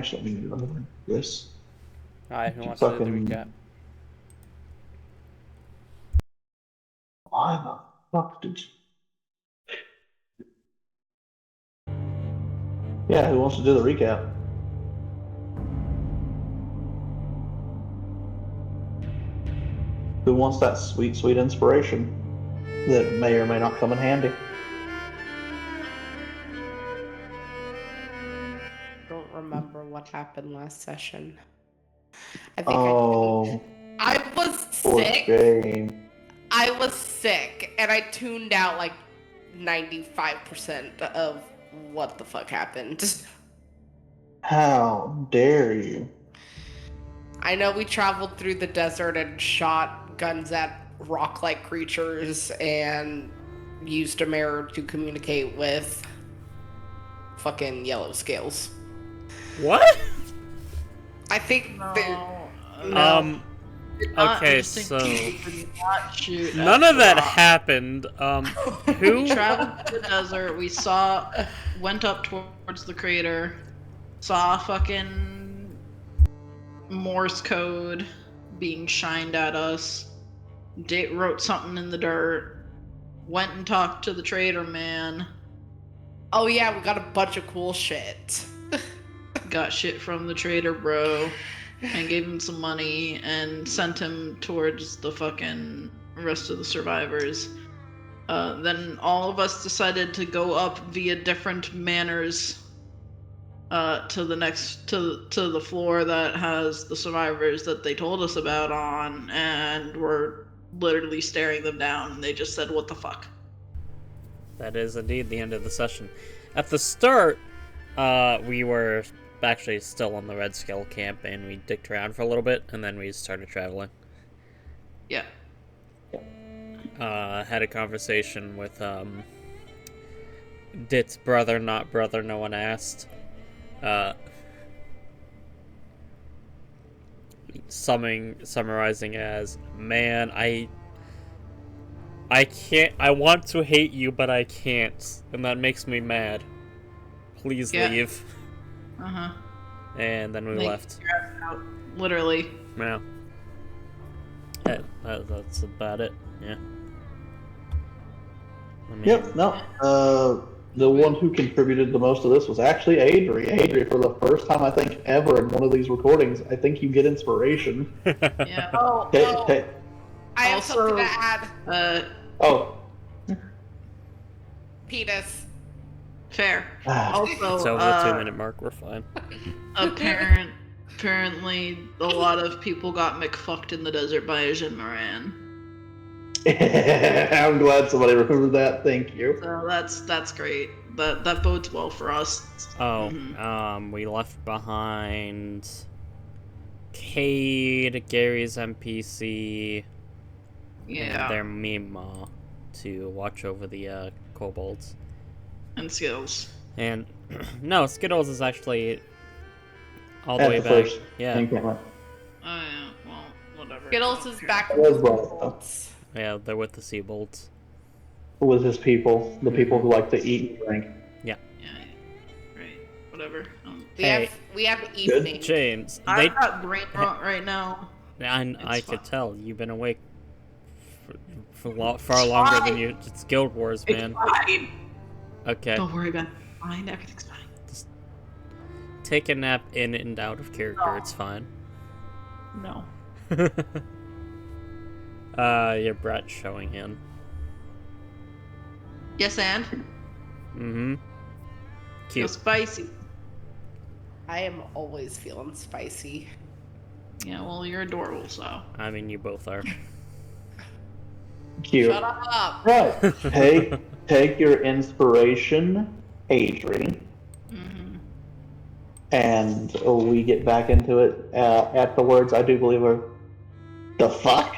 Let me do this. Alright, who wants to do the recap? Why the fuck did you... Yeah, who wants to do the recap? Who wants that sweet, sweet inspiration that may or may not come in handy? I don't remember what happened last session. I think I was sick. Jane. I was sick, and I tuned out like 95% of what the fuck happened. How dare you? I know we traveled through the desert and shot guns at rock-like creatures and used a mirror to communicate with fucking yellow scales. What? I think okay, so none of that happened. Who We traveled to the desert, went up towards the crater, saw fucking Morse code being shined at us, wrote something in the dirt, went and talked to the trader man. Oh yeah, we got a bunch of cool shit. Got shit from the trader bro, and gave him some money, and sent him towards the fucking rest of the survivors. Then all of us decided to go up via different manners to the floor that has the survivors that they told us about on, and we're literally staring them down, and they just said, "What the fuck?" That is indeed the end of the session. At the start, we were actually still on the Red Skull camp, and we dicked around for a little bit, and then we started traveling. Yeah. Had a conversation with, Dit's brother, not brother, no one asked. Summarizing as, man, I can't, I want to hate you, but I can't, and that makes me mad. Please leave. Uh-huh. And then we left. Out, literally. Yeah. That's about it. Yeah. Yep, no. The one who contributed the most to this was actually Adri. Adri, for the first time, I think, ever in one of these recordings, I think you get inspiration. Yeah. I have something to add. Penis. Fair. Also, it's over the 2-minute mark. We're fine. Apparently, a lot of people got McFucked in the desert by Ajin Moran. I'm glad somebody remembered that. Thank you. So that's great. That bodes well for us. Oh, we left behind Cade, Gary's NPC, and their Mima to watch over the kobolds. And Skittles. And no, Skittles is actually all the way back. Yeah. Oh yeah, well, whatever. Skittles is back with the kobolds. Yeah, they're with the Seabolds. With his people, the people who like to eat and drink. Yeah. Yeah. Right. Whatever. We have evening. James, I've got brain rot right now. I could tell you've been awake for far longer than you. It's Guild Wars, man. It's fine. Okay. Don't worry about it. Fine, everything's fine. Just take a nap in and out of character. It's fine. No. Your brat's showing in. Yes, and? Mm-hmm. Feel Cute. spicy. I am always feeling spicy. Yeah, well, you're adorable, so. I mean, you both are. Cute. Shut up. Right. Take your inspiration, Adri. Mm-hmm. And we get back into it at the words I do believe are the fuck?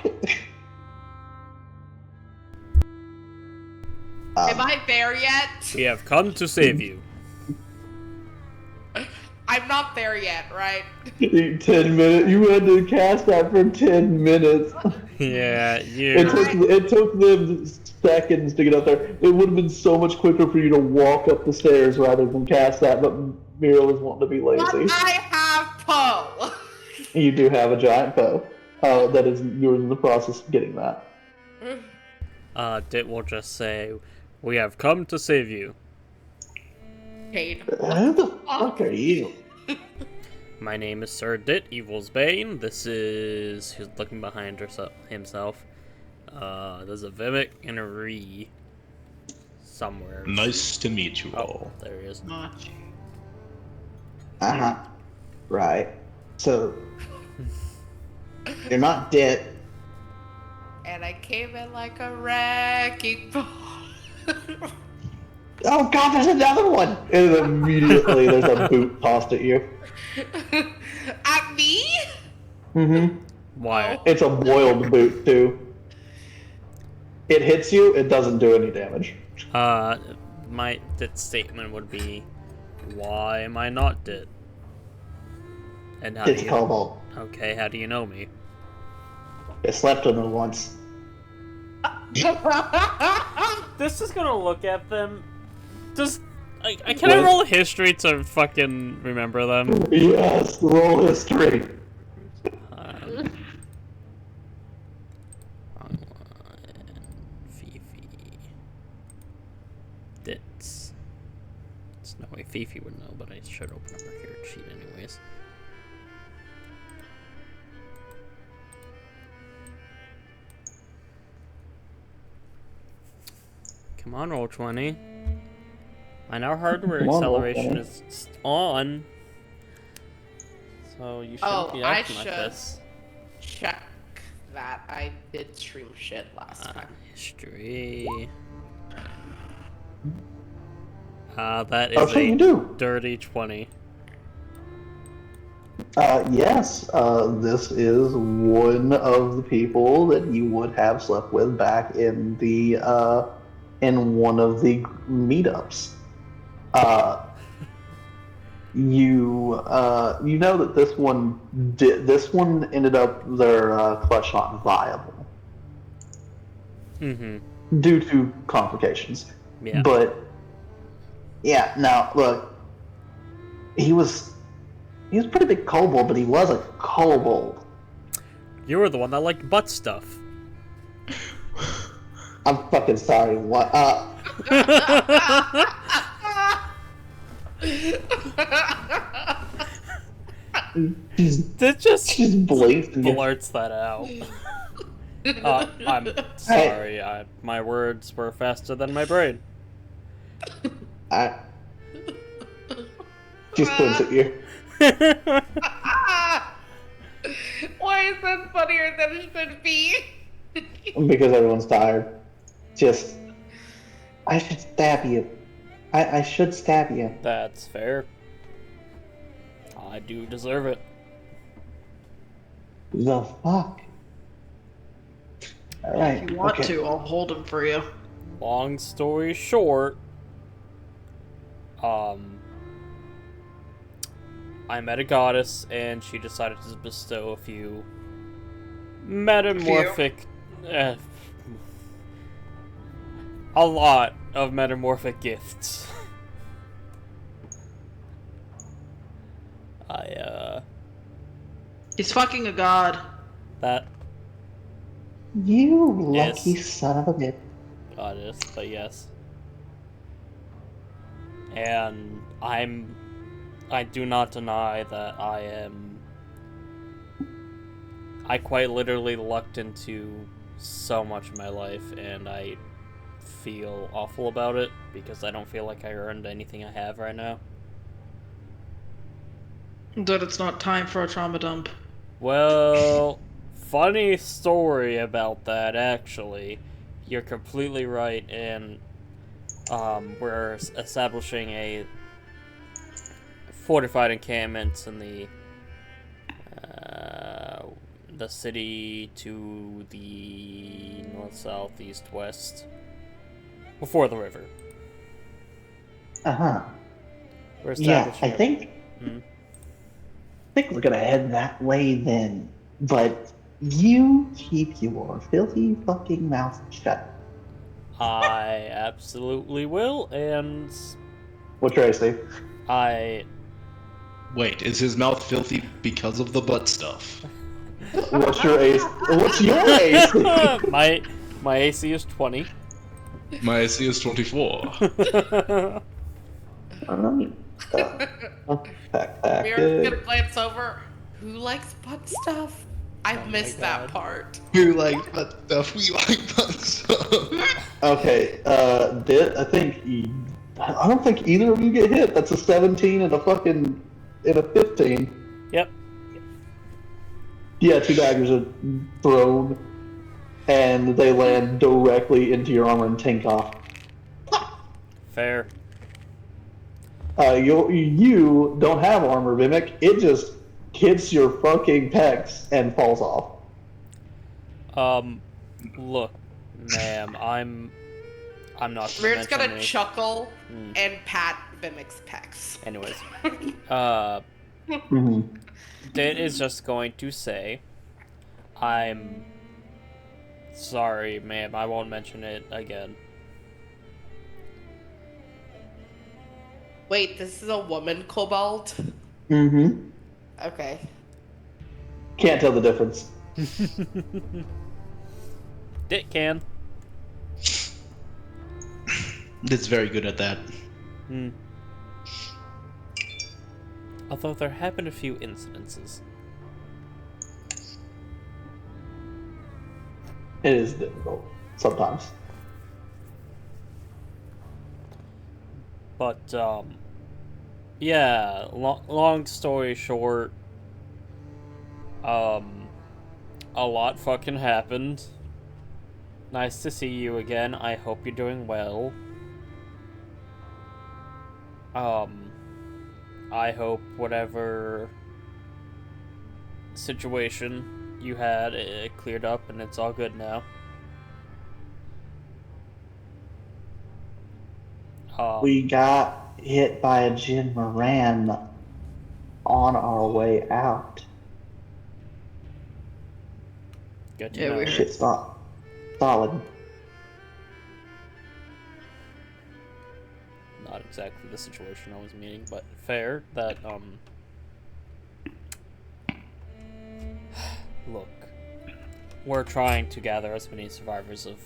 Am I there yet? We have come to save you. I'm not there yet, right? 10 minutes. You had to cast that for 10 minutes. Yeah, you. It took them seconds to get up there. It would have been so much quicker for you to walk up the stairs rather than cast that, but Mira was wanting to be lazy. But I You do have a giant bow. That is, you're in the process of getting that. Dit will just say, "We have come to save you. Cade. Who the fuck are you? My name is Sir Dit, Evil's Bane. This is..." He's looking behind himself. There's a Vivek and a Ree somewhere. Nice to meet you Oh, all. there he is. Much. Uh-huh. Right. So, you're not dead. And I came in like a wrecking ball. Oh god, there's another one! And then immediately there's a boot tossed at you. At me? Mm-hmm. Why? It's a boiled boot, too. It hits you, it doesn't do any damage. My Dit statement would be, "Why am I not Dit?" And how It's do you... Cobalt. Okay, how do you know me? I slept with her once. This is gonna look at them. Can I roll a history to fucking remember them? Yes, roll history. Wrong one. Fifi. Dits. There's no way Fifi would know, but I should open up her character sheet anyways. Come on, roll 20. I know hardware Come on, roll acceleration 20. is on. So you shouldn't be I acting like should. this. Check that. I did stream shit last time. History. That That's is what you a do. dirty 20. Yes, this is one of the people that you would have slept with back in the, in one of the meetups. You know that this one ended up their clutch not viable Mm-hmm. due to complications. Yeah. But yeah, now look, he was a pretty big kobold, but he was a kobold. You were the one that liked butt stuff. I'm fucking sorry. What? That just She's blinked and blurts that out. I'm sorry. My words were faster than my brain. she squints at you. Why is that funnier than it should be? Because everyone's tired. Just, I should stab you. I should stab you. That's fair. I do deserve it. The fuck? Alright. If you want okay. to, I'll hold him for you. Long story short, I met a goddess, and she decided to bestow a few metamorphic, a lot of metamorphic gifts. He's fucking a god. That You lucky Yes. son of a bitch. goddess, but yes. And I do not deny that I quite literally lucked into so much of my life, and I feel awful about it because I don't feel like I earned anything I have right now. That it's not time for a trauma dump. Well, funny story about that, actually. You're completely right, and we're establishing a fortified encampment in the city to the north, south, east, west, before the river. Uh-huh. We're Yeah, establishing I think we're gonna head that way then. But you keep your filthy fucking mouth shut. I absolutely will, and What Tracy? I Wait, is his mouth filthy because of the butt stuff? What's your AC? What's your AC? my AC is 20. My AC is 24. Pack Mira's it. gonna glance over. Who likes butt stuff? I Oh my missed that God. part. We like butt stuff. We like butt stuff. Okay, I don't think either of you get hit. That's a 17 and a 15. Yep. Yeah, 2 daggers are thrown, and they land directly into your armor and tank off. Fair. You don't have armor, Mimic. It just hits your fucking pecs and falls off. Look, ma'am, I'm not gonna Mira's mention gonna anything. chuckle Mm. and pat Vimic's pecs. Anyways, Mhm. Dit is just going to say, I'm sorry, ma'am, I won't mention it again. Wait, this is a woman kobold? Mm-hmm. Okay. Can't tell the difference. Dit can. It's very good at that. Hmm. Although there have been a few incidences. It is difficult sometimes. But, yeah, long story short, a lot fucking happened. Nice to see you again. I hope you're doing well. I hope whatever situation you had, it cleared up and it's all good now. We got hit by a Jin Moran on our way out. Good to Yeah, know. we heard. Shit's not solid. Not exactly the situation I was meaning, but fair that, look, we're trying to gather as many survivors of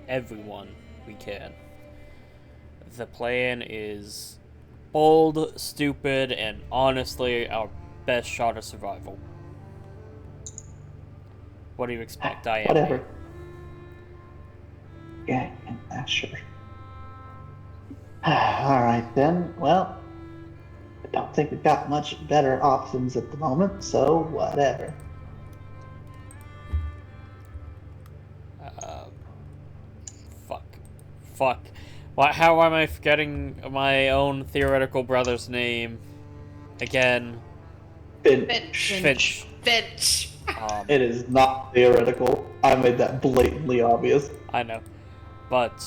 everyone we can. The plan is bold, stupid, and honestly our best shot of survival. What do you expect? I am. Whatever. Yeah, sure. Alright then. Well, I don't think we've got much better options at the moment, so whatever. Fuck. Why? How am I forgetting my own theoretical brother's name again? Finch. Finch. Finch. It is not theoretical. I made that blatantly obvious. I know, but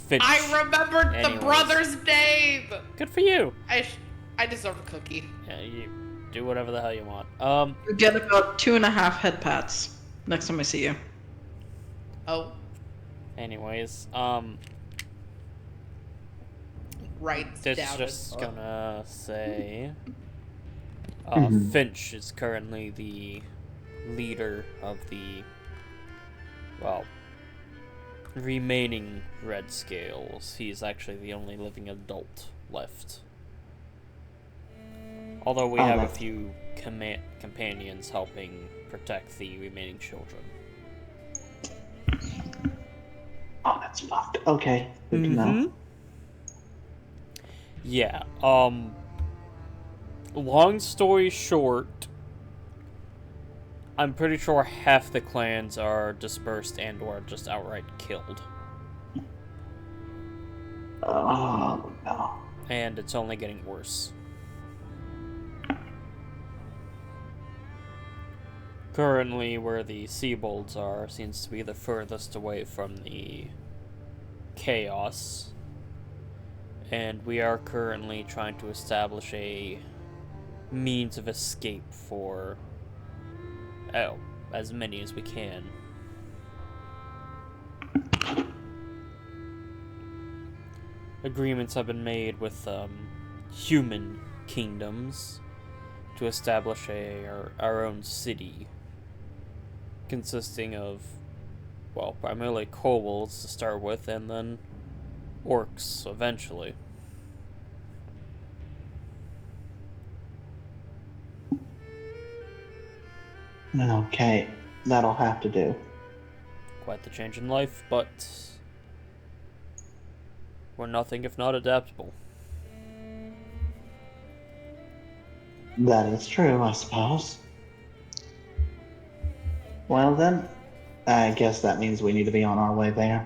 Finch. I remembered the Anyways. brother's name. Good for you. I deserve a cookie. Yeah, you do whatever the hell you want. You get about 2.5 head pats next time I see you. Oh, Anyways, writes this down. just gonna say, Mhm. Finch is currently the leader of the, well, remaining Red Scales. He's actually the only living adult left. Although we Oh, have a that's- few companions helping protect the remaining children. Oh, that's fucked. Okay, good to know. Yeah, long story short, I'm pretty sure half the clans are dispersed and or just outright killed. Oh, no. And it's only getting worse. Currently, where the Seabolds are seems to be the furthest away from the chaos. And we are currently trying to establish a means of escape for, as many as we can. Agreements have been made with human kingdoms to establish our own city, consisting of, well, primarily kobolds to start with, and then orcs eventually. Okay, that'll have to do. Quite the change in life, but we're nothing if not adaptable. That is true, I suppose. Well then, I guess that means we need to be on our way there.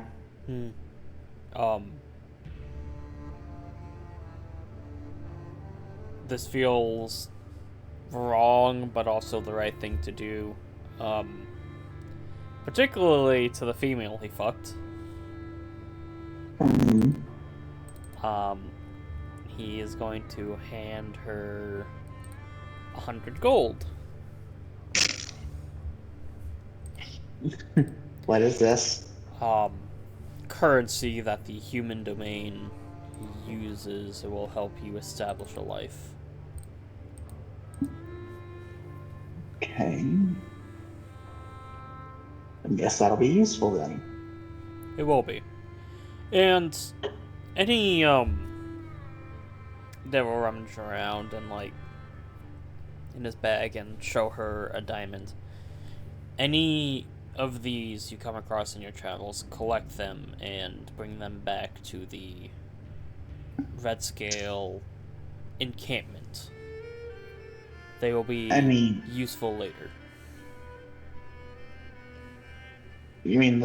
This feels wrong, but also the right thing to do. Particularly to the female he fucked. Mhm. He is going to hand her 100 gold. What is this? Currency that the human domain uses. It will help you establish a life. Okay. I guess that'll be useful then. It will be. And any, they will rummage around and, like, in his bag and show her a diamond. Any of these you come across in your travels, collect them and bring them back to the Red Scale encampment. They will be useful later. You mean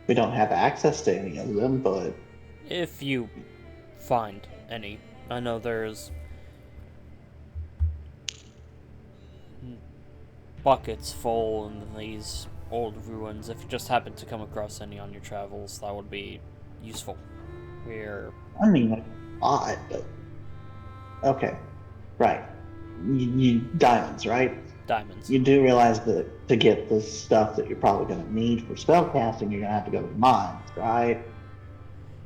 we don't have access to any of them, but If you find any. I know there's buckets full in these old ruins. If you just happen to come across any on your travels, that would be useful. We're... like, odd, but okay, right. You diamonds, right? diamonds. You do realize that to get the stuff that you're probably going to need for spellcasting, you're going to have to go to the mines, right?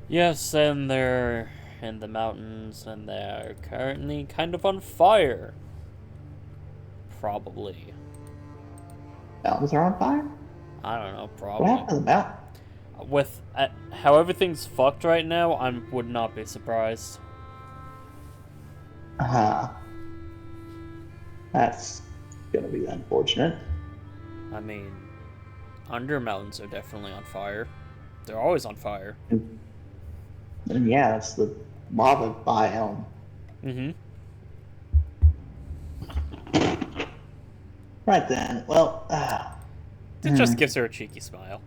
Yes, and they're in the mountains, and they're currently kind of on fire. Probably. Mountains are on fire? I don't know, What probably. happened to the mountain? With how everything's fucked right now, I would not be surprised. That's gonna be unfortunate. I mean, under mountains are definitely on fire. They're always on fire. And yeah, it's the lava biome. Mm-hmm. Right then, well, It just gives her a cheeky smile.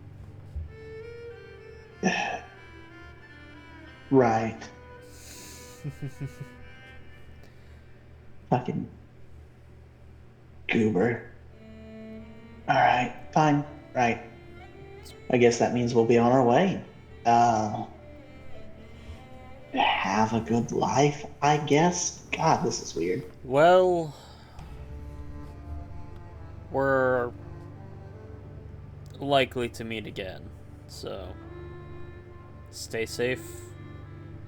right. Fucking goober. Alright, fine. Right. I guess that means we'll be on our way. Have a good life, I guess? God, this is weird. Well, we're likely to meet again, so stay safe,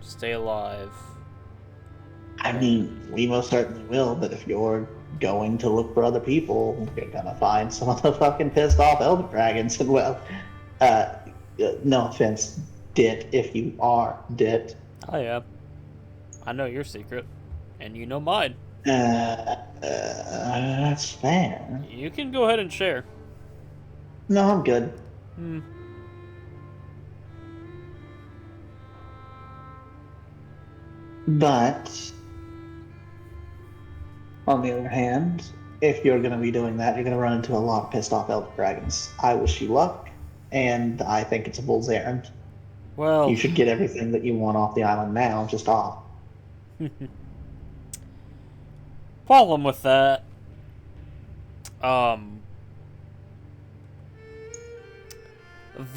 stay alive. I mean, we most certainly will, but if you're going to look for other people, you're gonna find some of the fucking pissed off elder dragons. And well, no offense, Dit, if you are Dit. Oh yeah, I know your secret, and you know mine. That's fair. You can go ahead and share. No, I'm good. But on the other hand, if you're going to be doing that, you're going to run into a lot of pissed off elder dragons. I wish you luck, and I think it's a fool's errand. Well, You should get everything that you want off the island now, just off. problem with that, the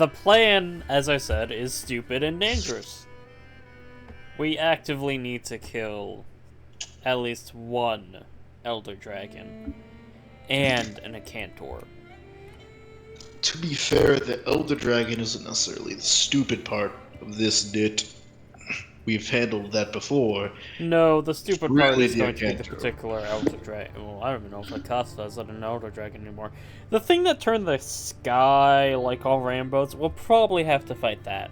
plan, as I said, is stupid and dangerous. We actively need to kill at least one Elder Dragon and an Acantor. to be fair, the Elder Dragon isn't necessarily the stupid part of this knit. We've handled that before. No, the stupid part Really is the going to be the Acanto. particular Elder Dragon. Well, I don't even know if Acosta is an Elder Dragon anymore. The thing that turned the sky like all rainbows, we'll probably have to fight that.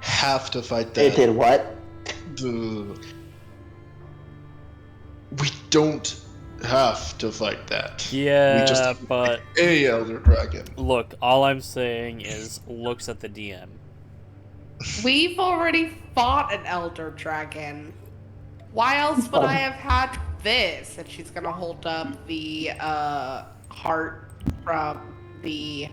Have to fight It that. did what? We don't have to fight that. Yeah, We just have to but fight a Elder Dragon. look, all I'm saying is looks at the DM. We've already fought an elder dragon. Why else would I have had this? And she's gonna hold up the heart from the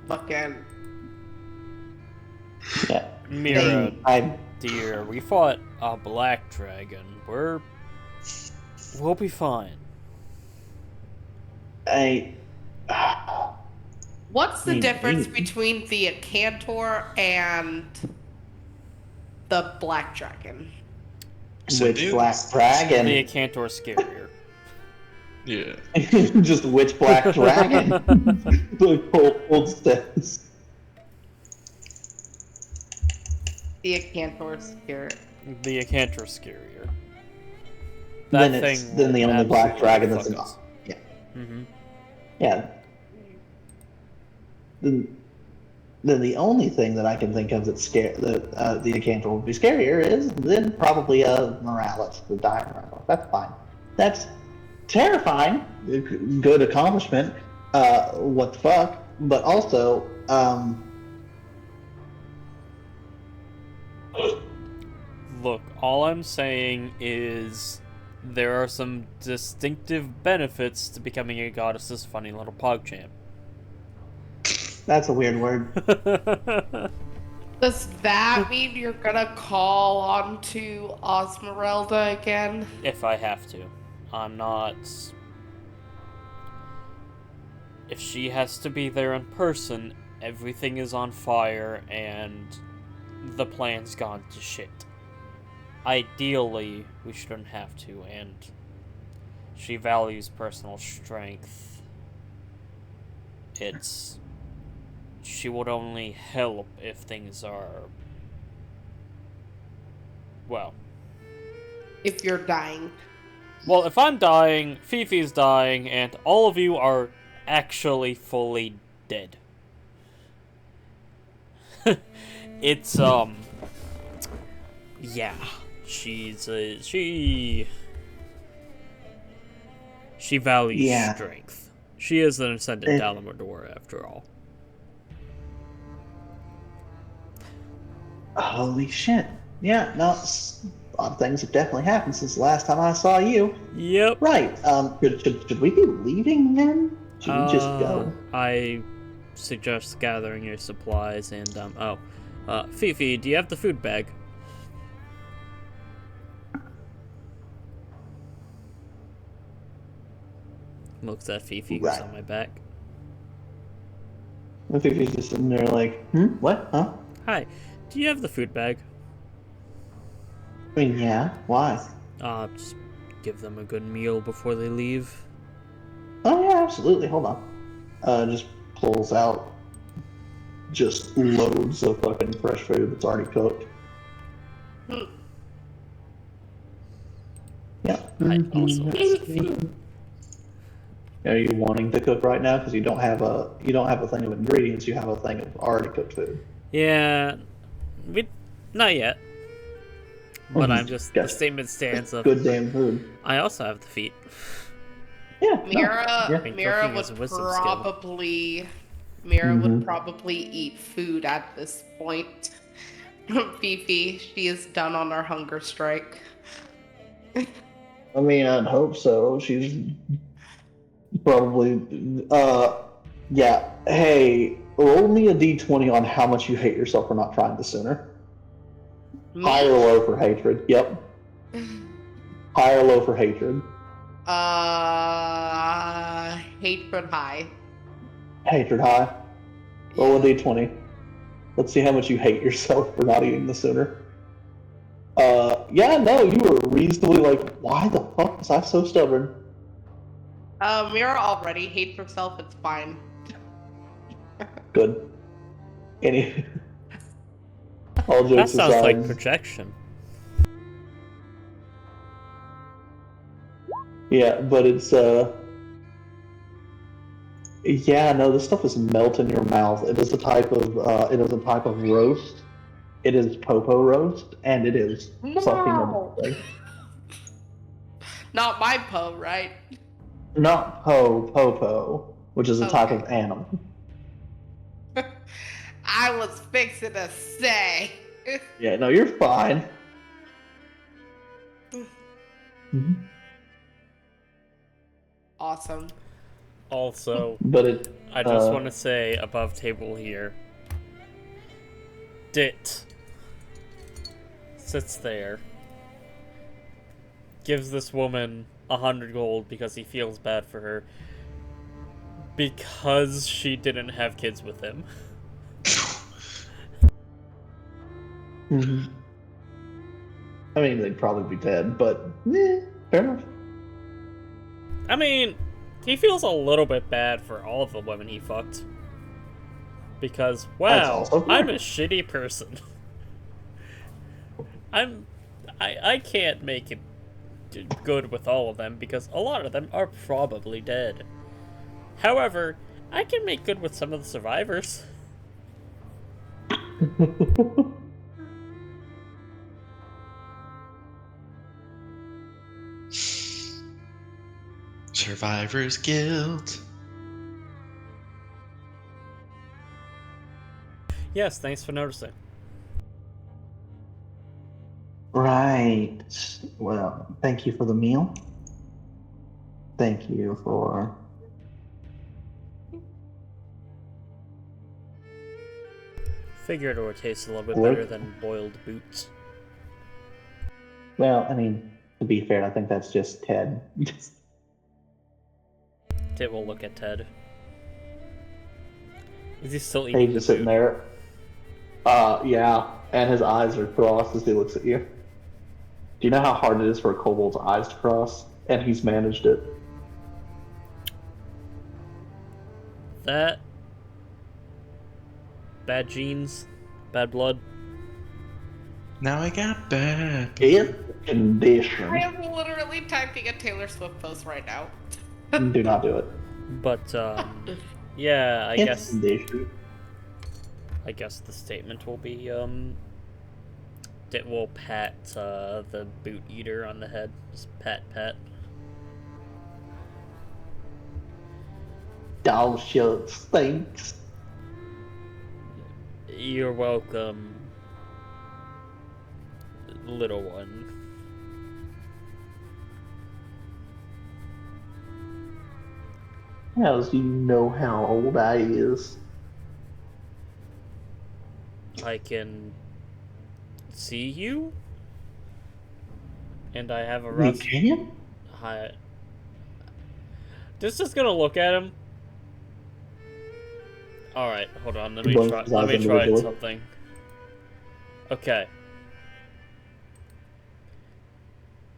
fucking Yeah. Mira, I dear, we fought a black dragon. We'll be fine. What's the Hmm, difference hmm. between the Cantor and the black dragon? which black dragon? The Acantor scarier. Yeah. Just which black dragon? Like old steps. The Cantor spirit. The Acantor scarier. Then That it's thing then the will only black absolutely dragon that's fuck an us. yeah. Mm-hmm. Yeah. Then the only thing that I can think of that's the Acantor would be scarier is then probably Morales, the dire Morales. That's fine. That's terrifying. Good accomplishment. What the fuck? But also, Look, all I'm saying is there are some distinctive benefits to becoming a goddess's funny little PogChamp. that's a weird word. Does that mean you're gonna call on to Osmeralda again? If I have to. I'm not... If she has to be there in person, everything is on fire and the plan's gone to shit. Ideally, we shouldn't have to, and she values personal strength. She would only help if things are... well... If you're dying. Well, if I'm dying, Fifi's dying, and all of you are actually fully dead. It's, yeah. She values Yeah. strength. She is an ascendant Dalamodor, after all. Holy shit. Yeah, no, a lot of things have definitely happened since the last time I saw you. Yep. Right. Should we be leaving then? Should we just go? I suggest gathering your supplies and, Fifi, do you have the food bag? Looks at Fifi, who's Right. on my back. I think he's just sitting there like, what? Huh? Hi, do you have the food bag? I mean, yeah. Why? Just give them a good meal before they leave. Oh yeah, absolutely. Hold on. Just pulls out just loads of fucking fresh food that's already cooked. Yeah. I also Are you wanting to cook right now? Because you don't have a thing of ingredients. You have a thing of already cooked food. Yeah, not yet. But I'm just the Gotcha. statement stands of Good damn food. I also have the feet. Yeah. no, Mira, yeah. think Mira cooking is would a wisdom skill. would probably eat food at this point. Fifi, she is done on her hunger strike. I mean, I'd hope so. She's probably. Yeah. Hey, roll me a d20 on how much you hate yourself for not trying this sooner. High or low for hatred? Yep. High or low for hatred? Hatred high. Hatred high. Roll a d20. Let's see how much you hate yourself for not eating this sooner. Yeah, no, you were reasonably like, why the fuck was I so stubborn? Mira already hates herself. It's fine. Good. Any. All That jokes sounds like aside, projection. yeah, but it's yeah, no, this stuff is melt in your mouth. It is a type of roast. It is popo roast, and it is fucking No. amazing. Not my Poe, right? Not popo, which is a type Okay. of animal. I was fixing to say. Yeah, no, you're fine. Mhm. Awesome. Also, But it. I just want to say above table here. Dit sits there, gives this woman 100 gold because he feels bad for her because she didn't have kids with him. Mhm. I mean, they'd probably be dead, but fair enough. I mean, he feels a little bit bad for all of the women he fucked. Because, wow, also fair. I'm a shitty person. I can't make it good with all of them because a lot of them are probably dead. However, I can make good with some of the survivors. Survivor's guilt. Yes, thanks for noticing. Right. Well, thank you for the meal. Thank you for. Figured it would taste a little bit What? better than boiled boots. Well, I mean, to be fair, I think that's just Ted. Tit will look at Ted. Is he still eating He's the just sitting boot? there. Yeah, and his eyes are crossed as he looks at you. Do you know how hard it is for a kobold's eyes to cross? And he's managed it. That... Bad genes? Bad blood? Now I got bad. If I condition. am literally typing a Taylor Swift post right now. Do not do it. But, yeah, I If guess... condition. I guess the statement will be, Dit will pat, the boot eater on the head. Just pat. Dog shit stinks. You're welcome, little one. How's you know how old I is? I can see you, and I have a You rough. can? Just gonna look at him. All right, hold on. Let me Both try. his Let eyes me try individually. something. Okay.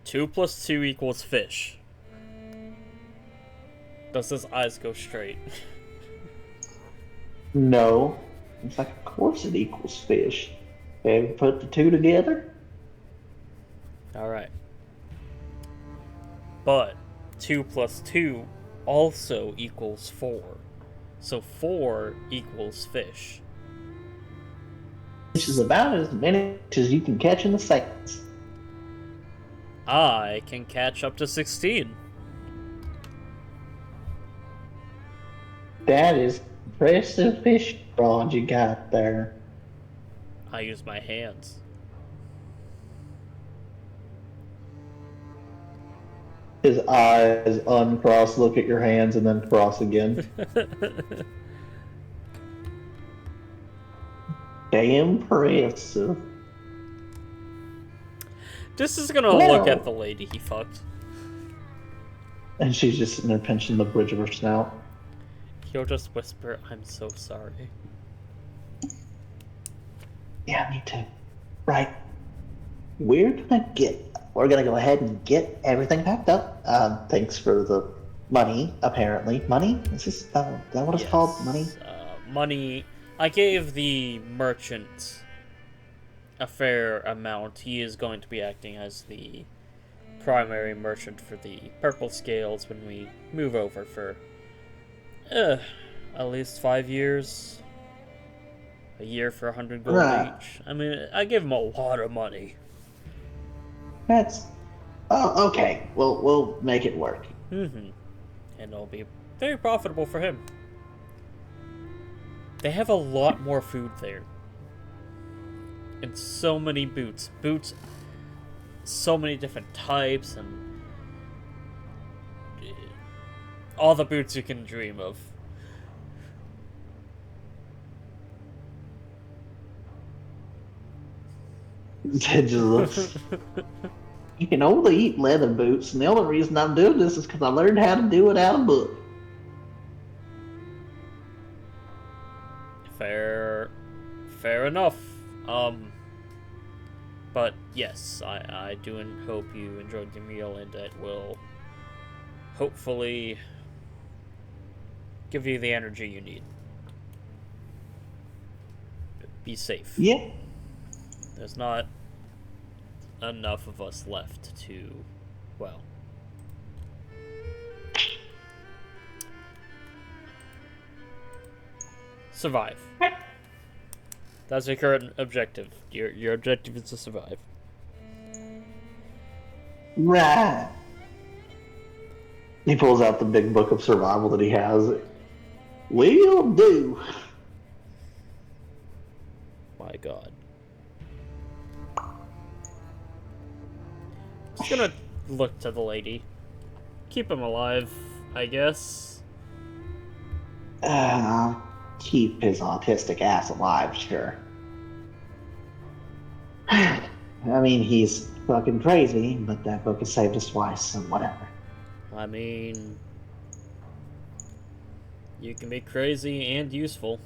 2 + 2 = fish. Does his eyes go straight? No. It's like, of course it equals fish. Have you put the two together? All right. But 2 + 2 also equals 4. So 4 equals fish. Which is about as many as you can catch in a second. I can catch up to 16. That is impressive fish rod you got there. I use my hands. His eyes uncross, look at your hands, and then cross again. Damn impressive. This is gonna Well- look at the lady he fucked. And she's just sitting there pinching the bridge of her snout. He'll just whisper, "I'm so sorry." Yeah, me too. Right. We're gonna go ahead and get everything packed up. Thanks for the money, apparently. Money? Is that what it's called? Money? Money. I gave the merchant a fair amount. He is going to be acting as the primary merchant for the purple scales when we move over for at least 5 years. A year for 100 gold each. I mean, I give him a lot of money. That's... Oh, okay. We'll make it work. And it'll be very profitable for him. They have a lot more food there. And so many boots. Boots, so many different types, and all the boots you can dream of. It just looks... You can only eat leather boots, and the only reason I'm doing this is because I learned how to do it out of book. Fair enough. But yes, I do hope you enjoyed your meal, and it will hopefully give you the energy you need. Be safe. Yeah. There's not enough of us left to, well, survive. That's your current objective. Your objective is to survive. Right. He pulls out the big book of survival that he has. Will do. My God. Just gonna look to the lady. Keep him alive, I guess. Keep his autistic ass alive, sure. I mean, he's fucking crazy, but that book has saved us twice, so whatever. I mean, you can be crazy and useful.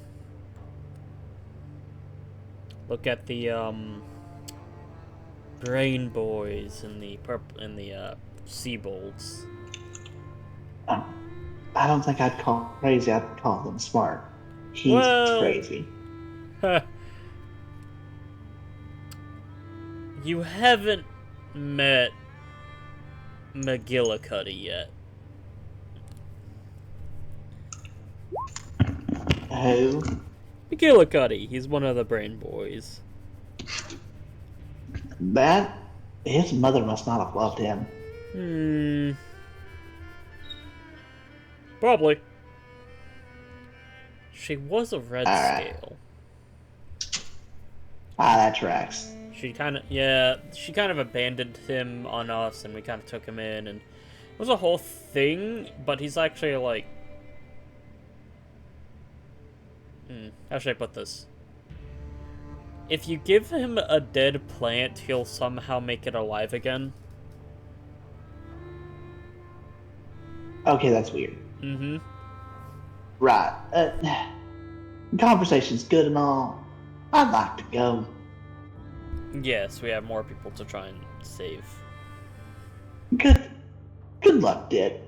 Look at the brain boys and the Seabolds. I don't think I'd call him crazy, I'd call him smart. He's crazy. You haven't met McGillicuddy yet. Who? McGillicuddy. He's one of the brain boys. That... His mother must not have loved him. Probably. She was a red scale. That tracks. She kind of abandoned him on us, and we kind of took him in, and it was a whole thing, but he's actually like... how should I put this? If you give him a dead plant, he'll somehow make it alive again. Okay, that's weird. Right. Conversation's good and all. I'd like to go. Yes, we have more people to try and save. Good luck, Dick.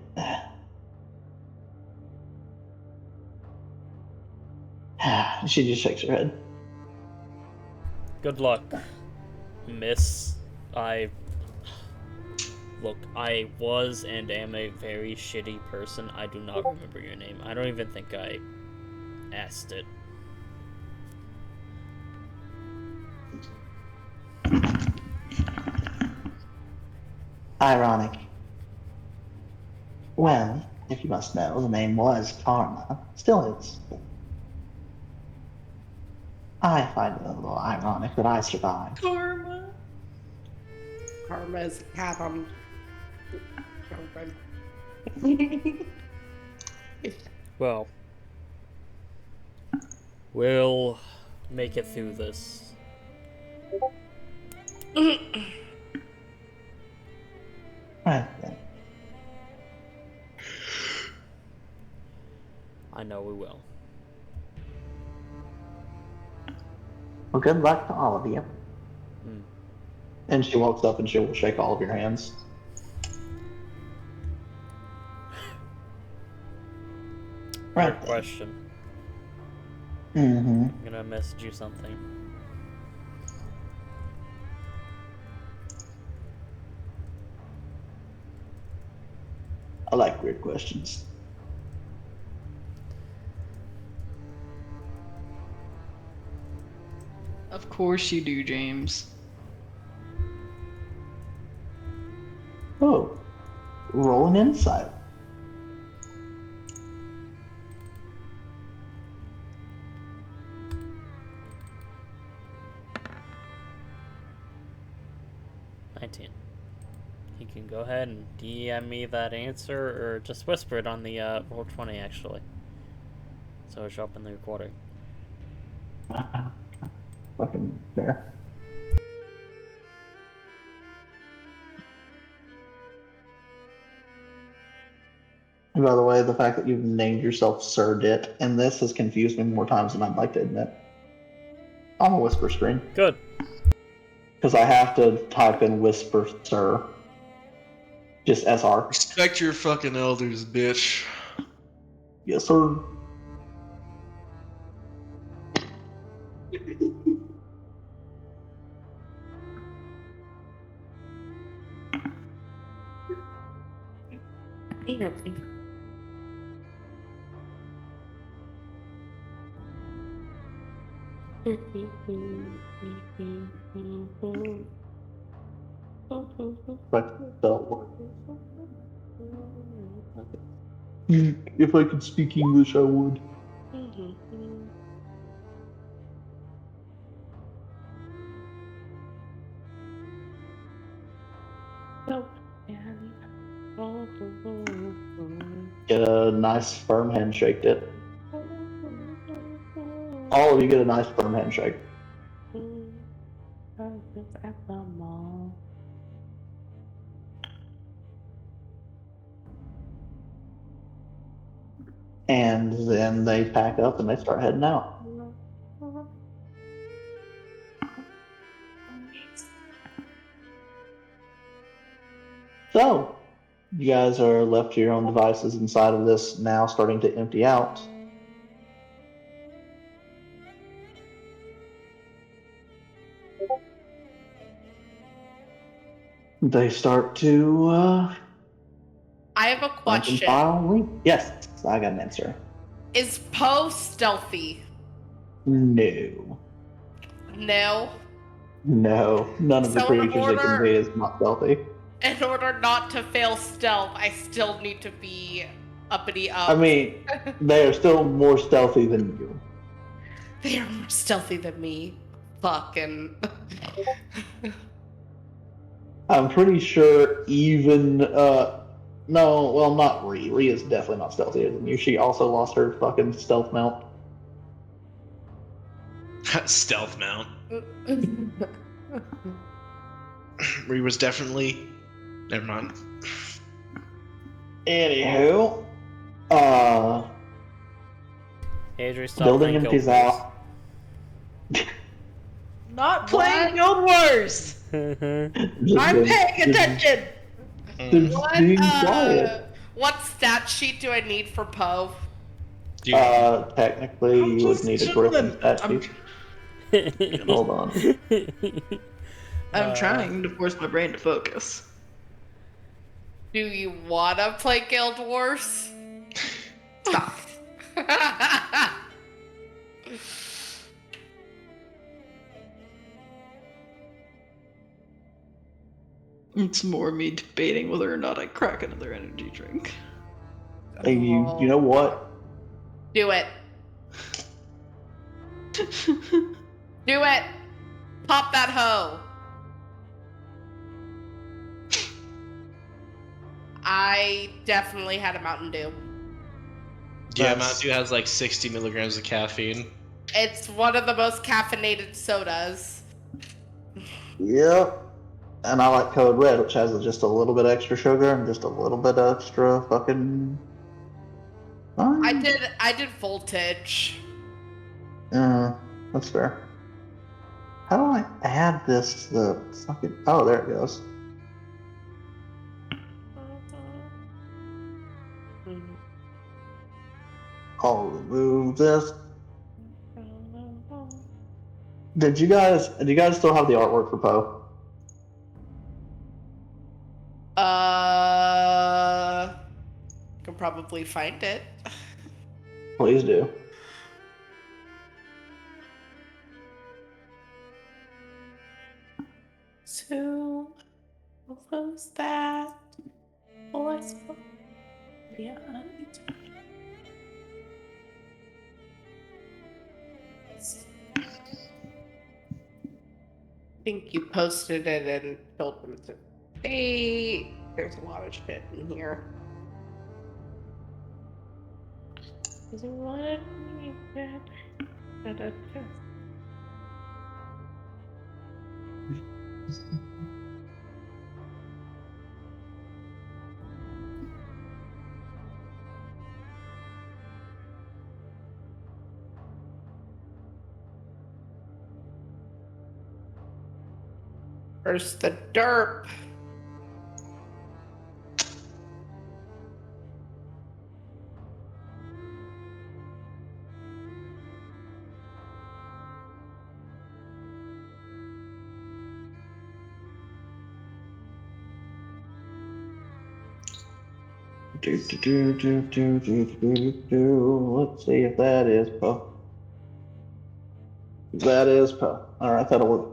She just shakes her head. Good luck, miss. Look, I was and am a very shitty person. I do not remember your name. I don't even think I asked it. Ironic. Well, if you must know, the name was Karma. Still is. I find it a little ironic that I survived. Karma. Karma is a cat on. Well, we'll make it through this. Right then. I know we will. Well, good luck to all of you. And she walks up and she will shake all of your hands. question. Mm-hmm. I'm gonna message you something. I like weird questions. Of course you do, James. Oh, roll an insight. You can go ahead and DM me that answer, or just whisper it on the Roll20 actually. So it'll show up in the recording. Fucking fair. And by the way, the fact that you've named yourself Sir Dit and this has confused me more times than I'd like to admit. On a whisper screen. Good. Because I have to type in whisper Sir. Just SR. Respect your fucking elders, bitch. Yes, sir. But don't worry. If I could speak English, I would. Get a nice firm handshake, Dit. All of you get a nice firm handshake. And then they pack up and they start heading out. So, you guys are left to your own devices inside of this now starting to empty out. They start to I have a rank and question. file leave. Yes, I got an answer. Is Poe stealthy? No. No. No. None of the So in creatures it can order- be is not stealthy. In order not to fail stealth, I still need to be uppity up. I mean, they are still more stealthy than you. They are more stealthy than me. Fucking. I'm pretty sure even no, well, not Ree. Ree is definitely not stealthier than you. She also lost her fucking stealth mount. Stealth mount. Ree was definitely. Never mind. Anywho, Adri, stop building playing empties Guild Wars. out. Not playing Guild Wars! I'm paying attention! Just being quiet. What stat sheet do I need for Poe? Dude, Technically, I'm you would just need a chilling. griffin statue. Hold on. I'm trying to force my brain to focus. Do you wanna play Guild Wars? Stop. It's more me debating whether or not I crack another energy drink. Hey, you know what? Do it. Do it. Pop that hoe. I definitely had a Mountain Dew. yeah, That's- Mountain Dew has like 60 milligrams of caffeine. It's one of the most caffeinated sodas. Yep. And I like Code Red, which has just a little bit extra sugar and just a little bit extra fucking. I did Voltage. That's fair. How do I add this to the fucking? Oh, there it goes. I'll remove this. Do you guys still have the artwork for Poe? Can probably find it. Please do. So, what was that? Well, I suppose. Yeah. I think you posted it and told them to stay. There's a lot of shit in here. Is there a lot of Where's the derp? Let's see if that is Poe. That is Poe. Alright, that'll work.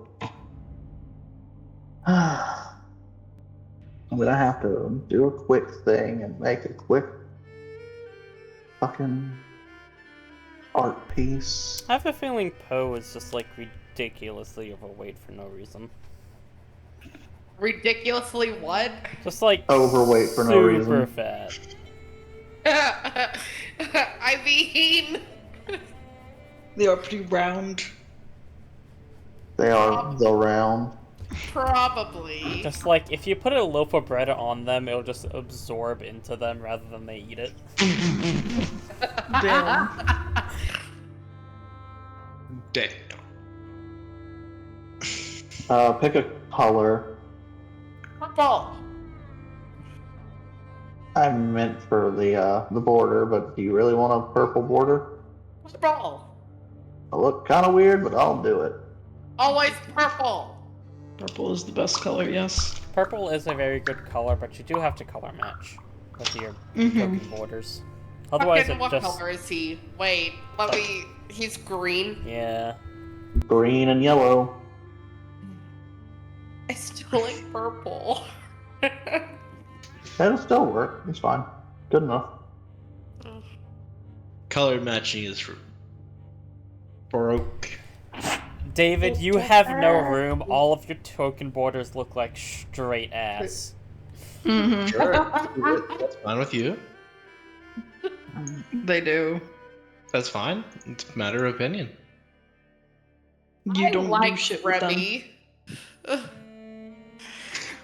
I'm gonna have to do a quick thing and make a quick fucking art piece. I have a feeling Poe is just like ridiculously overweight for no reason. Ridiculously what? Just like Overweight for no reason. Super fat. I mean, They are pretty round. They are the round. probably. Just like if you put a loaf of bread on them, it'll just absorb into them rather than they eat it. Damn. Damn. Pick a color. Purple. I meant for the border, but do you really want a purple border? Purple. It'll look kind of weird, but I'll do it. Always purple. Purple is the best color, yes. Purple is a very good color, but you do have to color match with your Mm-hmm. token borders. Otherwise, Fucking, it what just color is he? Wait, let me. He's green. yeah. Green and yellow. I still like purple. It'll still work. It's fine. Good enough. Color matching is broke. David, you have no room. All of your token borders look like straight ass. Mm-hmm. Sure. That's fine with you. They do. That's fine. It's a matter of opinion. You I don't like do shit with them. Remy.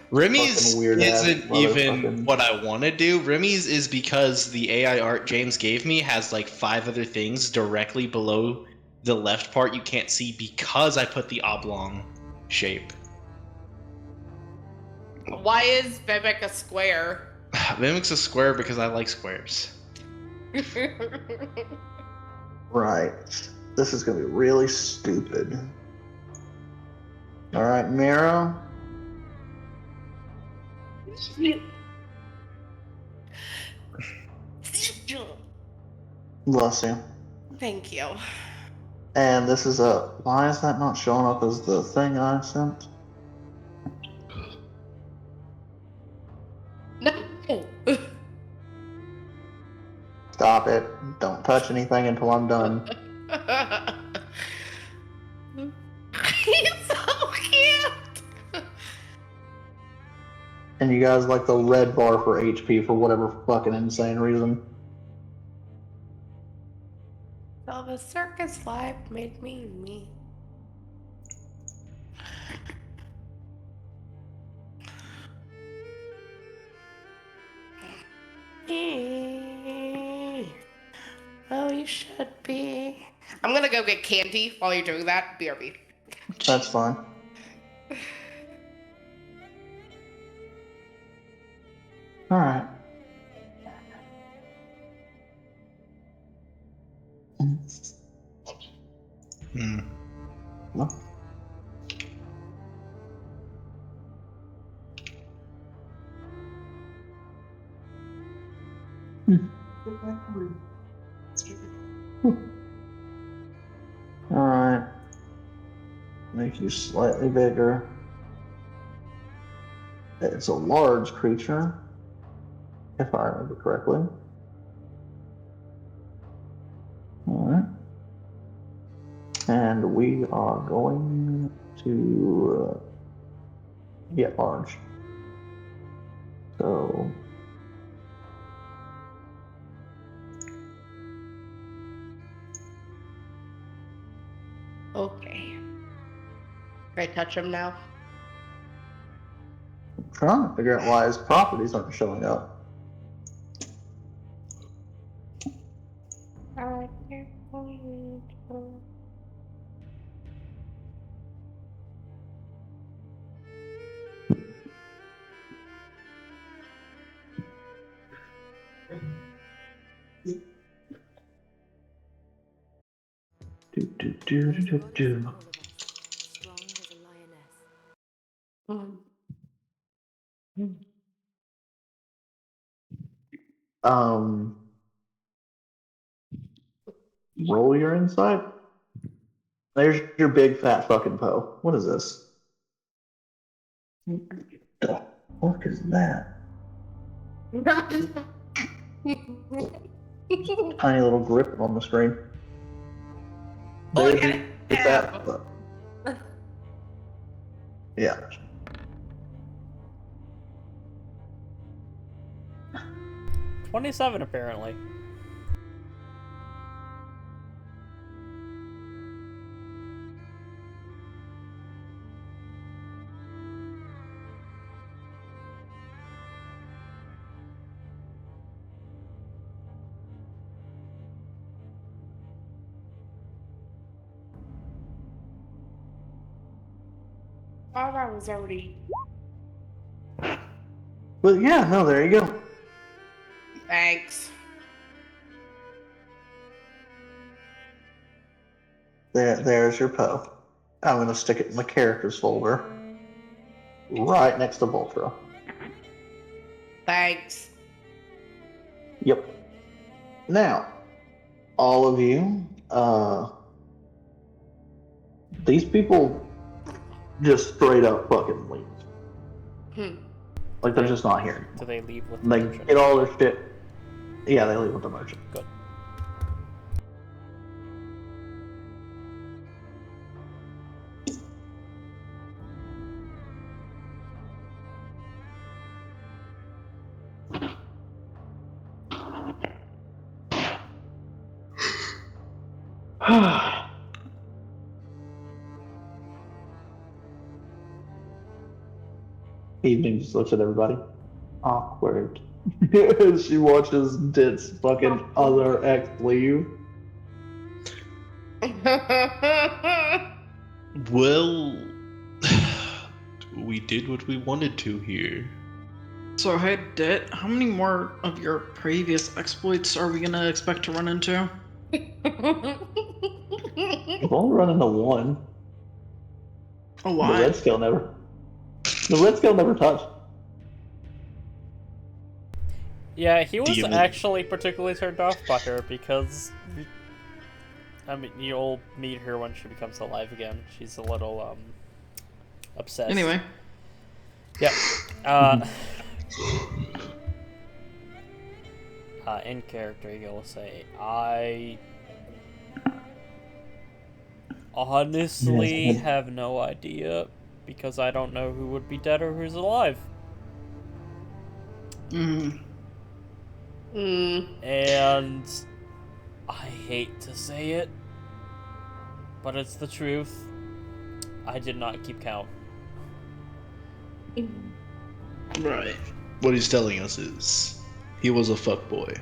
Remy's Fucking weird ass isn't even motherfucking- what I want to do. Remy's is because the AI art James gave me has like 5 other things directly below the left part you can't see because I put the oblong shape. Why is Vivek a square? Mimic's a square because I like squares. Right. This is gonna be really stupid. Alright, Miro. Bless you. Thank you. And this is a. Why is that not showing up as the thing I sent? No. Stop it. Don't touch anything until I'm done. He's so cute. And you guys like the red bar for HP for whatever fucking insane reason. So the circus life made me me. Oh, you should be. I'm gonna go get candy while you're doing that. BRB. That's fine. Alright. Hmm. No. Alright. Make you slightly bigger. It's a large creature, if I remember correctly. Alright. And we are going to get large. So Okay. Can I touch him now? I'm trying to figure out why his properties aren't showing up. Do. Um, roll your insight. There's your big fat fucking Poe. What is this? The fuck is that? Tiny little grip on the screen. Look There's at your him. fat Poe. Yeah. $27 apparently. Oh, that was already. But yeah, no, there you go. Thanks. There's your Poe. I'm gonna stick it in the characters folder. Right next to Voltro. Thanks. Yep. Now, all of you, these people just straight up fucking leave. Like they're just not here. Do they leave with the They merchant? get all their shit. Yeah, they leave with the merchant. Good. Evening just looks at everybody. Awkward. She watches Dit's fucking other ex leave. Well, we did what we wanted to here. So, hey, Det, how many more of your previous exploits are we gonna expect to run into? We've only run into one. Oh, The why? red scale never. The red scale never touched. Yeah, he was Demon. actually particularly turned off by her because, I mean, you'll meet her when she becomes alive again. She's a little, obsessed. Anyway. Yep. In character, you'll say, I honestly have no idea because I don't know who would be dead or who's alive. Mm. And I hate to say it, but it's the truth. I did not keep count. Right. What he's telling us is he was a fuckboy.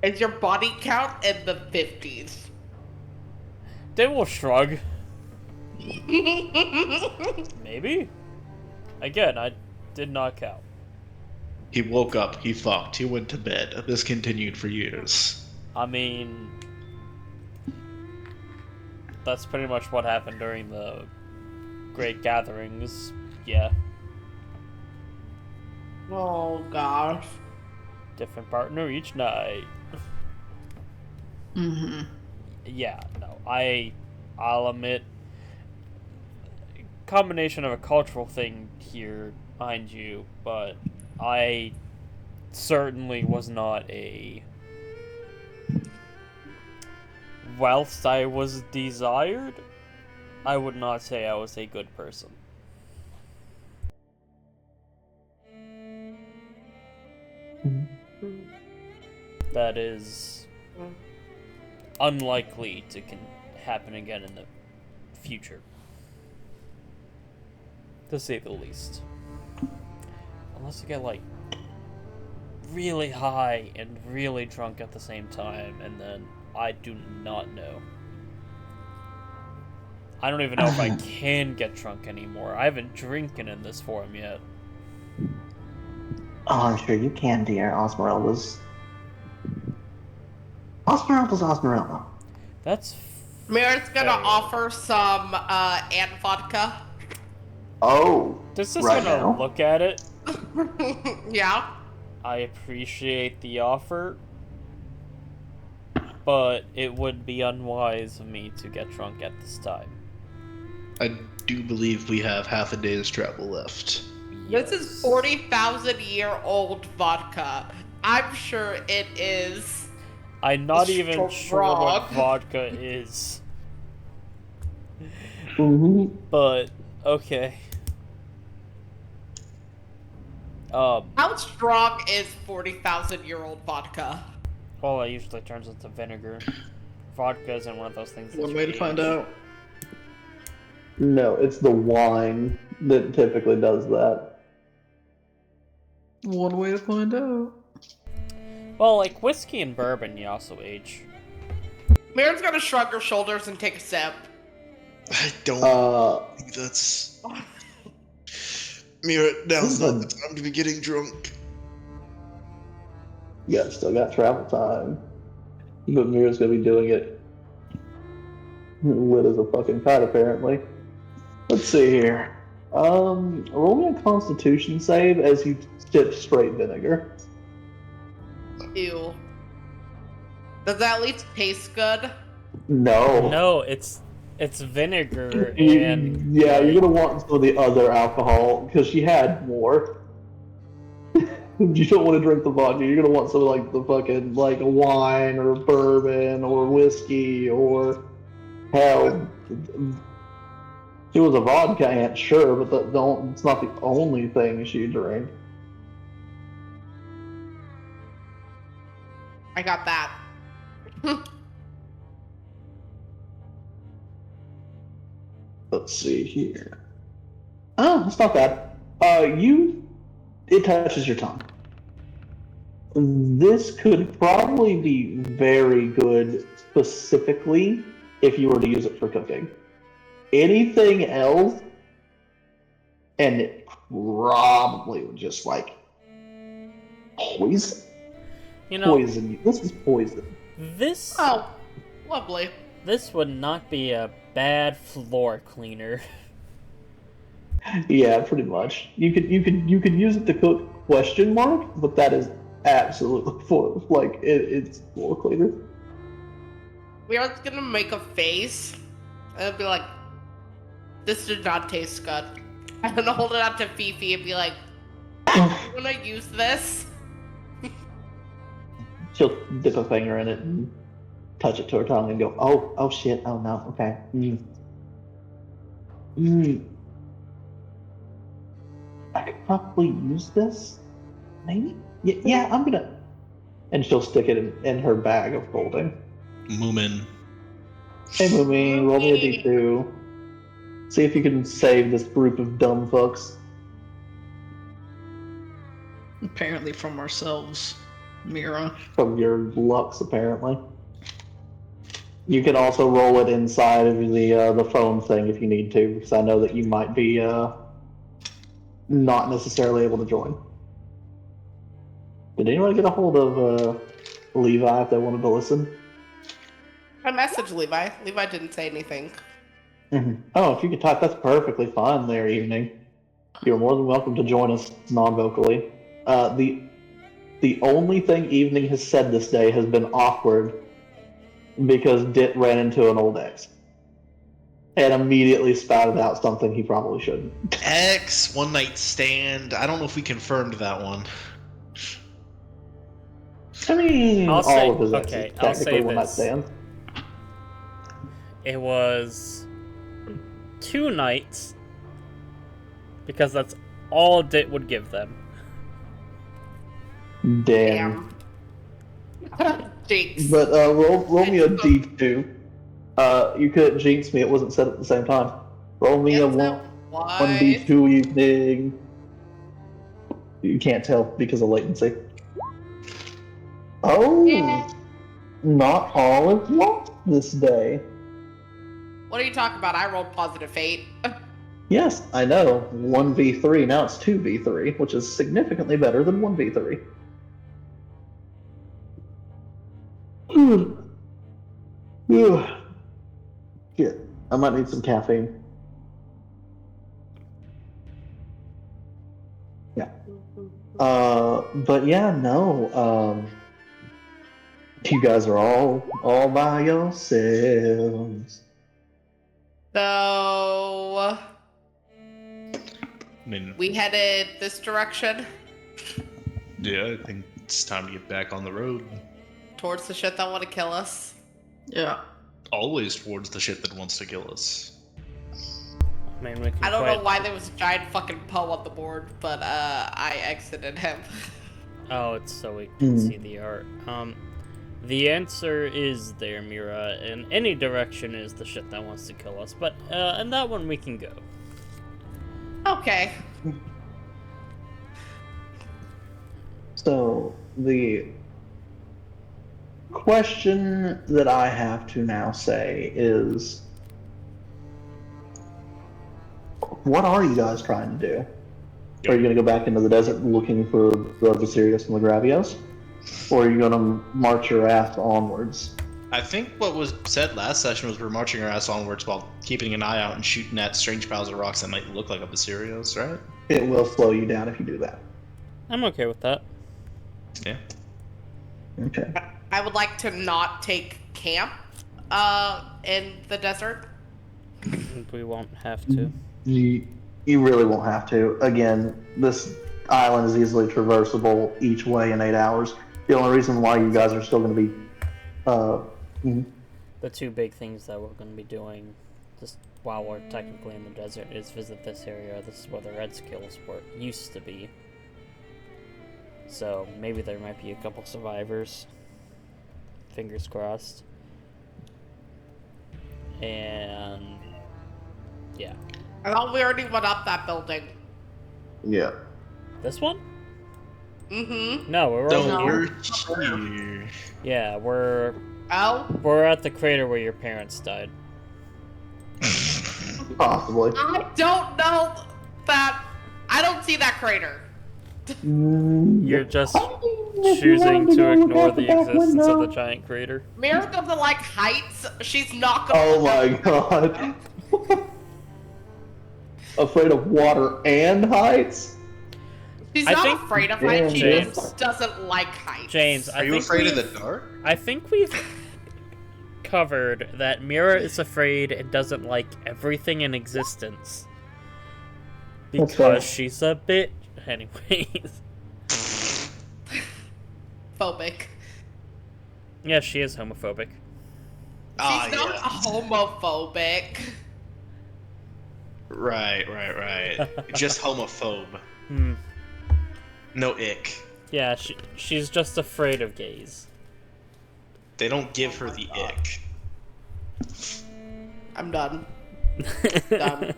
Is your body count in the 50s? They will shrug. Maybe? Again, I did not count. He woke up, he fucked, he went to bed. This continued for years. I mean, that's pretty much what happened during the Great Gatherings. Yeah. Oh gosh. Different partner each night. Mm-hmm. Yeah, no, I'll admit, combination of a cultural thing here, mind you, but I certainly was not whilst I was desired, I would not say I was a good person. That is unlikely to happen again in the future, to say the least. Unless you get like really high and really drunk at the same time, and then I do not know. I don't even know if I can get drunk anymore. I haven't drinking in this form yet. Oh, I'm sure you can, dear. Osmeralda's Osmeralda. That's Merritt's gonna fair. offer some and vodka. Oh, Does this right gonna now? look at it? Yeah. I appreciate the offer, but it would be unwise of me to get drunk at this time. I do believe we have half a day's travel left. This is 40,000-year-old vodka. I'm sure it is. I'm not even sure what Strong. vodka is. Mm-hmm. But okay. How strong is 40,000-year-old vodka? Well, it usually turns into vinegar. Vodka isn't one of those things. One way to find out. No, it's the wine that typically does that. One way to find out. Well, like whiskey and bourbon, you also age. Merritt's gonna shrug her shoulders and take a sip. I don't Uh, think that's. Mira, now's not the time to be getting drunk. yeah, still got travel time. But Mira's gonna be doing it lit as a fucking kite, apparently. Let's see here. Roll me a Constitution save as you sip straight vinegar. Ew. Does that at least taste good? No. No, it's vinegar You- and yeah, you're gonna want some of the other alcohol because she had more. You don't want to drink the vodka. You're gonna want some of like the fucking like a wine or bourbon or whiskey or hell. She was a vodka aunt, sure, but it's not the only thing she drank. I got that. Let's see here. Oh, it's not bad. It touches your tongue. This could probably be very good specifically if you were to use it for cooking. Anything else, and it probably would just like poison. you know Poison you. This is poison. this Oh, lovely. this would not be a bad floor cleaner. Yeah, pretty much. You could use it to cook ? But that is absolutely it's floor cleaner. Merritt's gonna make a face and be like, this did not taste good. I'm gonna hold it out to Fifi and be like, you wanna use this? She'll dip a finger in it and touch it to her tongue and go, oh shit, oh no, okay. I could probably use this, maybe. Yeah, I'm gonna. And she'll stick it in her bag of holding. Moomin. Hey, Moomy, roll me a d2. See if you can save this group of dumb fucks. Apparently from ourselves, Mira. From your Lux, apparently. You can also roll it inside of the phone thing if you need to, because I know that you might be not necessarily able to join. Did anyone get a hold of Levi if they wanted to listen. I messaged Levi. Levi didn't say anything. Oh, if you could type, that's perfectly fine there, Evening. You're more than welcome to join us non-vocally. The only thing Evening has said this day has been awkward because Dit ran into an old ex and immediately spouted out something he probably shouldn't. X, one night stand. I don't know if we confirmed that one. I mean, I'll all say- of his okay, exes I'll technically say one night this. stands. It was 2 nights because that's all Dit would give them. Damn. Jinx. But roll me a D2. You couldn't jinx me. It wasn't said at the same time. Roll me a Yes, one what? D2 Evening. You can't tell because of latency. Oh, Yeah. not all is lost this day. What are you talking about? I rolled positive fate. Yes, I know. 1v3, now it's 2v3, which is significantly better than 1v3. Shit, I might need some caffeine. Yeah. But yeah, no. You guys are all by yourselves. So I mean, we headed this direction yeah, I think it's time to get back on the road. towards the shit that want to kill us. Yeah. Always towards the shit that wants to kill us. I mean, we can I don't quite... know why there was a giant fucking Poe on the board, but I exited him. Oh, it's so we can see the art. The answer is there, Mira. In any direction is the shit that wants to kill us, but in that one we can go. Okay. So, the question that I have to now say is, what are you guys trying to do? Are you going to go back into the desert looking for the Viserius and the Gravios? Or are you going to march your ass onwards? I think what was said last session was we're marching our ass onwards while keeping an eye out and shooting at strange piles of rocks that might look like a Viserios, right? It will slow you down if you do that. I'm okay with that. Yeah. Okay. I would like to not take camp in the desert. We won't have to. You really won't have to. Again, this island is easily traversable each way in 8 hours. The only reason why you guys are still going to be The 2 big things that we're going to be doing, just while we're technically in the desert, is visit this area. This is where the Red Skills used to be. So maybe there might be a couple survivors. Fingers crossed. And yeah. I thought we already went up that building. yeah. This one? Mm-hmm. No, we're So over we're here. here. Yeah, we're Oh? at the crater where your parents died. Possibly. I don't know that. I don't see that crater. You're just choosing to ignore the existence of the giant crater. Mira doesn't like heights. She's not gonna. Oh my god. Afraid of water and heights? She's I not think- afraid of heights. She James. just doesn't like heights. James, Are you afraid of the dark? I think we've covered that Mira is afraid and doesn't like everything in existence. That's fair. Because she's a bitch. Anyways. Phobic. Yeah, she is homophobic. Ah, She's not yeah. homophobic. Right. Just homophobe. Hmm. No ick. Yeah, she's just afraid of gays. They don't give her the ick. I'm done. Done.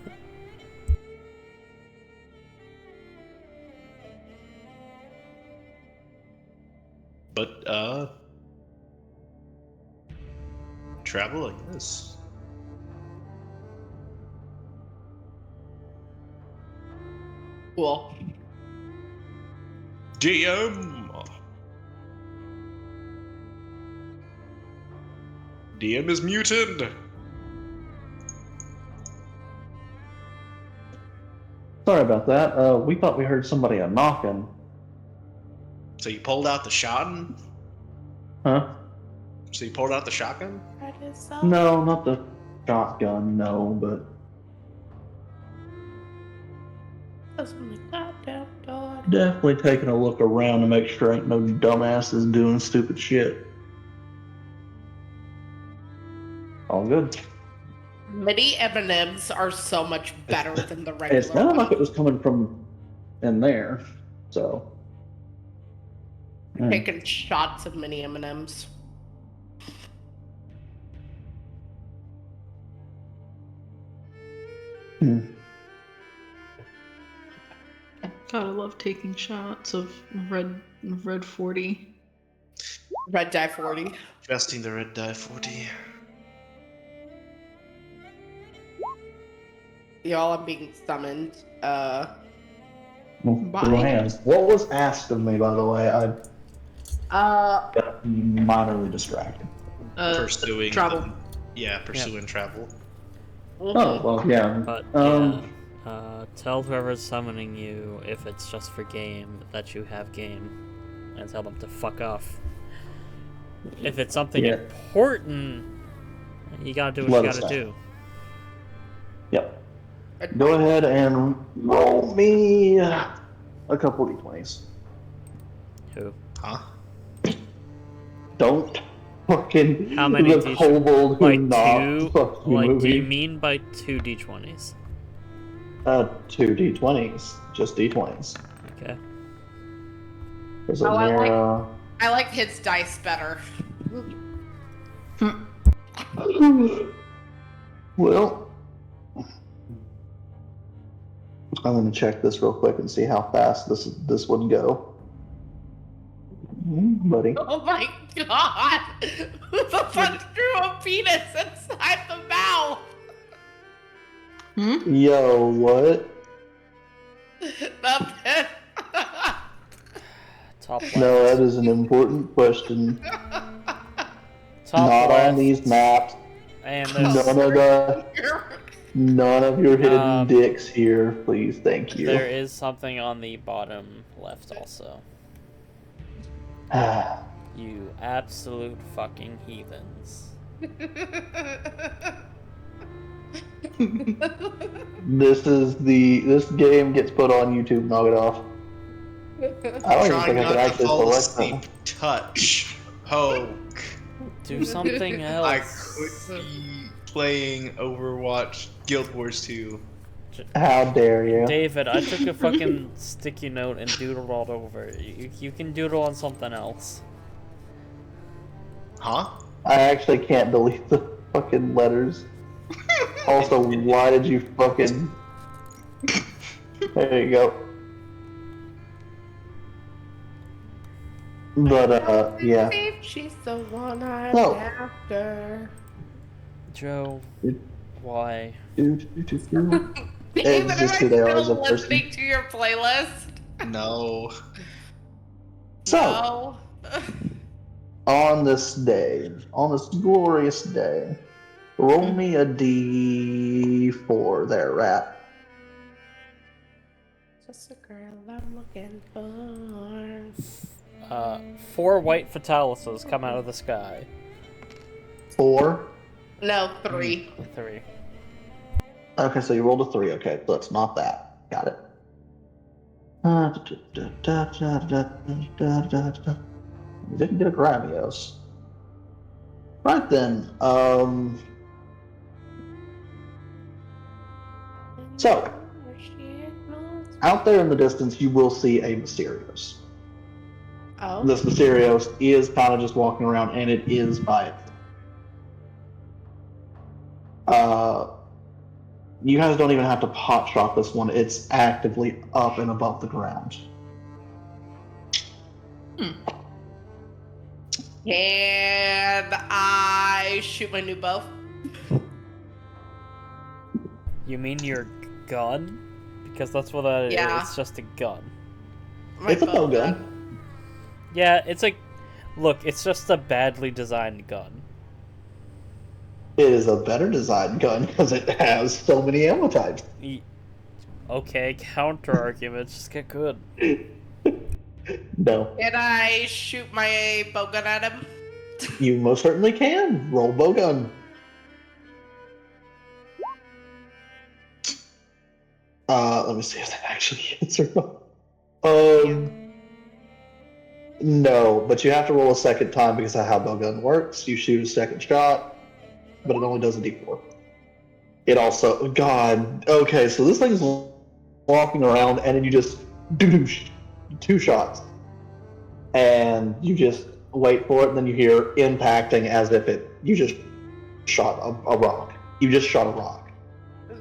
But, travel, I guess. Cool. DM! DM is muted. Sorry about that. We thought we heard somebody a knocking. So you pulled out the shotgun? Huh? So you pulled out the shotgun? No, not the shotgun, no, but definitely taking a look around to make sure ain't no dumbasses doing stupid shit. All good. Mini M&Ms are so much better than the It regular sounded like it ones. was coming from in there, so. Taking shots of mini M&Ms. God, I love taking shots of red 40. Red dye 40. Adjusting the red die 40. Y'all, I'm being summoned. Bye. Through hands. What was asked of me, by the way? I got minorly distracted. Pursuing travel. Pursuing travel. Oh, well, yeah. But tell whoever's summoning you, if it's just for game, that you have game, and tell them to fuck off. If it's something Yeah. important, you gotta do what Let you us gotta know. do. Yep. Go ahead and roll me a couple d20s. Who? Huh? Don't fucking How many the d- kobold who Like not two? fuck you Like, do movie. you mean by 2 d20s? 2 d20s, just d20s. Okay. There's a Oh, I like- mirror. I like his dice better. Well, I'm gonna check this real quick and see how fast this would go. Buddy. Oh my god! Who the fuck drew a penis inside the mouth? Yo, what? Nothing. Top left. No, that is an important question. Top Not left. on these maps. And None of your hidden Um, dicks here, please. Thank you. there is something on the bottom left also. You absolute fucking heathens. This game gets put on YouTube. Knock it off. I don't even Trying think I not can to actually fall select asleep. them. Touch. Poke. Do something else. I could be playing Overwatch Guild Wars 2. How dare you? David, I took a fucking sticky note and doodled all over. You can doodle on something else. Huh? I actually can't delete the fucking letters. Also, why did you fucking... There you go. But, yeah. She's the one I'm No. after. Joe, why? David, It's just who they are as a still person. listening to your playlist? No. So, No. on this day, on this glorious day, roll me a d4 there, rat. Just a girl I'm looking for. 4 white Fatalises come out of the sky. 4? No, 3. 3. Okay, so you rolled a 3. Okay, so it's not that. Got it. You didn't get a Gramios. Right then, so, out there in the distance, you will see a Mysterios. Oh. This Mysterios is kind of just walking around, and it is by itself. You guys don't even have to pot shot this one. It's actively up and above the ground. Can I shoot my new bow? You mean your gun? Because that's what that Yeah. is. It's just a gun. My It's a bow gun. Yeah, it's like... Look, it's just a badly designed gun. It is a better design gun because it has so many ammo types. Okay, counter arguments. Just get good. No, Can I shoot my bowgun at him? you most certainly can. Roll bowgun. Let me see if that actually hits or not. No, but you have to roll a second time because of how bowgun works. You shoot a second shot, but it only does a d4. It also, God, okay, so this thing's walking around and then you just do 2 shots. And you just wait for it, and then you hear impacting as if you just shot a rock. You just shot a rock.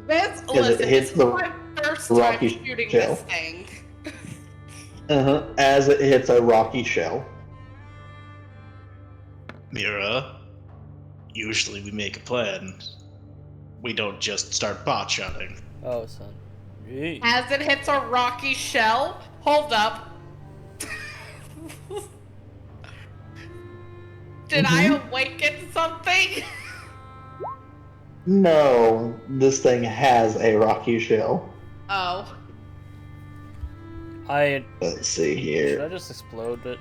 This, As listen, it hits this is the my first time rocky shooting shell. this thing. As it hits a rocky shell. Mira, usually we make a plan. We don't just start bot shotting. Oh, son. Jeez. As it hits a rocky shell, hold up. Did I awaken something? No, this thing has a rocky shell. Oh. Let's see Should I here. just explode it?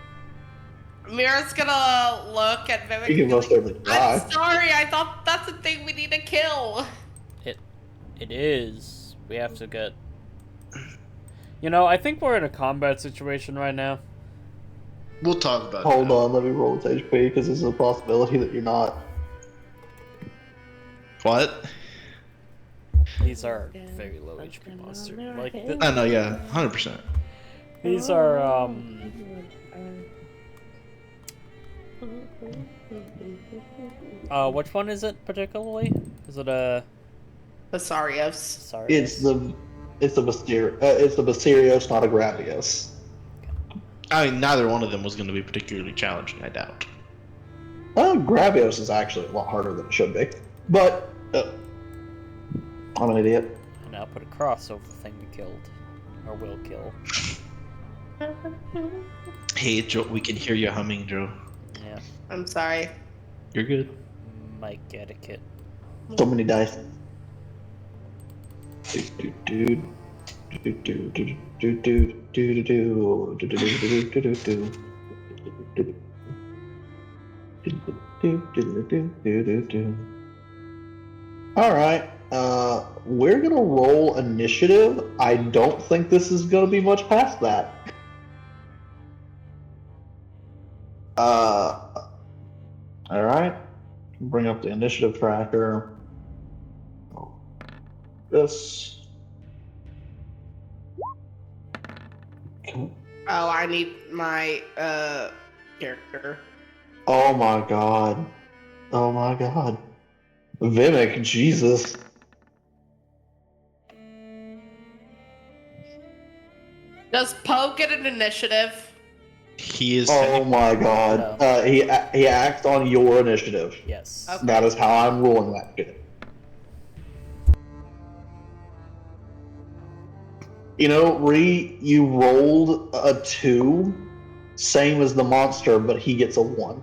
Mira's gonna look at Vivek. You can and be most like, certainly I'm try. sorry, I thought that's a thing we need to kill. It is. We have to get... You know, I think we're in a combat situation right now. We'll talk about Hold that. on, let me roll its HP because there's a possibility that you're not. What? These are very low HP monsters. Like, I know, yeah, 100%. these are, which one is it particularly? Is it Asarios. sorry? It's the Basirios, not a Gravios. I mean, neither one of them was going to be particularly challenging, I doubt. Gravios is actually a lot harder than it should be. But, I'm an idiot. And now put a cross over the thing we killed. Or will kill. Hey, Joe, we can hear you humming, Joe. Yeah. I'm sorry. You're good. Mic etiquette. So many dice. Do. Alright, we're gonna roll initiative. I don't think this is gonna be much past that. Alright. Bring up the initiative tracker. This. Okay. Oh, I need my character. Oh my god. Oh my god. Vimic, Jesus. Does Poe get an initiative? He is. Oh my god. He acts on your initiative. Yes. Okay. That is how I'm ruling that shit. You know, you rolled a 2, same as the monster, but he gets a 1.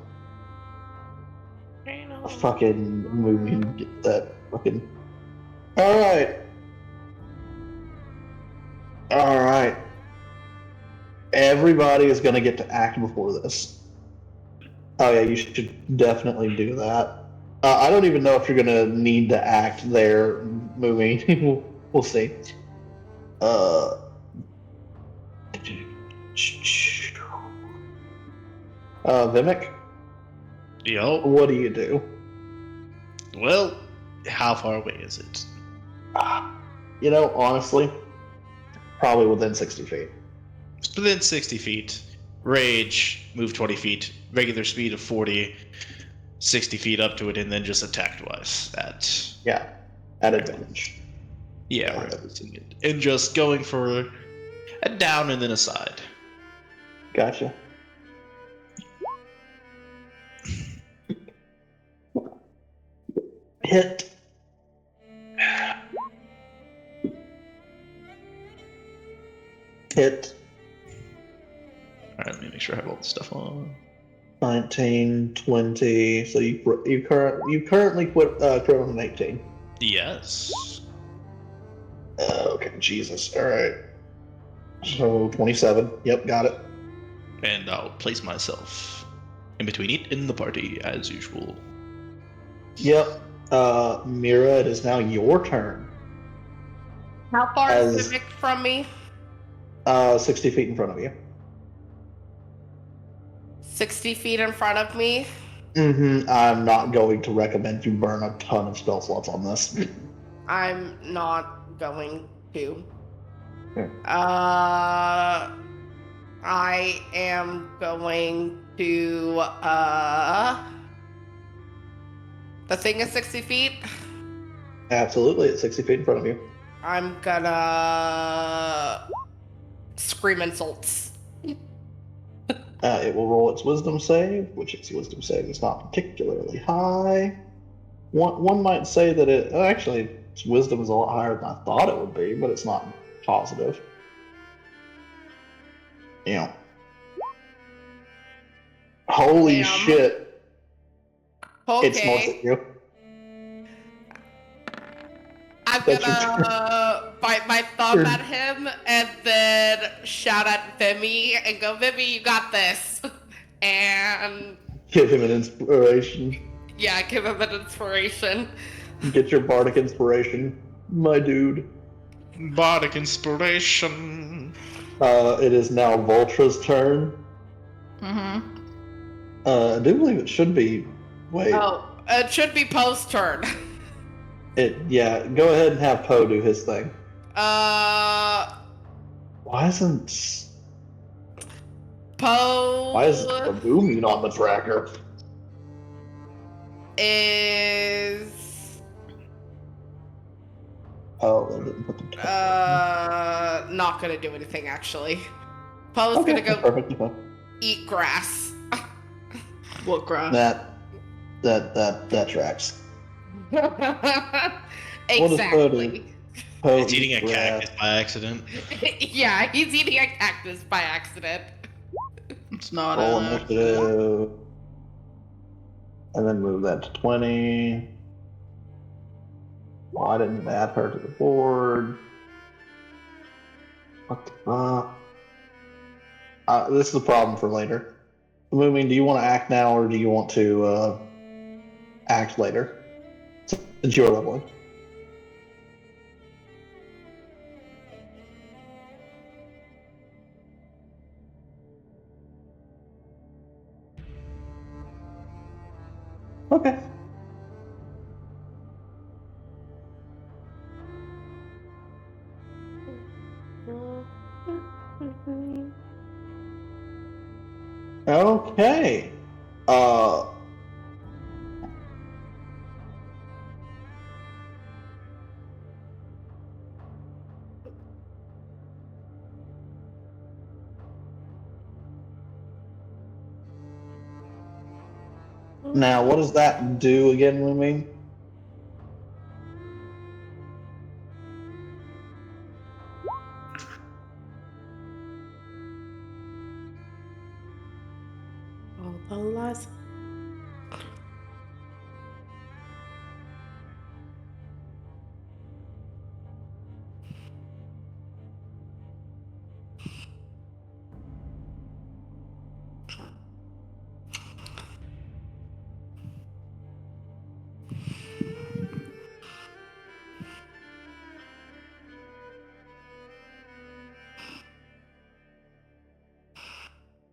Fucking movie, get that fucking. Alright. Alright. Everybody is gonna get to act before this. Oh yeah, you should definitely do that. I don't even know if you're gonna need to act there, movie. We'll see. Vimic, Yo. what do you do? Well, how far away is it? You know, honestly, probably within 60 feet. It's within 60 feet. Rage, move 20 feet. Regular speed of 40, 60 feet up to it, and then just attack twice. Yeah, at advantage. Yeah, referencing it. And just going for a down and then a side. Gotcha. Hit. Hit. Alright, let me make sure I have all the stuff on. 19, 20. So you currently quit criminal 18. Yes. Okay, Jesus. All right. So 27. Yep, got it. And I'll place myself in between it and the party as usual. Yep. Mira, it is now your turn. How far is As- Vivek from me? 60 feet in front of you. 60 feet in front of me. I'm not going to recommend you burn a ton of spell slots on this. I'm not going to. Yeah. I am going to, the thing is 60 feet. Absolutely, it's 60 feet in front of you. I'm gonna scream insults. It will roll its wisdom save, which its wisdom save is not particularly high. One might say that actually its wisdom is a lot higher than I thought it would be, but it's not positive. Yeah. Holy Damn. shit! It snorts Okay. at you. I'm That's your gonna bite my thumb at him and then shout at Vimy and go, Vimy, you got this. And Give him an inspiration. yeah, give him an inspiration. Get your bardic inspiration, my dude. Bardic inspiration. It is now Voltra's turn. Mm-hmm. I do believe it should be. Wait. Oh, it should be Poe's turn. Yeah, go ahead and have Poe do his thing. Uh, Why isn't Poe the booming on the tracker? is Oh, they didn't put the not gonna do anything actually. Poe's okay, gonna go perfectly fine. eat grass. What grass? That tracks. Exactly. Poe It's eating a eats grass. cactus by accident. Yeah, he's eating a cactus by accident. It's not Roll an initiative. And then move that to 20. Well, I didn't add her to the board. What the fuck? This is a problem for later. Moomin, do you want to act now or do you want to act later? Since you're leveling. Okay. Okay. Now, what does that do again, Moomin? All the lies.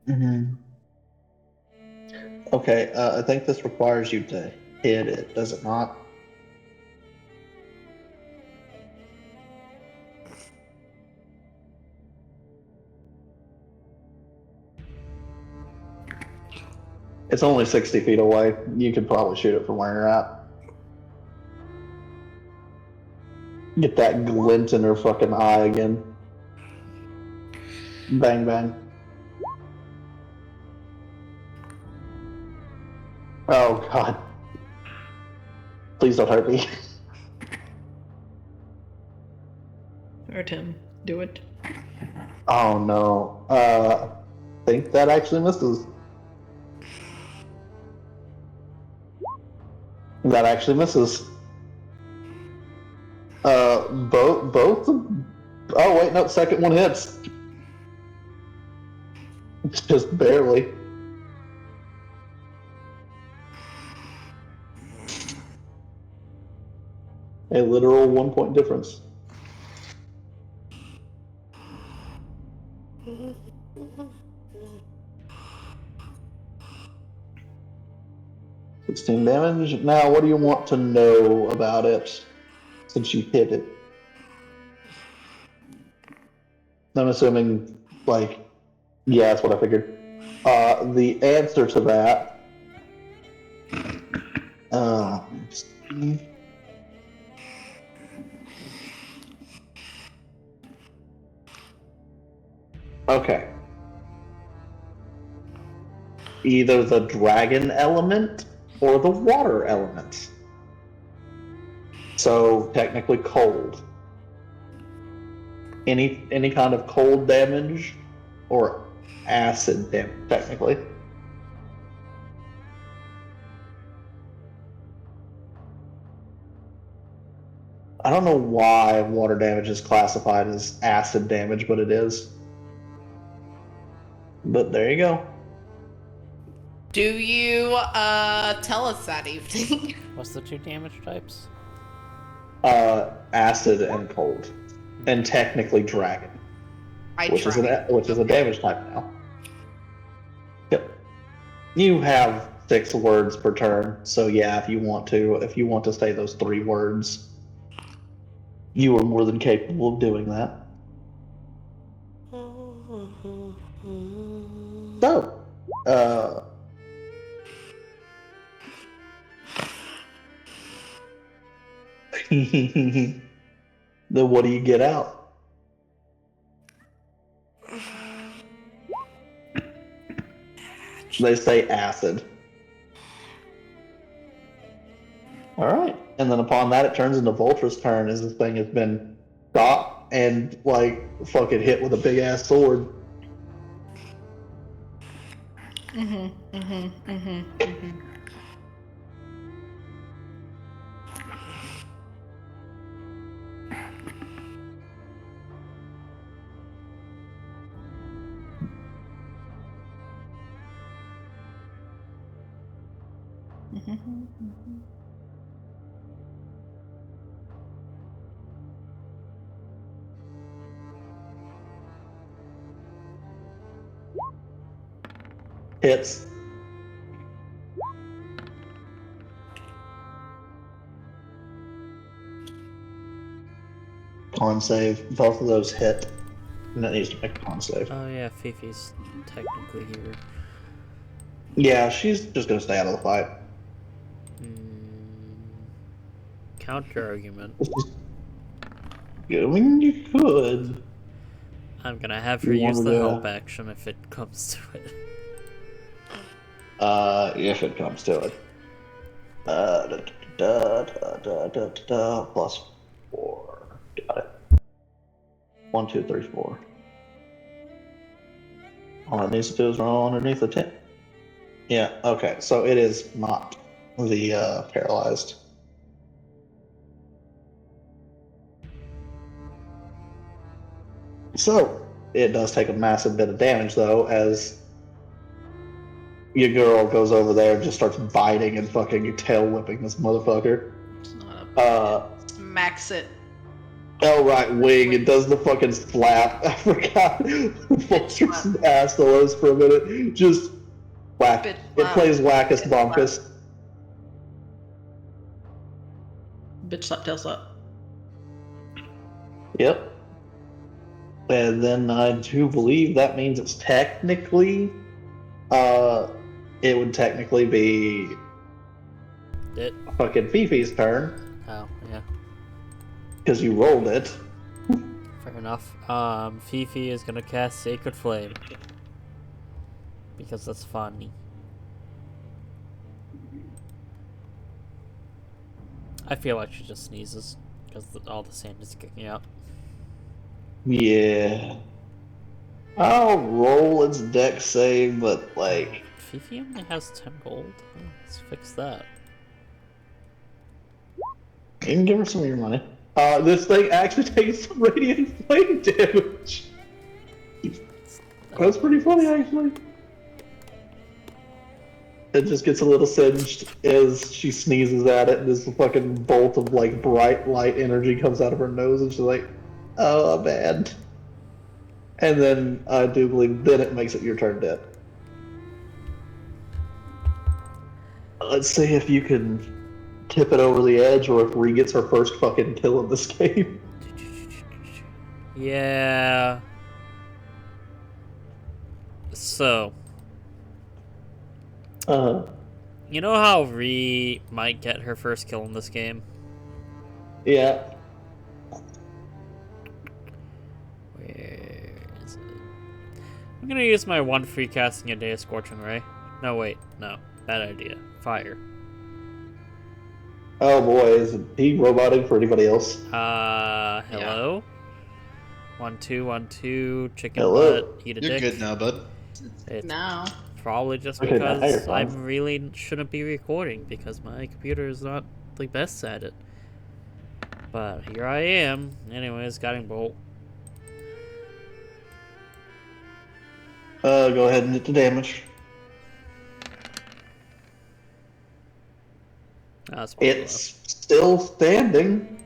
Mm-hmm. Okay, I think this requires you to hit it, does it not? It's only 60 feet away. You could probably shoot it from where you're at. Get that glint in her fucking eye again. Bang, bang. Oh, God. Please don't hurt me. Hurt him. Do it. Oh, no. I think that actually misses. That actually misses. Both. Oh wait, no. Second one hits. Just barely. A literal 1 point difference. $16 damage. Now, what do you want to know about it since you hit it? I'm assuming, like, yeah, that's what I figured. The answer to that. Okay. Either the dragon element or the water element. So technically cold. Any kind of cold damage or acid damage, technically. I don't know why water damage is classified as acid damage, but it is. But there you go. Do you tell us that evening? What's the 2 damage types? Acid and cold, and technically dragon, which is a damage type now. Yep. You have 6 words per turn, so yeah, if you want to say those 3 words, you are more than capable of doing that. So, then what do you get out? They say acid. Alright. And then upon that, it turns into Voltra's turn as this thing has been shot and, like, fucking hit with a big ass sword. Hits. Con save. Both of those hit. And that needs to make a con save. Oh yeah, Fifi's technically here. Yeah, she's just gonna stay out of the fight. Counter argument. I mean, you could. I'm gonna have her use the help action if it comes to it. If it comes to it. Plus 4. Got it. 1, 2, 3, 4. All it needs to do is roll underneath the 10. Yeah, okay, so it is not the paralyzed. So, it does take a massive bit of damage, though, as your girl goes over there and just starts biting and fucking tail whipping this motherfucker. It's not max it. Oh, right, wing. It does the fucking slap. I forgot. Vulture's ass the Lowe's for a minute. Just whack. It plays wackus bonkus. Bitch slap, tail slap. Yep. And then I do believe that means it's technically, it would technically be fucking Fifi's turn. Oh, yeah. Because you rolled it. Fair enough. Fifi is gonna cast Sacred Flame. Because that's funny. I feel like she just sneezes. Because all the sand is kicking out. Yeah. I'll roll its dex save, but like... Fifi only has 10 gold? Oh, let's fix that. You can give her some of your money. This thing actually takes some radiant flame damage. That's pretty funny, actually. It just gets a little singed as she sneezes at it, and this fucking bolt of like bright light energy comes out of her nose, and she's like, "Oh, bad." And then I do believe then it makes it your turn, dead. Let's see if you can tip it over the edge, or if Ree gets her first fucking kill in this game. Yeah. So, you know how Ree might get her first kill in this game? Yeah. Where is it? I'm gonna use my one free casting a day of Scorching Ray. No, wait, no. Bad idea. Fire. Oh boy, is he roboting for anybody else? Hello? 1 2 1 2 chicken Hello. butt, eat a You're dick. good now, bud. It's Now. probably just Okay, now you're because I fine. really shouldn't be recording because my computer is not the best at it. But here I am. Anyways, Guiding Bolt. Go ahead and hit the damage. That's pretty low. It's still standing.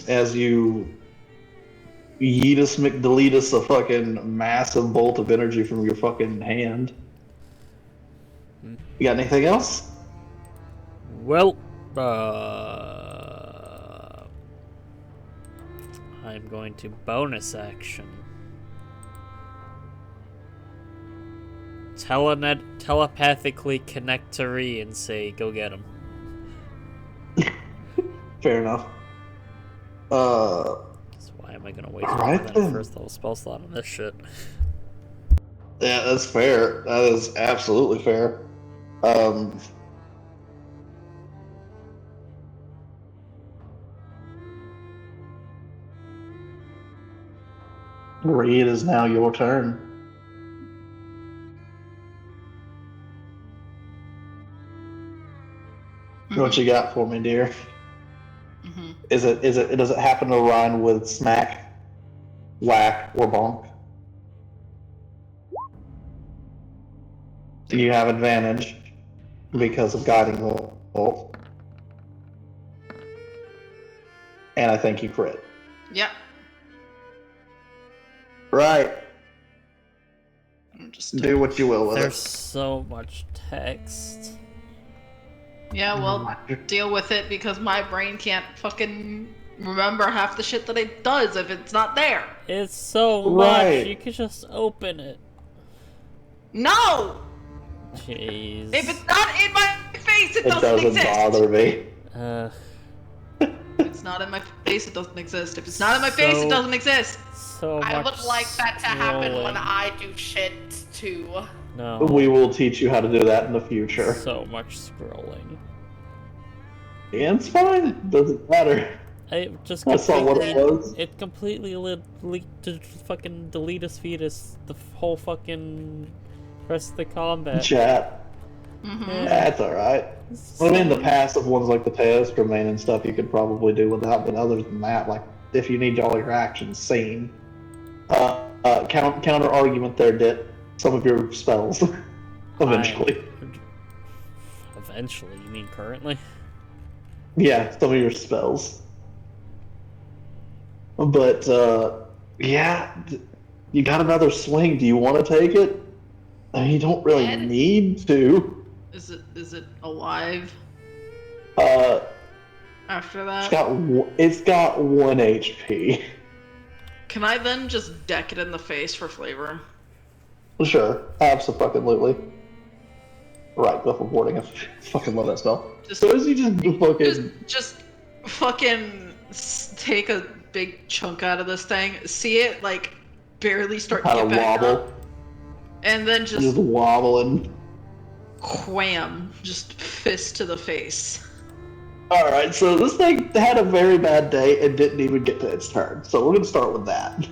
As you Yeetus McDeletus a fucking massive bolt of energy from your fucking hand. Hmm. You got anything else? Well, I'm going to bonus action. Telepathically connect to Ree and say, go get him. Fair enough. So why am I gonna waste Alright more than a then. first level spell slot on this shit? Yeah, that's fair. That is absolutely fair. Ree, it is now your turn. What you got for me, dear? Mm-hmm. Does it happen to rhyme with smack, whack, or bonk? You have advantage because of guiding bolt. And I think you crit. Yep. Right. I'm just Do what you will with There's it. so much text. Yeah, well, deal with it because my brain can't fucking remember half the shit that it does if it's not there. It's so Right. much. You could just open it. No! Jeez. If it's not in my face, it It doesn't doesn't exist. bother me. If it's not in my face, it doesn't exist. If it's not in my face, So- it doesn't exist. So I much would like that to happen when scrolling. I do shit too. No. We will teach you how to do that in the future. So much scrolling. And it's fine. Doesn't matter. I just I saw what it completely- was. It completely leaked to fucking delete his fetus the whole fucking rest of the combat. Chat. Mm-hmm. That's alright. I mean, the passive ones like the test domain and stuff you could probably do without, but other than that, like, if you need all your actions seen. Counter argument there, Dit. Some of your spells. Eventually. Eventually, you mean currently? Yeah, some of your spells. But, yeah, you got another swing. Do you want to take it? I mean, you don't really Ed? need to. Is it alive after that? It's got 1 HP. Can I then just deck it in the face for flavor? Sure, absolutely. Right, go for boarding. I fucking love that spell. Just, So as you just fucking just fucking take a big chunk out of this thing, see it like barely start to kind get of back wobble, up, and then just just wobbling. wham, just fist to the face. All right, so this thing had a very bad day and didn't even get to its turn. So we're gonna start with that.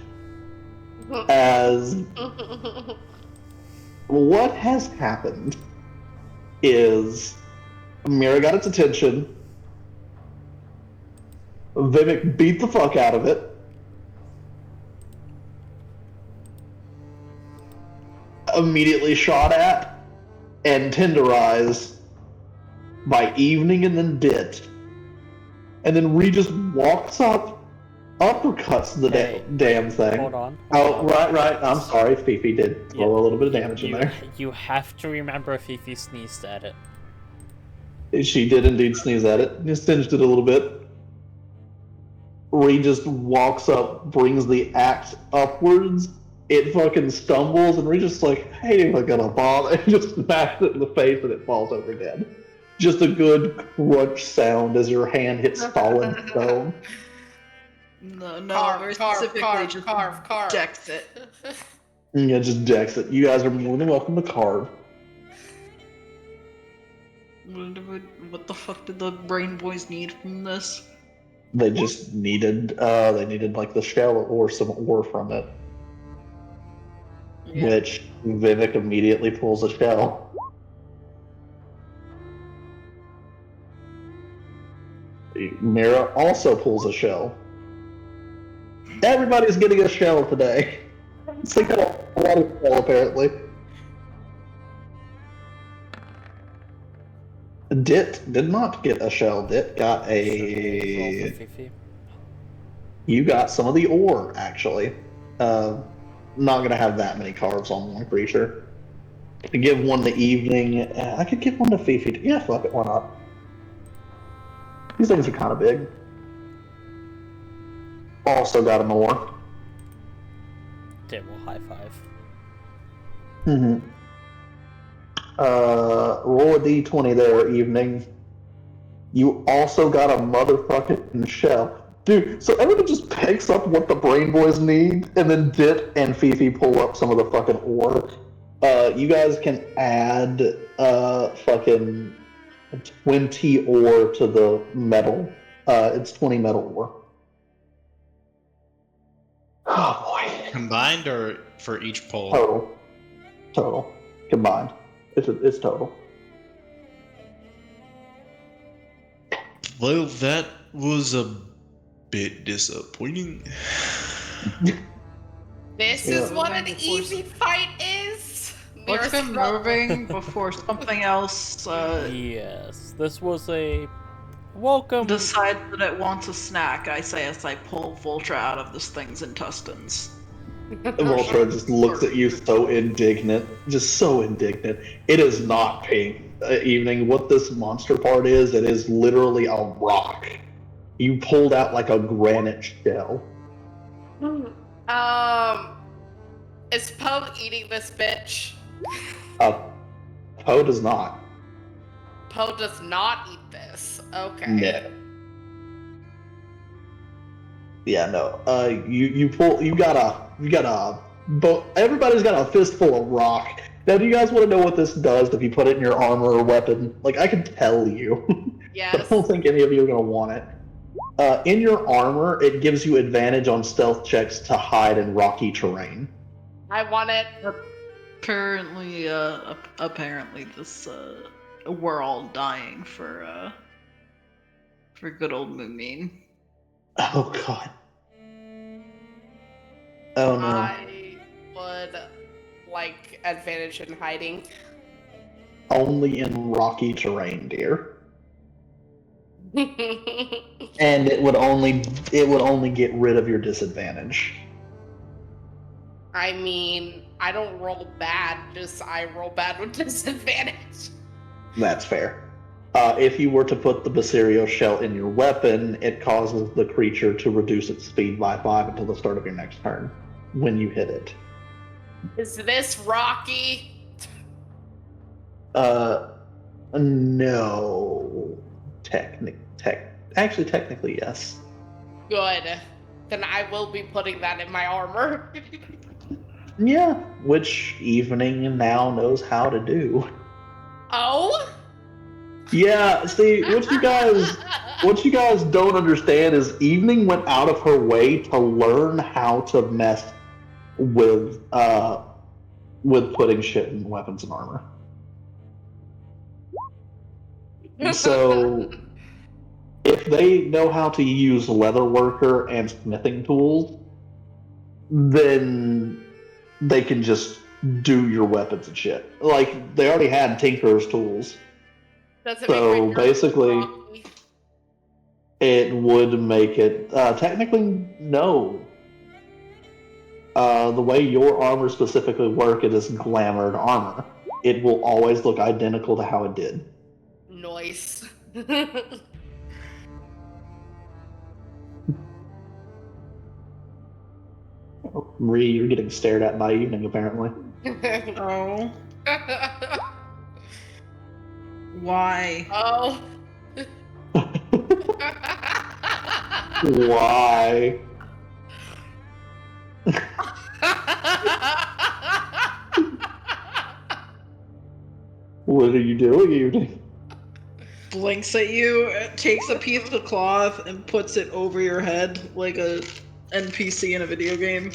As what has happened is Mira got its attention. Vivek beat the fuck out of it. Immediately shot at and tenderized by Evening and then Dit. And then Regis walks up, uppercuts the Hey, damn thing. Hold on. Oh, right. I'm sorry. Fifi did throw a little bit of damage in there. You have to remember Fifi sneezed at it. She did indeed sneeze at it. Just singed it a little bit. Regis walks up, brings the axe upwards. It fucking stumbles, and Regis like, hey, am I gonna bother? And just smashes it in the face, and it falls over dead. Just a good crunch sound as your hand hits solid stone. No, Carve, specifically just carve. ejects it. Yeah, just decks it. You guys are more than welcome to carve. What the fuck did the Brain Boys need from this? They just needed, like the shell or some ore from it. Yeah. Which Vivek immediately pulls a shell. Mira also pulls a shell. Everybody's getting a shell today. It's like a lot of shell, apparently. Dit did not get a shell. Dit got Roll for a... Fifi. You got some of the ore, actually. Not gonna have that many carves on one creature. To give one to Evening, I could give one to Fifi. Yeah, fuck it, why not? These things are kind of big. Also got an ore. Dit will high five. Mm-hmm. Roll a d20 there, Evening. You also got a motherfucking shell. Dude, so everyone just picks up what the Brain Boys need, and then Dit and Fifi pull up some of the fucking ore. You guys can add fucking 20 ore to the metal. It's 20 metal ore. Oh boy. Combined or for each pull? Total. Combined. It's total. Well, that was a bit disappointing. This is what an easy fight is. Let's get moving before something else Yes, this was a welcome. decides that it wants a snack, I say as I pull Voltra out of this thing's intestines. Voltra just looks at you so indignant. Just so indignant. It is not pink. Evening, what this monster part is, it is literally a rock. You pulled out like a granite shell. Is Poe eating this bitch? Poe does not. Poe does not eat this. Okay. No. Yeah, no. You got a everybody's got a fistful of rock. Now, do you guys want to know what this does if you put it in your armor or weapon? Like, I can tell you. Yes. But I don't think any of you are going to want it. In your armor, it gives you advantage on stealth checks to hide in rocky terrain. I want it. Apparently, this, we're all dying for good old Moomin. Oh, God. Oh, no. I would like advantage in hiding. Only in rocky terrain, dear. And it would only get rid of your disadvantage. I mean, I don't roll bad, just I roll bad with disadvantage. That's fair. If you were to put the Basirio shell in your weapon, it causes the creature to reduce its speed by 5 until the start of your next turn when you hit it. Is this Rocky? No. Technically, yes. Good. Then I will be putting that in my armor. Yeah, which Evening now knows how to do. Oh? Yeah, see, what you guys don't understand is Evening went out of her way to learn how to mess with putting shit in weapons and armor. So, if they know how to use leatherworker and smithing tools, then they can just do your weapons and shit. Like, they already had tinkerer's tools. Does it So, make basically, Rocky? it would make it. Technically, no. The way your armor specifically work, it is glamored armor. It will always look identical to how it did. Noise. Ree, you're getting stared at by evening, apparently. Oh. Why? Oh. Why? What are you doing, evening? Blinks at you, takes a piece of cloth and puts it over your head like a NPC in a video game.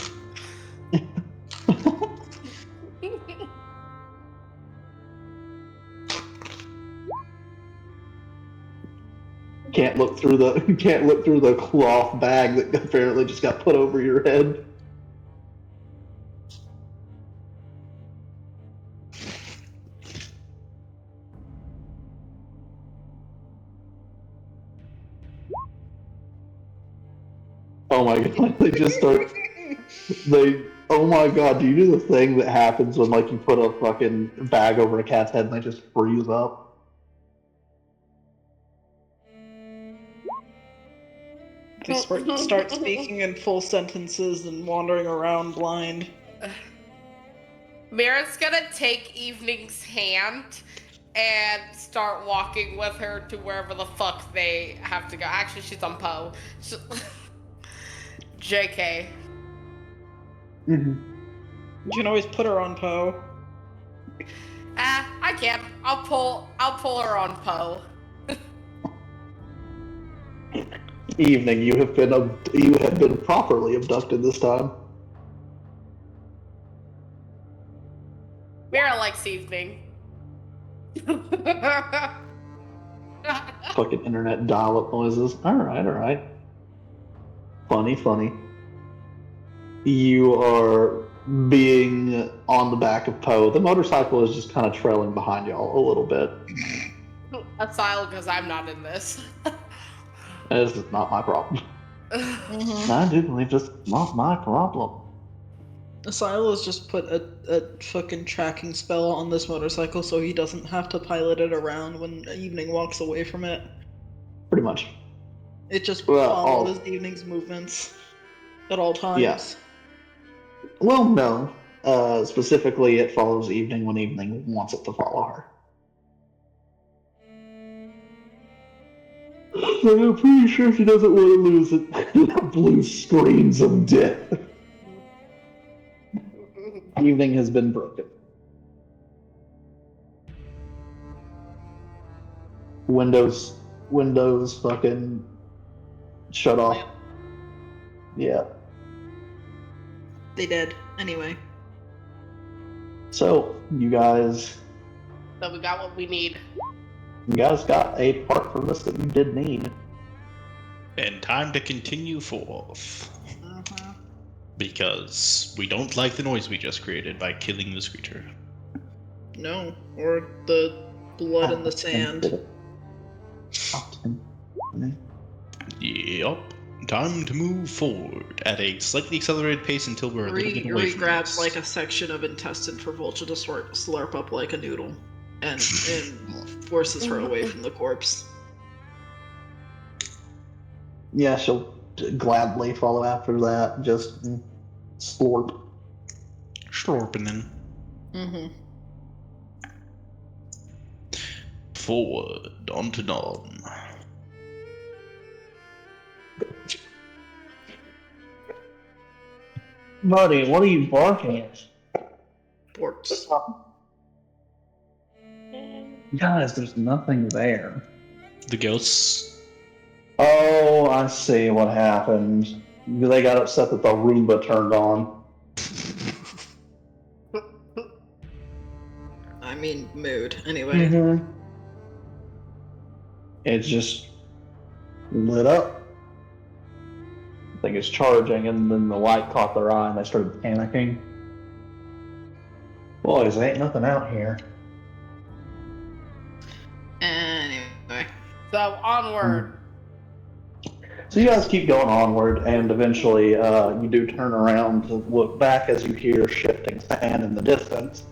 Can't look through the cloth bag that apparently just got put over your head. Oh my god, they just start. Oh my god, do you do the thing that happens when, like, you put a fucking bag over a cat's head and they just freeze up? They start speaking in full sentences and wandering around blind. Mira's gonna take Evening's hand and start walking with her to wherever the fuck they have to go. Actually, she's on Poe. JK. Mm-hmm. You can always put her on Poe. I can't. I'll pull her on Poe. Evening, you have been properly abducted this time. Mira likes Evening. Fucking internet dial-up noises. Alright. Funny. You are being on the back of Poe. The motorcycle is just kind of trailing behind y'all a little bit. Asylum, because I'm not in this. This is not my problem. I do believe this is not my problem. Silas just put a fucking tracking spell on this motorcycle so he doesn't have to pilot it around when Evening walks away from it. Pretty much. It just Well, follows Evening's movements at all times. Yeah. Well, no. Specifically, it follows Evening when Evening wants it to follow her. I'm pretty sure she doesn't want to lose it. Blue screens of death. Evening has been broken. Windows fucking shut off. Yeah. They did. Anyway. So, you guys So we got what we need. got a part from this that you did need. And time to continue forth. Uh-huh. Because we don't like the noise we just created by killing this creature. No. Or the blood in the sand. Yep. Time to move forward at a slightly accelerated pace until we're a little bit away from grabs this. like a section of intestine for Vulture to slurp up like a noodle, and forces her away from the corpse. Yeah, she'll gladly follow after that. Just slurp. Slurping then. Mm-hmm. Forward, on to dawn. Buddy, what are you barking at? Ports. Guys, there's nothing there. The ghosts. Oh, I see what happened. They got upset that the Roomba turned on. I mean, mood. Anyway. Mm-hmm. It's just lit up. I think it's charging, and then the light caught their eye, and they started panicking. Boys, there ain't nothing out here. Anyway. So onward. So you guys keep going onward, and eventually you do turn around to look back as you hear shifting sand in the distance,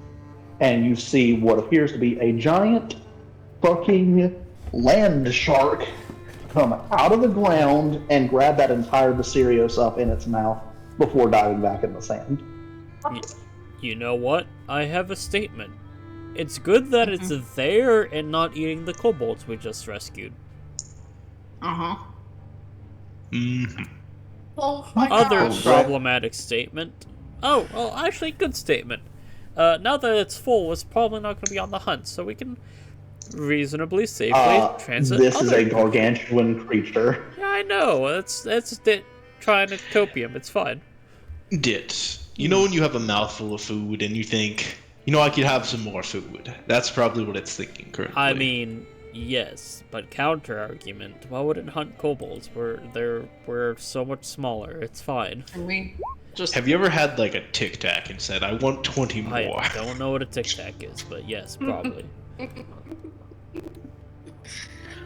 and you see what appears to be a giant fucking land shark come out of the ground and grab that entire Viserios up in its mouth before diving back in the sand. You know what? I have a statement. It's good that it's there and not eating the kobolds we just rescued. Uh-huh. Mm-hmm. Oh my Other gosh. problematic statement. Oh, well, actually, good statement. Now that it's full, it's probably not going to be on the hunt, so we can reasonably safely transit. This is other- a gargantuan creature. Yeah, I know. That's it. Trying to copium. It's fine. Dit. You know when you have a mouthful of food and you think, you know, I could have some more food. That's probably what it's thinking currently. I mean, yes, but counter argument. Why would it hunt kobolds? We're so much smaller. It's fine. And we just Have you ever had like a Tic Tac and said, I want 20 more? I don't know what a Tic Tac is, but yes, probably.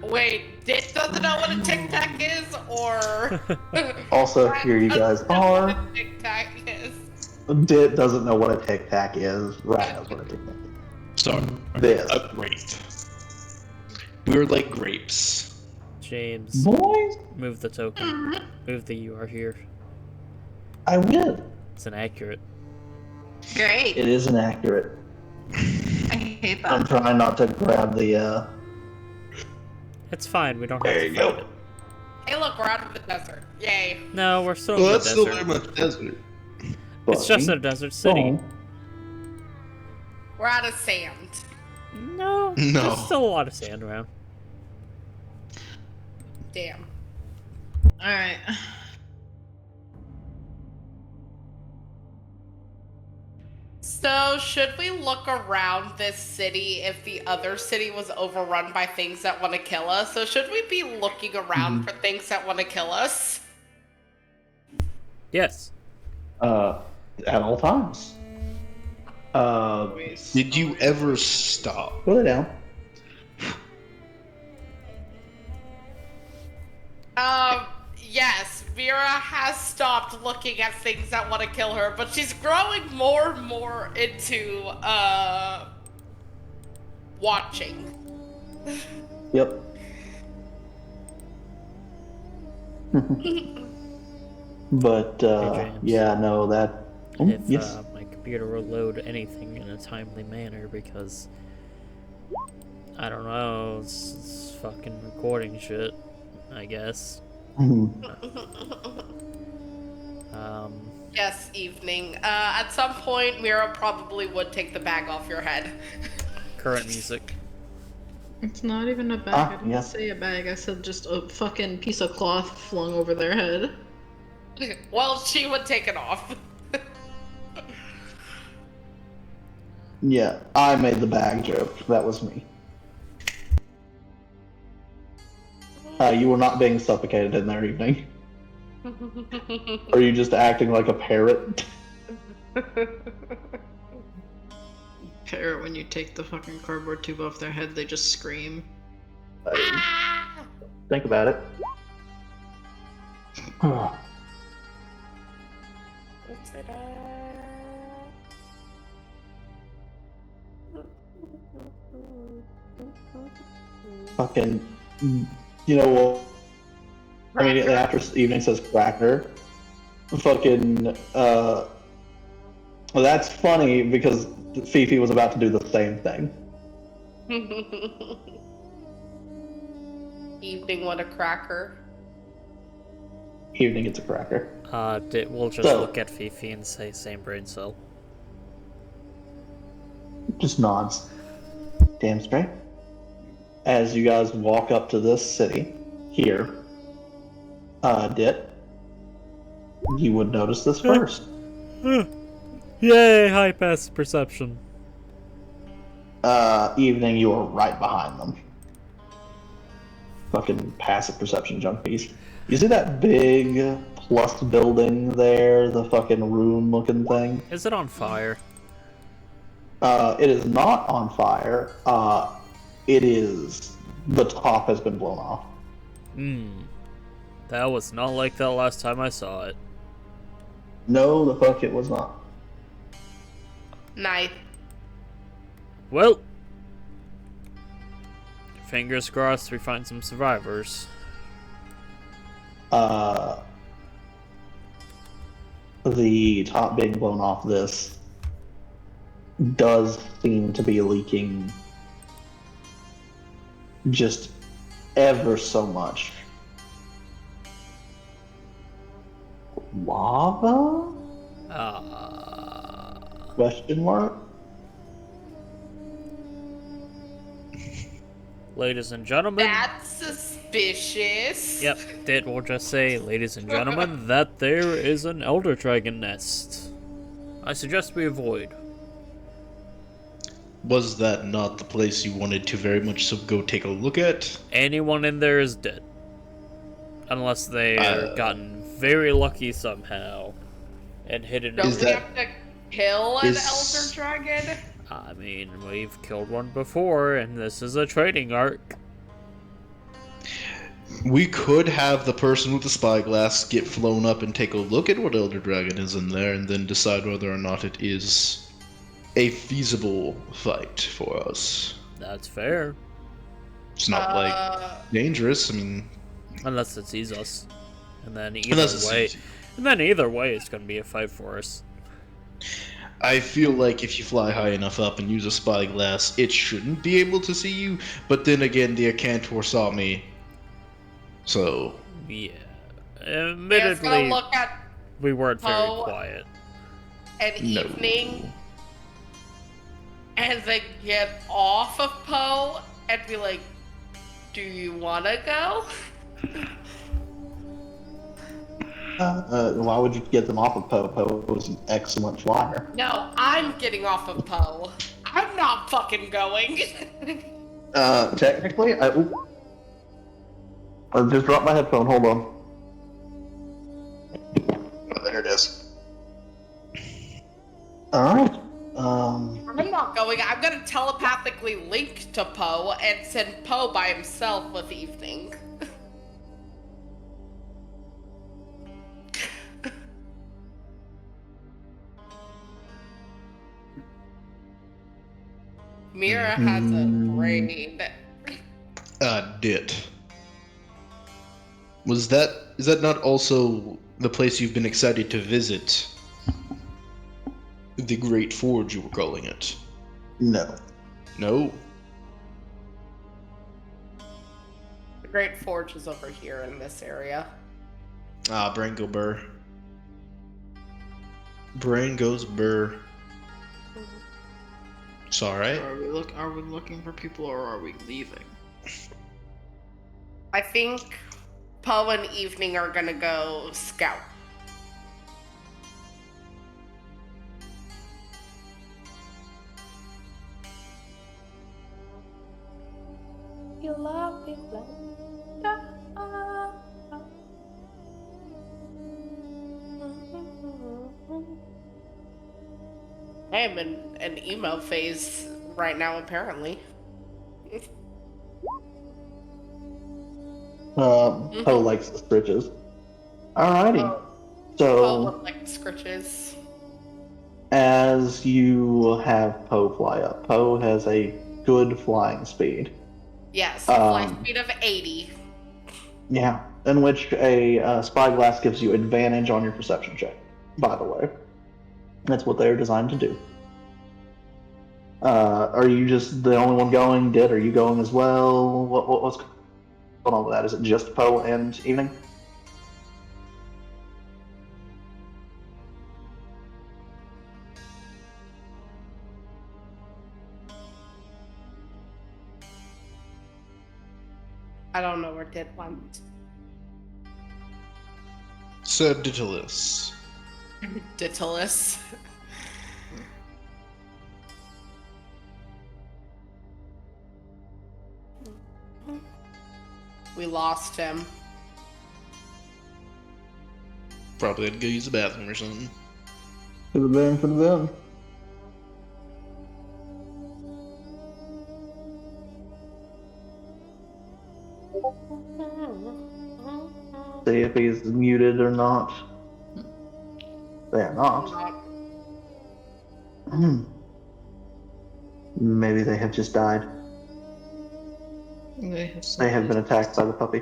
Wait, Dit doesn't know what a Tic Tac is, or Also, here you guys doesn't know what are. a Tic Tac is. Dit doesn't know what a Tic Tac is. Rat knows what a Tic Tac is. Sorry. This. Great. We're like grapes. James, Boys, move the token. Move the "you are here." I will. It's inaccurate. great. It is inaccurate. I hate I'm that. trying not to grab the, It's fine. We don't have There to you fight go. it. Hey, look, we're out of the desert. Yay. No, we're still Well, in that's the still desert. very much desert. It's just a desert city. We're out of sand. No, No. there's still a lot of sand around. Damn. Alright. So, should we look around this city if the other city was overrun by things that want to kill us? So, should we be looking around for things that want to kill us? Yes. At all times. Did you ever stop? Put it down. Yes, Vera has stopped looking at things that want to kill her, but she's growing more and more into, watching. Yep. But, James. yeah, no, that. Oh, If yes. my computer will load anything in a timely manner, because I don't know, it's fucking recording shit, I guess. Yes, evening. At some point, Mira probably would take the bag off your head. Current music. It's not even a bag. Ah, I didn't yeah. say a bag. I said just a fucking piece of cloth flung over their head. Well, she would take it off. Yeah, I made the bag joke. That was me. You were not being suffocated in there, evening. Are you just acting like a parrot? Parrot, when you take the fucking cardboard tube off their head, they just scream. Think about it. Fucking, you know what? Immediately after evening says cracker. Fucking, well, that's funny because Fifi was about to do the same thing. Evening, what a cracker. Evening gets a cracker. We'll just So- look at Fifi and say same brain cell. Just nods. Damn straight. As you guys walk up to this city, here, Dit, you would notice this first. Yay, high pass perception. Evening, you are right behind them. fucking passive perception junk piece. You see that big plus building there, the fucking room-looking thing? Is it on fire? It is not on fire. It is. The top has been blown off. That was not like that last time I saw it. No, the fuck it was not. Nice. Well, fingers crossed we find some survivors. The top being blown off this does seem to be leaking just ever so much. Lava? Question mark? Ladies and gentlemen. That's suspicious. Yep, it will just say, ladies and gentlemen, that there is an Elder Dragon nest. I suggest we avoid. Was that not the place you wanted to very much so go take a look at? Anyone in there is dead. Unless they're gotten very lucky somehow and hidden. Don't we that- have to kill an is- Elder Dragon? I mean, we've killed one before, and this is a trading arc. We could have the person with the spyglass get flown up and take a look at what Elder Dragon is in there, and then decide whether or not it is a feasible fight for us. That's fair. It's not like dangerous. I mean, Unless it sees us. And then unless it's either way, it's gonna be a fight for us. I feel like if you fly high enough up and use a spyglass, it shouldn't be able to see you. But then again, the Acantor saw me, so Yeah. It's Admittedly, gonna look at we weren't very Poe. quiet. an no. evening and then get off of Poe and be like, do you wanna go? Why would you get them off of Poe? Poe was an excellent flyer. No, I'm getting off of Poe. I'm not fucking going. Technically, I just dropped my headphone. Hold on. Oh, there it is. Alright. I'm not going. I'm gonna telepathically link to Poe and send Poe by himself with Evening. Mira has a brain. Dit. Is that not also the place you've been excited to visit? The Great Forge, you were calling it. No. No? The Great Forge is over here in this area. Ah, brain go burr. Brain goes burr. It's alright. Are we looking for people or are we leaving? I think Poe and Evening are gonna go scout. You love me, I am in an emo phase right now, apparently. Poe likes the stitches. Alrighty. Poe So, would like scritches. as you have Poe fly up, Poe has a good flying speed. Yes, fly speed of 80. Yeah, in which a spyglass gives you advantage on your perception check, by the way. That's what they're designed to do. Are you just the only one going? Are you going as well? What's going on with that? Is it just Poe and Evening? I don't know where Dit went. Sir Ditalus. Ditalus. We lost him. Probably had to go use the bathroom or something. Could have been, could have been. See if he's muted or not. They are not. Maybe they have just died. They have been attacked by the puppy.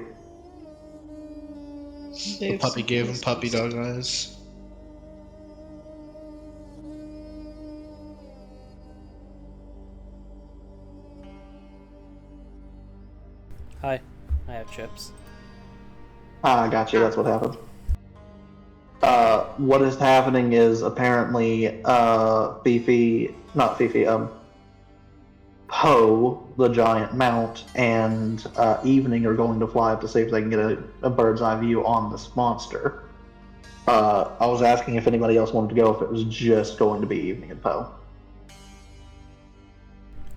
The puppy gave him puppy dog eyes. Hi, I have chips. Ah, gotcha, that's what happened. What is happening is apparently, Poe, the giant mount, and Evening are going to fly up to see if they can get a bird's eye view on this monster. I was asking if anybody else wanted to go, if it was just going to be Evening and Poe.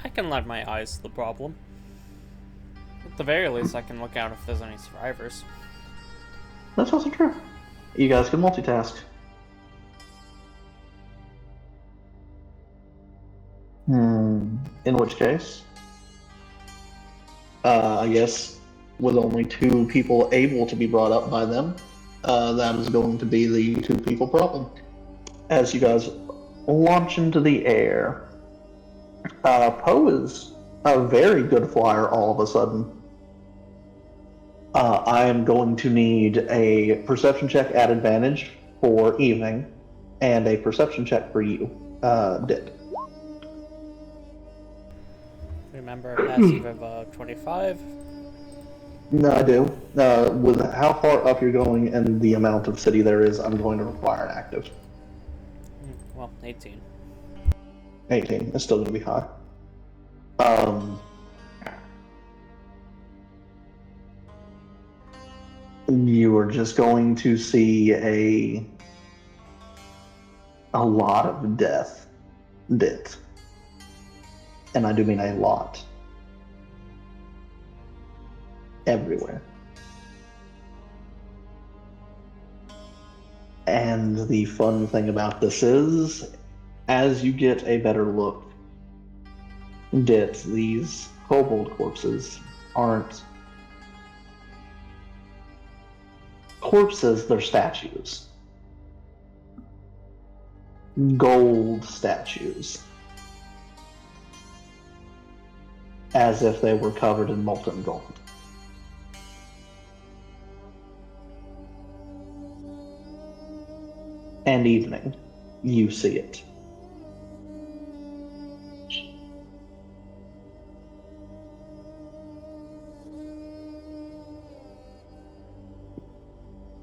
I can lend my eyes to the problem. At the very least, I can look out if there's any survivors. That's also true. You guys can multitask. In which case, I guess with only 2 people able to be brought up by them, that is going to be the 2 people problem. As you guys launch into the air, Poe is a very good flyer all of a sudden. I am going to need a perception check at advantage for Evening, and a perception check for you, Dit. Remember a passive of 25? No, I do. With how far up you're going and the amount of city there is, I'm going to require an active. Well, 18. 18. It's still going to be high. You are just going to see a lot of death, Dit. And I do mean a lot. Everywhere. And the fun thing about this is, as you get a better look, Dit, these kobold corpses aren't corpses, they're statues. Gold statues. As if they were covered in molten gold. And Evening, you see it.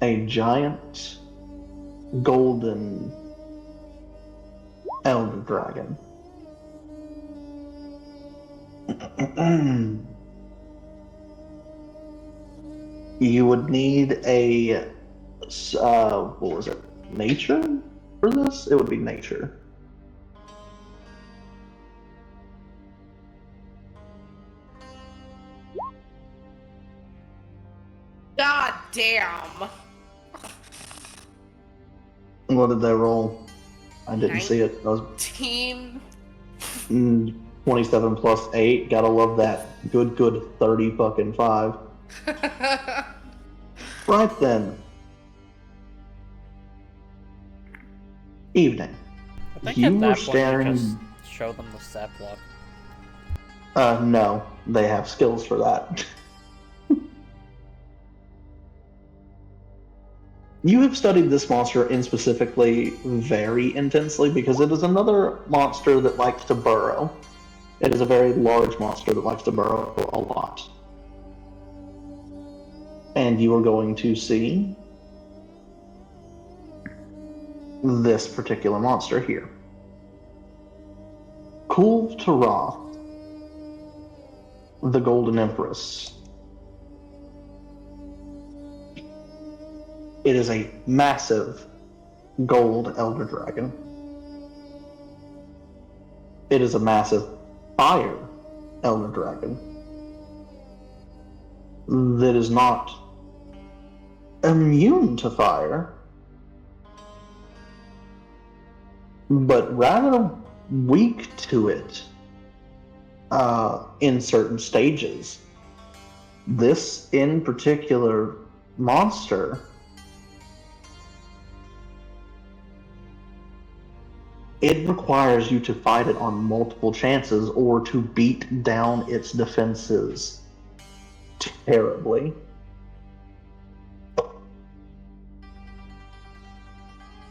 A giant golden elder dragon. You would need a what was it? Nature for this? It would be nature. God damn. What did they roll? I didn't see it. That was 19. 27 plus 8. Gotta love that. Good 30 fucking 5. Right then. Evening. I think You at were that point staring. you just show them the stat block. No, they have skills for that. You have studied this monster in specifically very intensely because it is another monster that likes to burrow. It is a very large monster that likes to burrow a lot. And you are going to see this particular monster here. Kulve Taroth, the Golden Empress. It is a massive gold elder dragon. It is a massive fire elder dragon. that is not immune to fire, but rather weak to it in certain stages. This in particular monster, it requires you to fight it on multiple chances or to beat down its defenses terribly.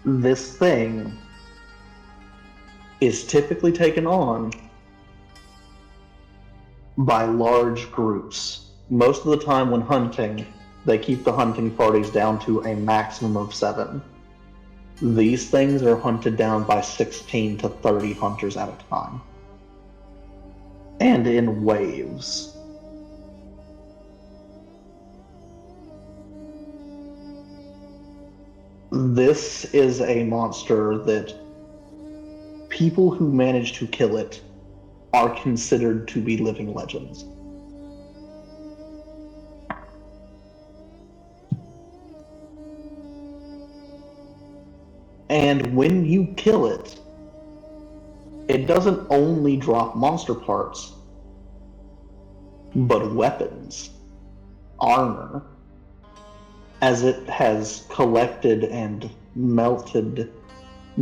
This thing is typically taken on by large groups. Most of the time when hunting, they keep the hunting parties down to a maximum of 7. These things are hunted down by 16 to 30 hunters at a time. And in waves. This is a monster that people who manage to kill it are considered to be living legends. And when you kill it, it doesn't only drop monster parts, but weapons, armor, as it has collected and melted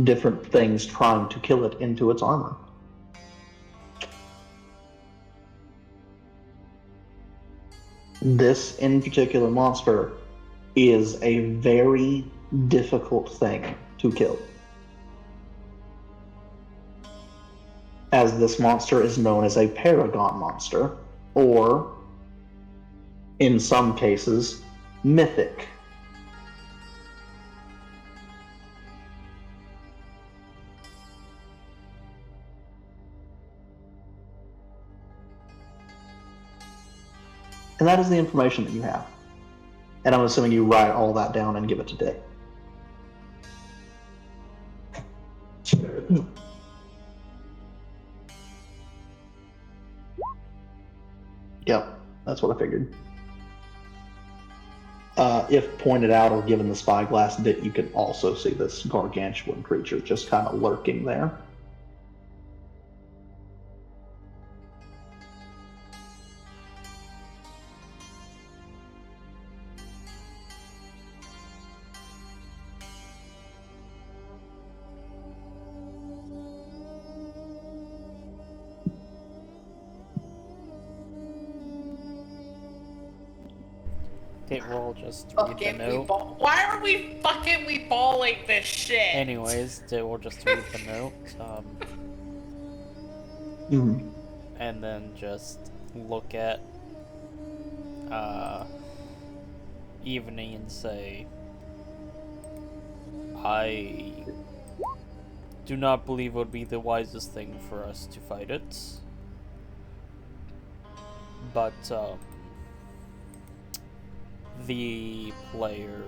different things trying to kill it into its armor. This in particular monster is a very difficult thing to kill, as this monster is known as a paragon monster, or in some cases, mythic. And that is the information that you have. And I'm assuming you write all that down and give it to Dick. Yep, that's what I figured. If pointed out or given the spyglass, Dick, you can also see this gargantuan creature just kind of lurking there. Okay, we'll just read the note. Why are we fucking balling this shit? Anyways, we'll just read the note. And then just look at Evening and say, I do not believe it would be the wisest thing for us to fight it. But the player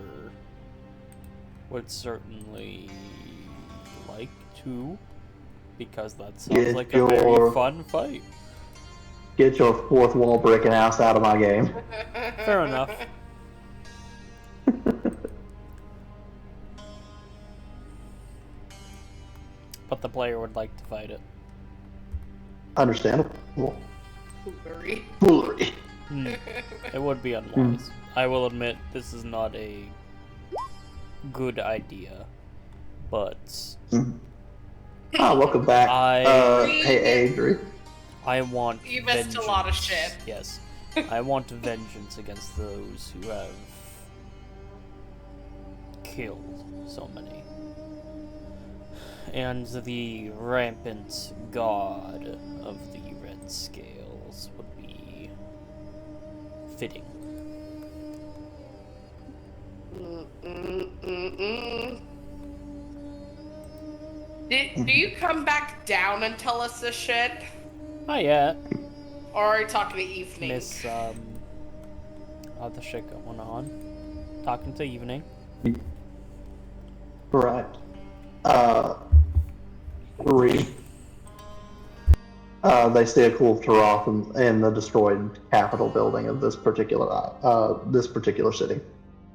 would certainly like to, because that sounds like a very fun fight. Get your fourth wall breaking ass out of my game. Fair enough. But the player would like to fight it. Understandable. Foolery. Foolery. It would be unwise. I will admit this is not a good idea, but welcome back. Hey, Adri. I want You missed a lot of shit. Yes. I want vengeance against those who have killed so many. And the rampant god of the red scales would be fitting. Do you come back down and tell us this shit? Not yet. Or are you talking to Evening? Miss, other shit going on. Talking to Evening. Right. Reed. They see a cool Taroth in the destroyed Capitol building of this particular city.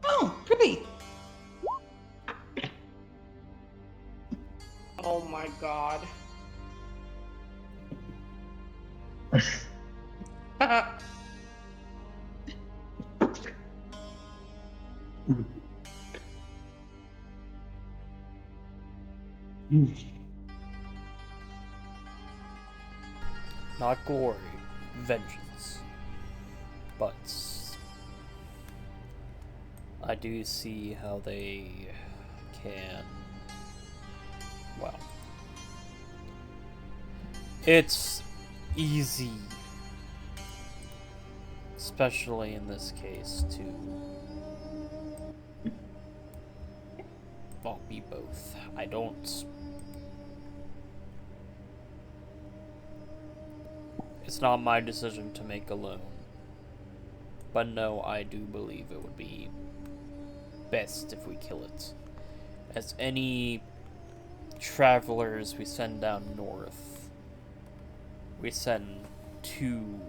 Oh, pretty. Oh my god. Not glory, vengeance. But I do see how they can. Well, it's easy, especially in this case, to be both. I don't. It's not my decision to make alone. But no, I do believe it would be best if we kill it. As any travelers we send down north, we send to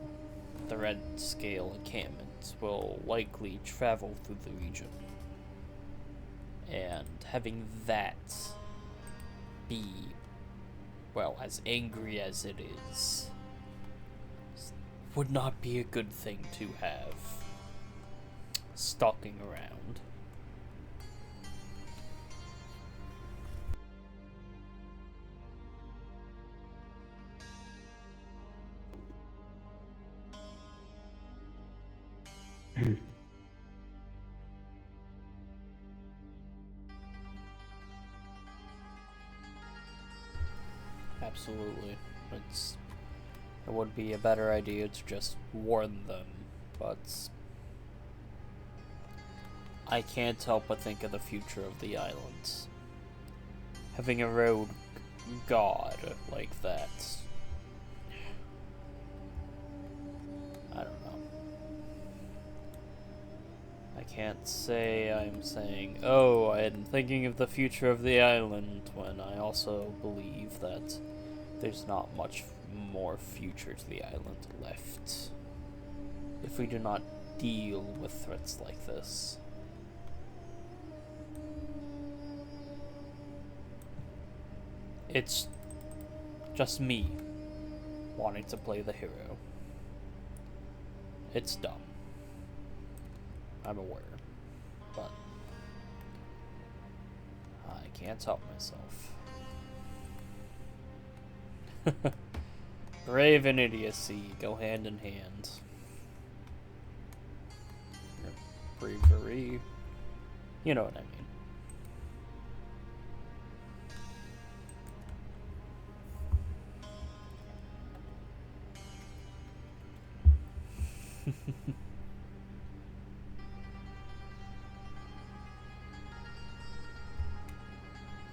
the Red Scale encampment will likely travel through the region. And having that be, well, as angry as it is, would not be a good thing to have stalking around. Absolutely. It would be a better idea to just warn them, but I can't help but think of the future of the island. Having a rogue god like that, I don't know. I can't say I'm saying, oh, I'm thinking of the future of the island, when I also believe that there's not much more future to the island left if we do not deal with threats like this. It's just me wanting to play the hero. It's dumb. I'm aware. But I can't help myself. Brave and idiocy go hand in hand. Bravery. You know what I mean.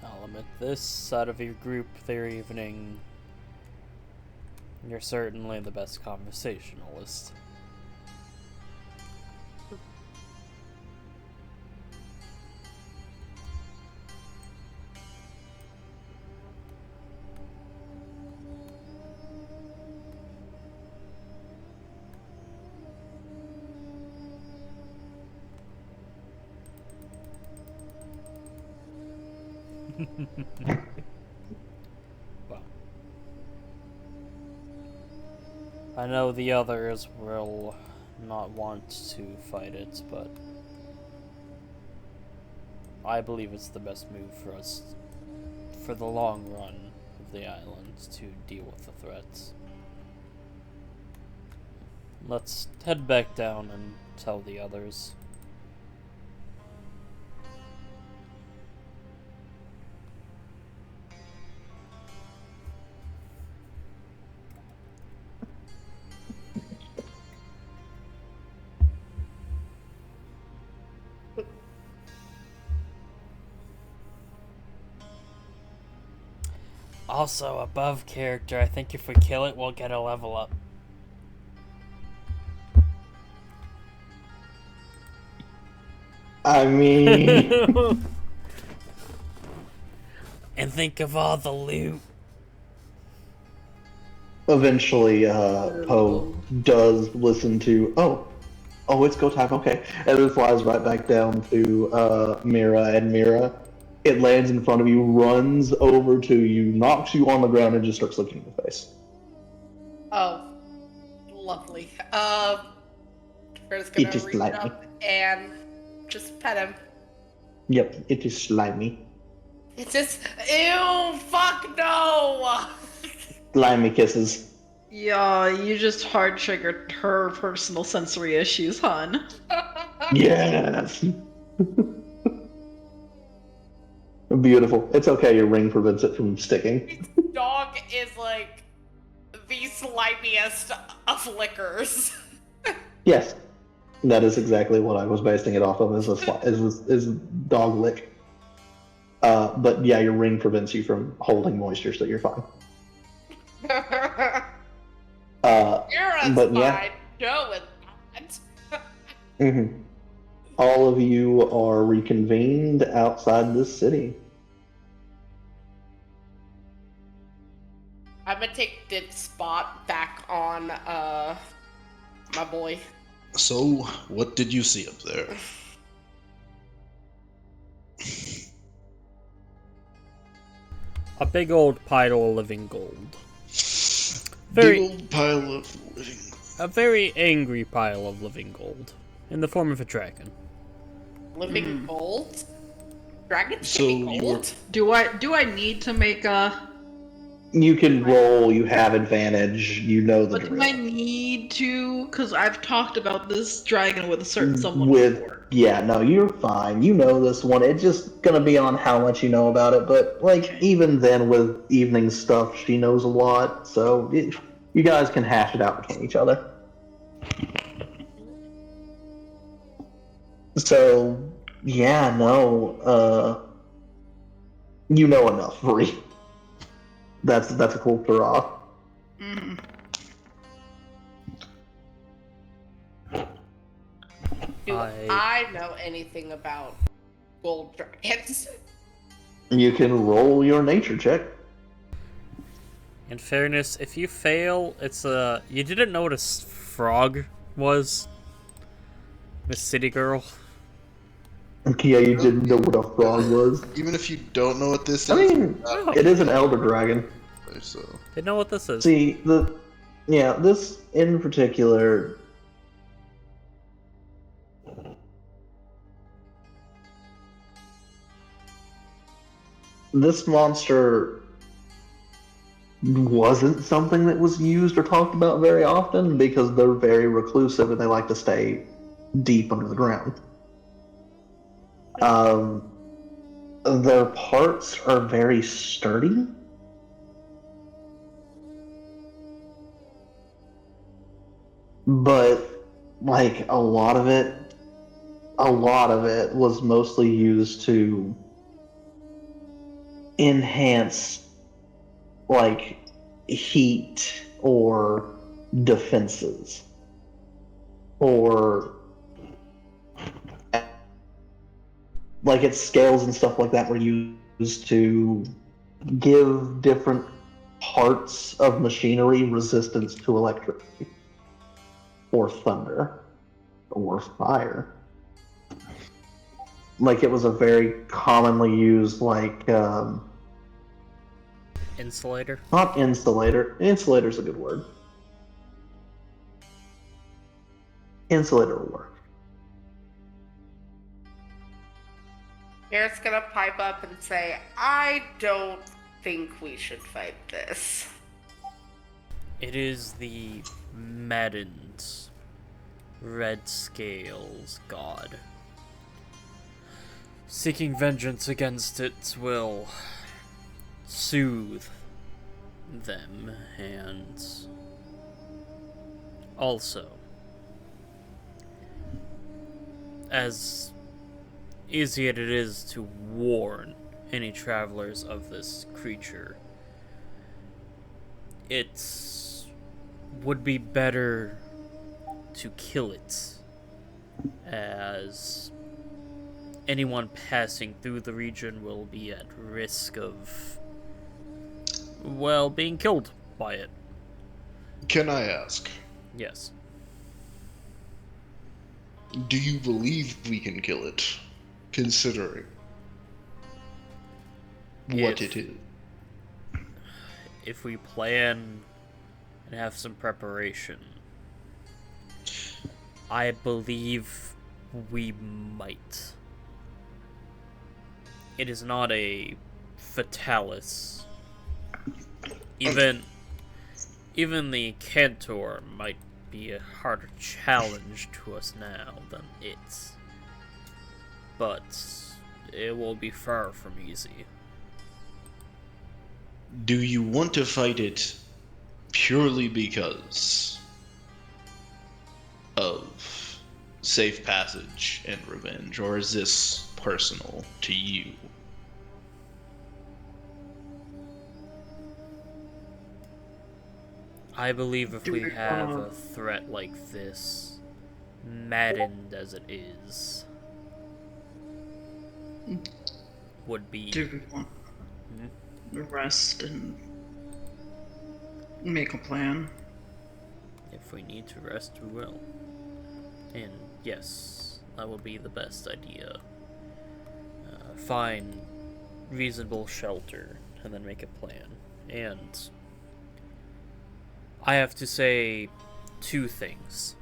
I'll admit this, out of your group their evening, you're certainly the best conversationalist. Well, I know the others will not want to fight it, but I believe it's the best move for us for the long run of the island to deal with the threats. Let's head back down and tell the others. Also, above character, I think if we kill it, we'll get a level up. I mean, And think of all the loot. Eventually, Poe does listen to, oh, it's go time, okay. And it flies right back down to Mira, and Mira, it lands in front of you, runs over to you, knocks you on the ground, and just starts licking your face. Oh, lovely. We're just It gonna is reach slimy. up and just pet him. Yep, it is slimy. It's just, ew, fuck no! Slimy kisses. Yeah, you just hard triggered her personal sensory issues, hon. Yes! Beautiful. It's okay, your ring prevents it from sticking. Dog is like the slimiest of lickers. Yes. That is exactly what I was basing it off of, is dog lick. But yeah, your ring prevents you from holding moisture, so you're fine. Mira's But fine. yeah. Joe is not. Mm-hmm. All of you are reconvened outside this city. I'm gonna take Did's spot back on my boy. So, what did you see up there? A big old pile of living gold. Big old pile of living. A very angry pile of living gold. In the form of a dragon. Living gold? Dragons So can be you gold? Do I need to make a? You can roll, you have advantage, you know the But do I drill. need to? Because I've talked about this dragon with a certain someone With before. yeah, no, you're fine. You know this one. It's just gonna be on how much you know about it. But like even then, with evening stuff, she knows a lot. So you guys can hash it out between each other. So yeah, no, you know enough, Bree. That's a cool hurrah. Mhm. Do I- I know anything about gold dragons? You can roll your nature check. In fairness, if you fail, it's a... You didn't know what a frog was? Miss City Girl? Yeah, you didn't know what a frog was. Even if you don't know what this I is, mean, it is an elder dragon. so They know what this is. See, this in particular. This monster wasn't something that was used or talked about very often because they're very reclusive and they like to stay deep under the ground. Their parts are very sturdy. But like a lot of it was mostly used to enhance like heat or defenses or like its scales and stuff like that were used to give different parts of machinery resistance to electricity or thunder or fire. Like it was a very commonly used like Insulator? not insulator. Insulator's a good word. Insulator will work. Garrett's gonna pipe up and say, I don't think we should fight this. It is the maddened Red Scales god. Seeking vengeance against its will soothe them, and also, as easy as it is to warn any travelers of this creature, it would be better to kill it, as anyone passing through the region will be at risk of, well, being killed by it. Can I ask, Yes. do you believe we can kill it, considering what If- it is? If we plan and have some preparation, I believe we might. It is not a fatalis. Even the Cantor might be a harder challenge to us now than it. But it will be far from easy. Do you want to fight it purely because of safe passage and revenge, or is this personal to you? I believe if Do we we have wanna- a threat like this, maddened as it is, would be Do we want to rest and make a plan? if we need to rest, we will. And yes, that would be the best idea. Find reasonable shelter and then make a plan. And I have to say two things.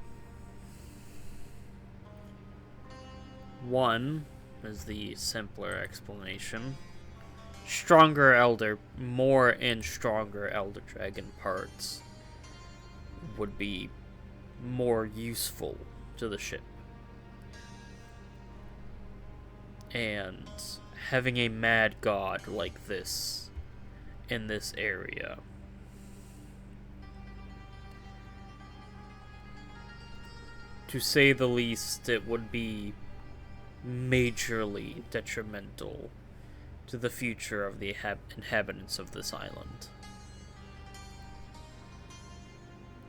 One is the simpler explanation. More and stronger Elder Dragon parts would be more useful to the ship. And having a mad god like this in this area to say the least, it would be majorly detrimental to the future of the inhabitants of this island.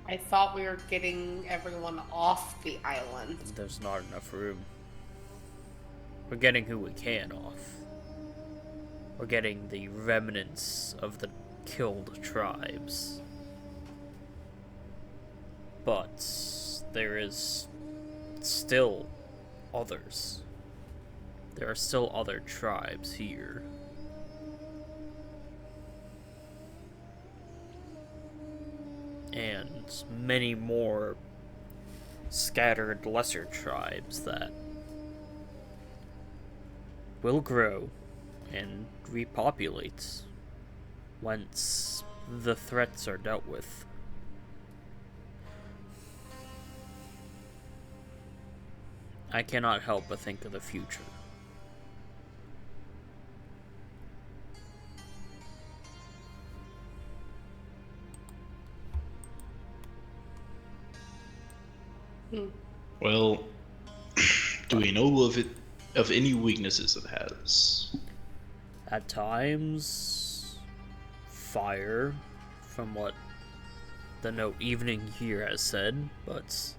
I thought we were getting everyone off the island. There's not enough room. We're getting who we can off. We're getting the remnants of the killed tribes. But there is still others. There are still other tribes here. And many more scattered lesser tribes that will grow and repopulate once the threats are dealt with. I cannot help but think of the future. Well, do we know of any weaknesses it has? At times, fire, from what the note evening here has said, but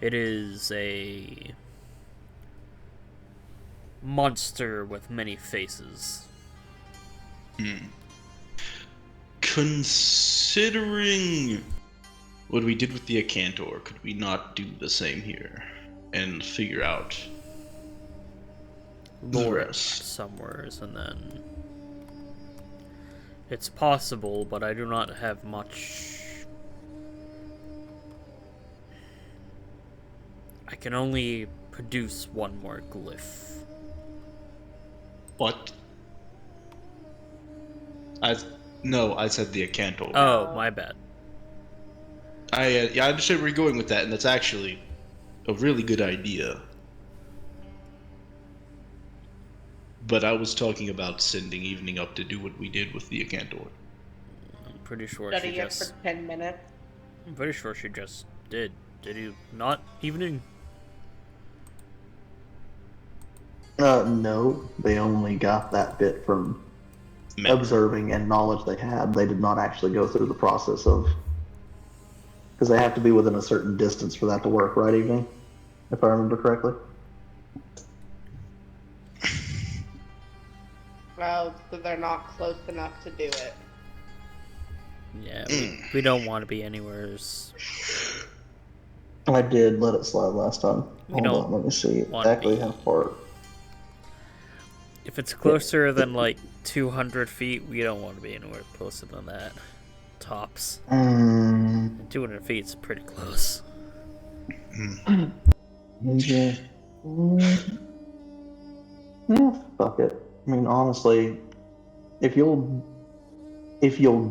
it is a monster with many faces. Considering what we did with the Acantor, could we not do the same here and figure out the Lure it rest? somewheres, and then it's possible, but I do not have much. I can only produce one more glyph. What? I said the Acantor. Oh, my bad. I understand where you're going with that, and that's actually a really good idea. But I was talking about sending Evening up to do what we did with the Acantor. I'm pretty sure Study she it just. for 10 minutes. I'm pretty sure she just did. Did you not, Evening? No, they only got that bit from Man, observing and knowledge they had. They did not actually go through the process of, because they have to be within a certain distance for that to work, right, Evening? If I remember correctly. Oh, so they're not close enough to do it. Yeah, we don't want to be anywhere. I did let it slide last time. We Hold don't on, let me see want to exactly be- how far. If it's closer than like 200 feet, we don't want to be anywhere closer than that. Tops. 200 feet is pretty close. Yeah. Yeah, fuck it. I mean, honestly, if you'll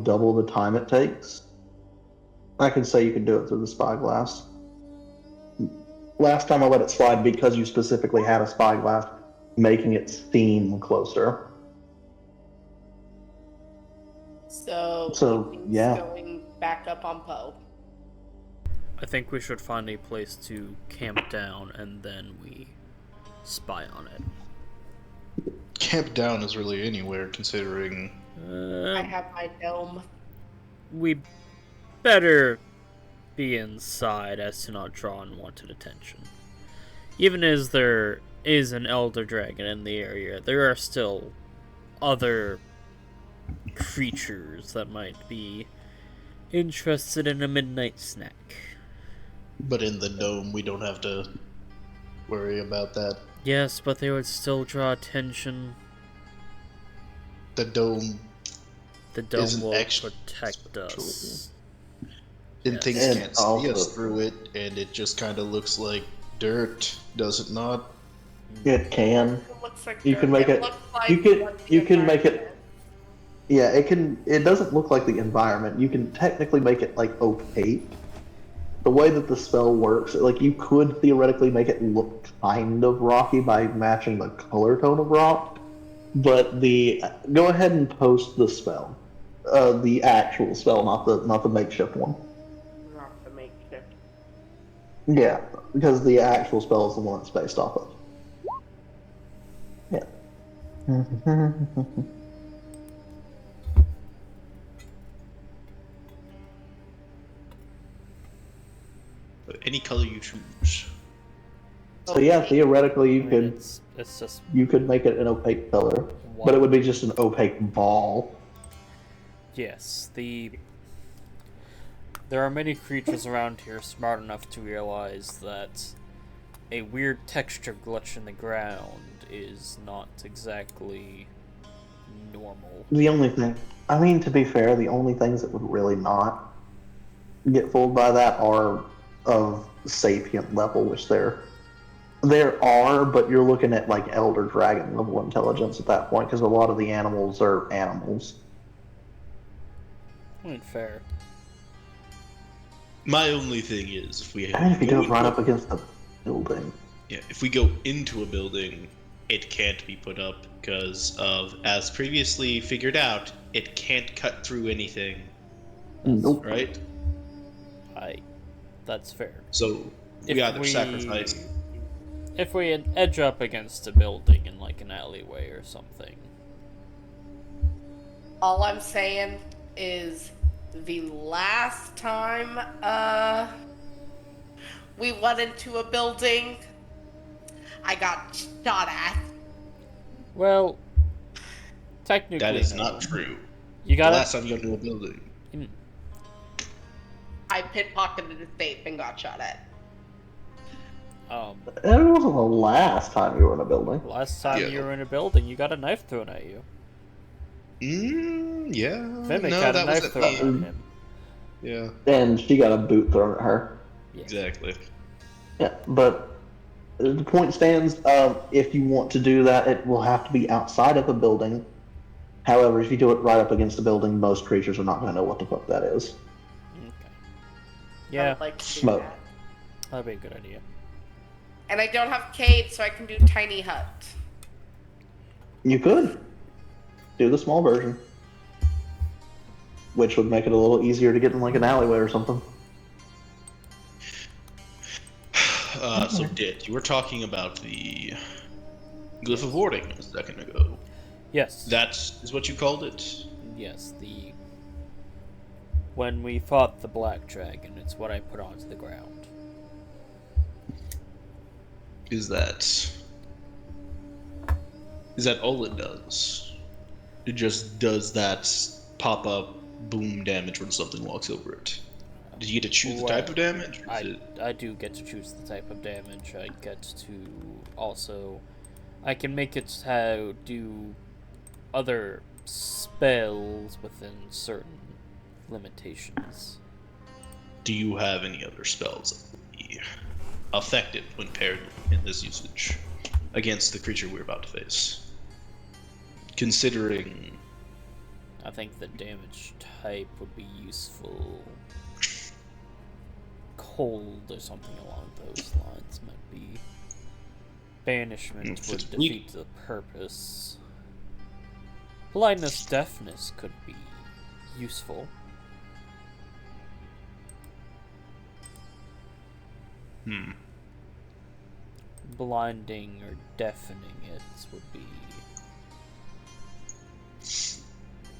double the time it takes, I can say you can do it through the spyglass. Last time I let it slide because you specifically had a spyglass, making it seem closer. So yeah. going back up on Poe. I think we should find a place to camp down and then we spy on it. Camp down is really anywhere, considering. I have my dome. We better be inside as to not draw unwanted attention. Even as there is an elder dragon in the area, there are still other creatures that might be interested in a midnight snack. But in the dome, we don't have to worry about that. Yes, but they would still draw attention. The dome, The dome Isn't will extra protect us. and Yes. things And can't see also- us through it, and it just kind of looks like dirt, does it not? It can. It looks like You can make it- looks like you can- what the you can make it- environment Yeah, it can. It doesn't look like the environment. You can technically make it like opaque. The way that the spell works, like you could theoretically make it look kind of rocky by matching the color tone of rock. But go ahead and post the spell, the actual spell, not the makeshift one. is not the makeshift. Yeah, because the actual spell is the one it's based off of. Yeah. Any color you choose. So yeah, theoretically I you mean, could it's just make it an opaque color, but it would be just an opaque ball. Yes, there are many creatures around here smart enough to realize that a weird texture glitch in the ground is not exactly normal. The only thing, I mean, to be fair, the only things that would really not get fooled by that are of sapient level, which there are, but you're looking at like elder dragon level intelligence at that point, because a lot of the animals are animals. I mean, fair. My only thing is, if we I mean, if you go do it right into up against the building. Yeah, if we go into a building, it can't be put up because of, as previously figured out, it can't cut through anything, Nope. right? That's fair. So we either sacrifice. If we edge up against a building in like an alleyway or something. All I'm saying is the last time we went into a building, I got shot at. Well, technically, That is no. not true. You The got last time you went to a building. I pickpocketed a safe and got shot at. It wasn't the last time you were in a building. Last time Yeah. you were in a building, you got a knife thrown at you. Yeah. Vimic No, had a that was knife at thrown at the. him. Yeah, And she got a boot thrown at her. Yeah. exactly. Yeah, but the point stands, if you want to do that, it will have to be outside of a building. However, if you do it right up against a building, most creatures are not going to know what the fuck that is. Okay. I Yeah, would like to do Smoke. that. that'd be a good idea. And I don't have Cade, so I can do tiny hut. You could do the small version, which would make it a little easier to get in like an alleyway or something. So, Dit, you were talking about the Glyph of Warding a second ago. Yes. That is what you called it? Yes, when we fought the black dragon, it's what I put onto the ground. Is that all it does? It just does that pop up boom damage when something walks over it. Did you get to choose the type of damage? Or is it... I do get to choose the type of damage. I get to also... I can make it do other spells within certain limitations. Do you have any other spells that would be effective when paired in this usage against the creature we're about to face? Considering... I think the damage type would be useful. Cold or something along those lines might be. Banishment would defeat the purpose. Blindness, deafness could be useful. Blinding or deafening it would be...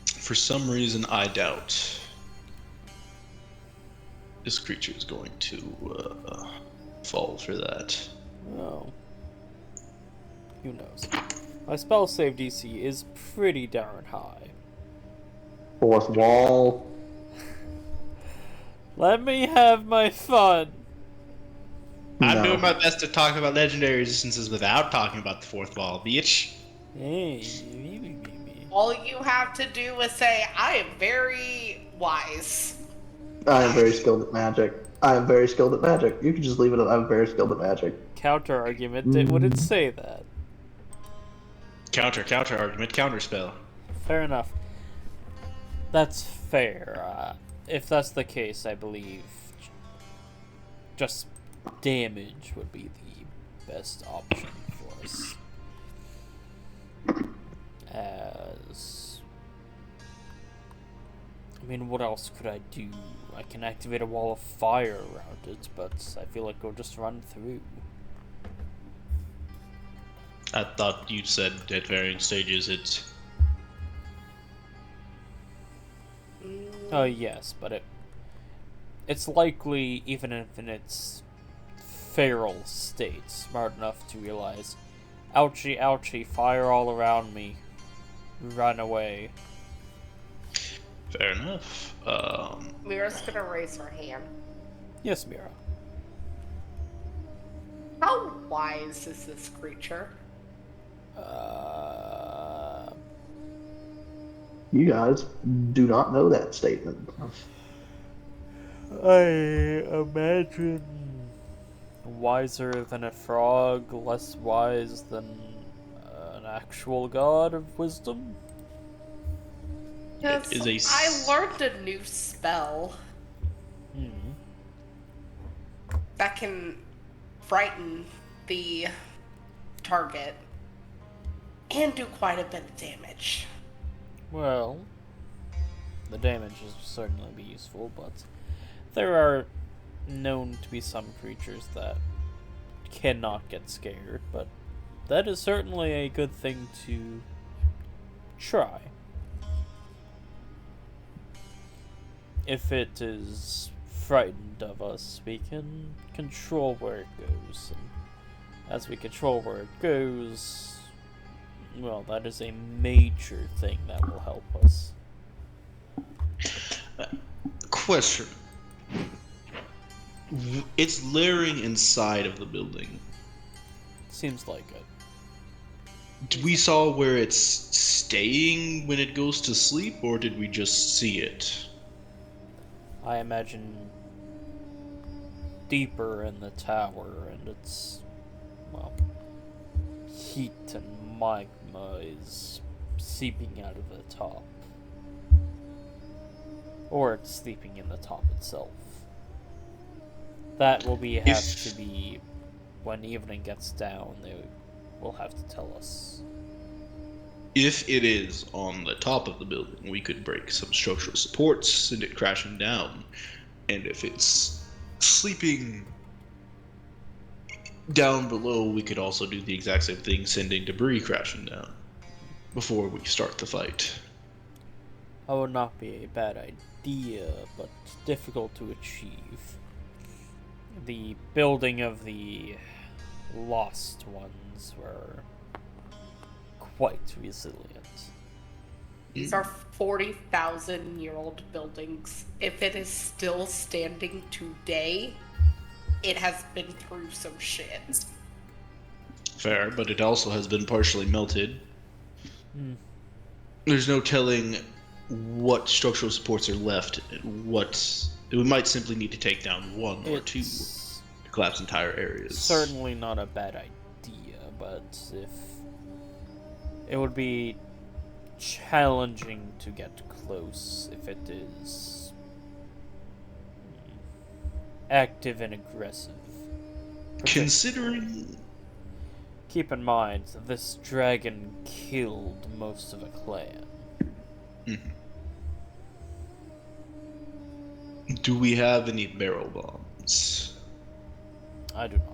For some reason, I doubt this creature is going to fall for that. Oh. Who knows? My spell save DC is pretty darn high. Fourth wall. Let me have my fun! I'm No. doing my best to talk about legendary resistances without talking about the fourth wall, bitch. Hey, All you have to do is say, I am very wise. I am very skilled at magic. I am very skilled at magic. You can just leave it at I'm very skilled at magic. counter argument, it wouldn't say that. Counter argument, counter spell. Fair enough. That's fair. If that's the case, I believe just damage would be the best option for us. As... I mean, what else could I do? I can activate a wall of fire around it, but I feel like it'll just run through. I thought you said at varying stages it's... Oh yes, but it's likely, even if in its feral state, smart enough to realize, ouchie, ouchie, fire all around me, run away. Fair enough. Mira's gonna raise her hand. Yes, Mira. How wise is this creature? You guys do not know that statement. I imagine wiser than a frog, less wise than an actual god of wisdom. Yes, It is a I learned a new spell that can frighten the target and do quite a bit of damage. Well, the damage will certainly be useful, but there are known to be some creatures that cannot get scared, but that is certainly a good thing to try. If it is frightened of us, we can control where it goes, and as we control where it goes, well, that is a major thing that will help us. Question. It's layering inside of the building. Seems like it. We saw where it's staying when it goes to sleep, or did we just see it? I imagine deeper in the tower, and it's, well, heat and magma is seeping out of the top. Or it's sleeping in the top itself. That will have to be, when evening gets down, they will have to tell us. If it is on the top of the building, we could break some structural supports, send it crashing down. And if it's sleeping down below, we could also do the exact same thing, sending debris crashing down before we start the fight. That would not be a bad idea, but difficult to achieve. The building of the Lost Ones were quite resilient. These are 40,000-year-old buildings. If it is still standing today, it has been through some shit. Fair, but it also has been partially melted. Hmm. There's no telling what structural supports are left. We might simply need to take down one or two It's to collapse entire areas. certainly not a bad idea, but if it would be challenging to get close if it is active and aggressive. Considering Keep in mind, this dragon killed most of a clan. Do we have any barrel bombs? I do not.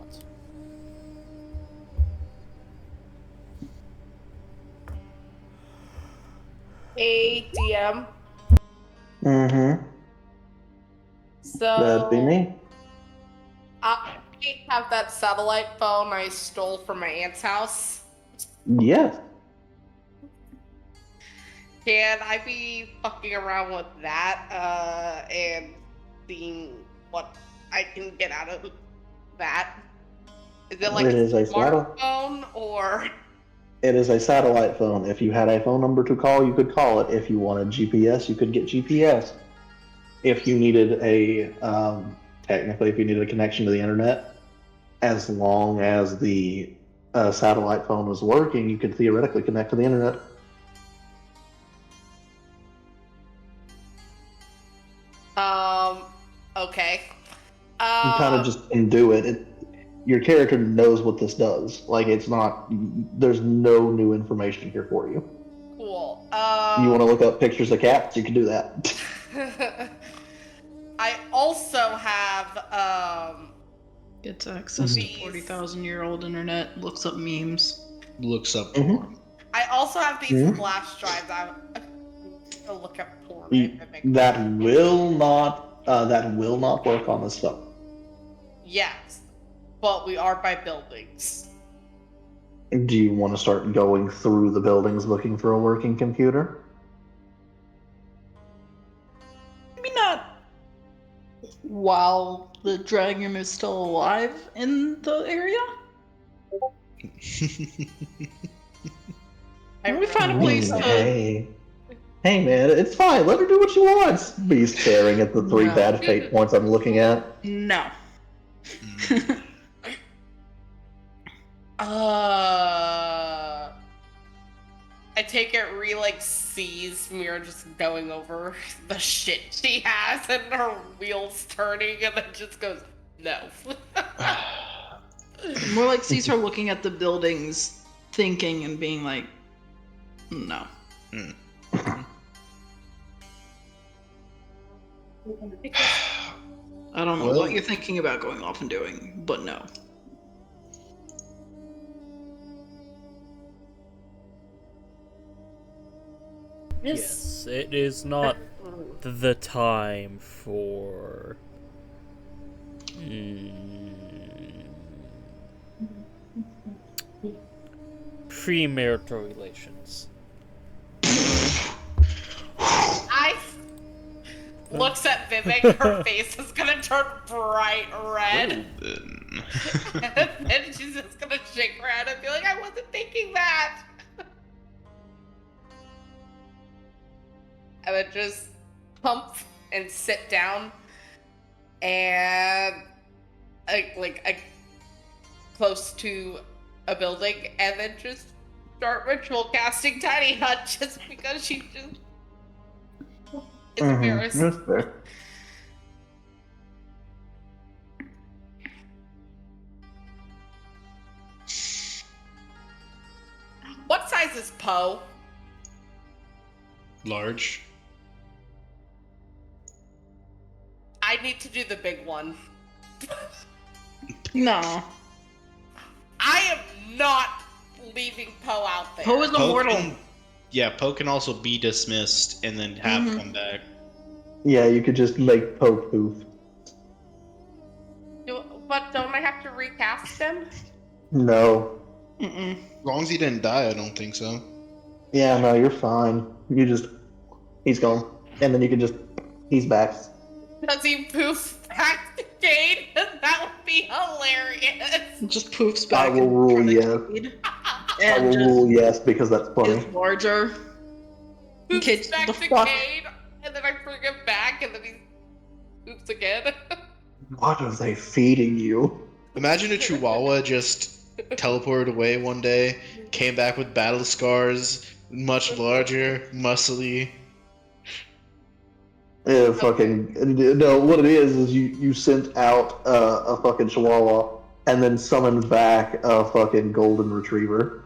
Hey, DM. Mm-hmm. So That'd be me. I have that satellite phone I stole from my aunt's house. Yes. Can I be fucking around with that and seeing what I can get out of that? Is it like It a is a smartphone or? It is a satellite phone. If you had a phone number to call, you could call it. If you wanted GPS, you could get GPS. If you needed technically, if you needed a connection to the internet, as long as the satellite phone was working, you could theoretically connect to the internet. Okay. You kind of just can do it. Your character knows what this does. Like, it's not. There's no new information here for you. Cool. You want to look up pictures of cats? You can do that. I also have Gets access to These- 40,000-year-old internet, looks up memes. Looks up Mhm. porn. I also have these Mhm. flash drives. I'll look up porn. That will not work on this phone. Yes, but we are by buildings. Do you want to start going through the buildings looking for a working computer? Maybe not while the dragon is still alive in the area. Can we find a place to... Hey, man, it's fine. Let her do what she wants. Beast staring at the three No. bad fate points I'm looking at. No. I take it sees Mira just going over the shit she has and her wheels turning and then just goes, no. More like sees her looking at the buildings, thinking and being like, no. I don't know Well- what you're thinking about going off and doing, but no. Yes, it is not the time for premarital relations. I looks at Vivek, her face is gonna turn bright red. Then. And then she's just gonna shake her head and be like, I wasn't thinking that. And then just pump and sit down and close to a building and then just start ritual casting Tiny Hut just because she just is embarrassed. That's fair. What size is Poe? Large. I need to do the big one. No. I am not leaving Poe out there. Poe is immortal. Poe can also be dismissed and then have come back. Yeah, you could just make Poe poof. But don't I have to recast him? No. Mm-mm. As long as he didn't die, I don't think so. Yeah, no, you're fine. He's gone. And then you can just, he's back. Does he poof back to Cade? That would be hilarious. Just poofs back. I will in rule front of yes. Cade, I And will just rule yes because that's funny. is larger. In case Poofs back the to fuck. Cade, and then I bring him back, and then he poofs again. What are they feeding you? Imagine a Chihuahua just teleported away one day, came back with battle scars, much larger, muscly. Yeah, fucking no. What it is you sent out a fucking chihuahua and then summoned back a fucking golden retriever.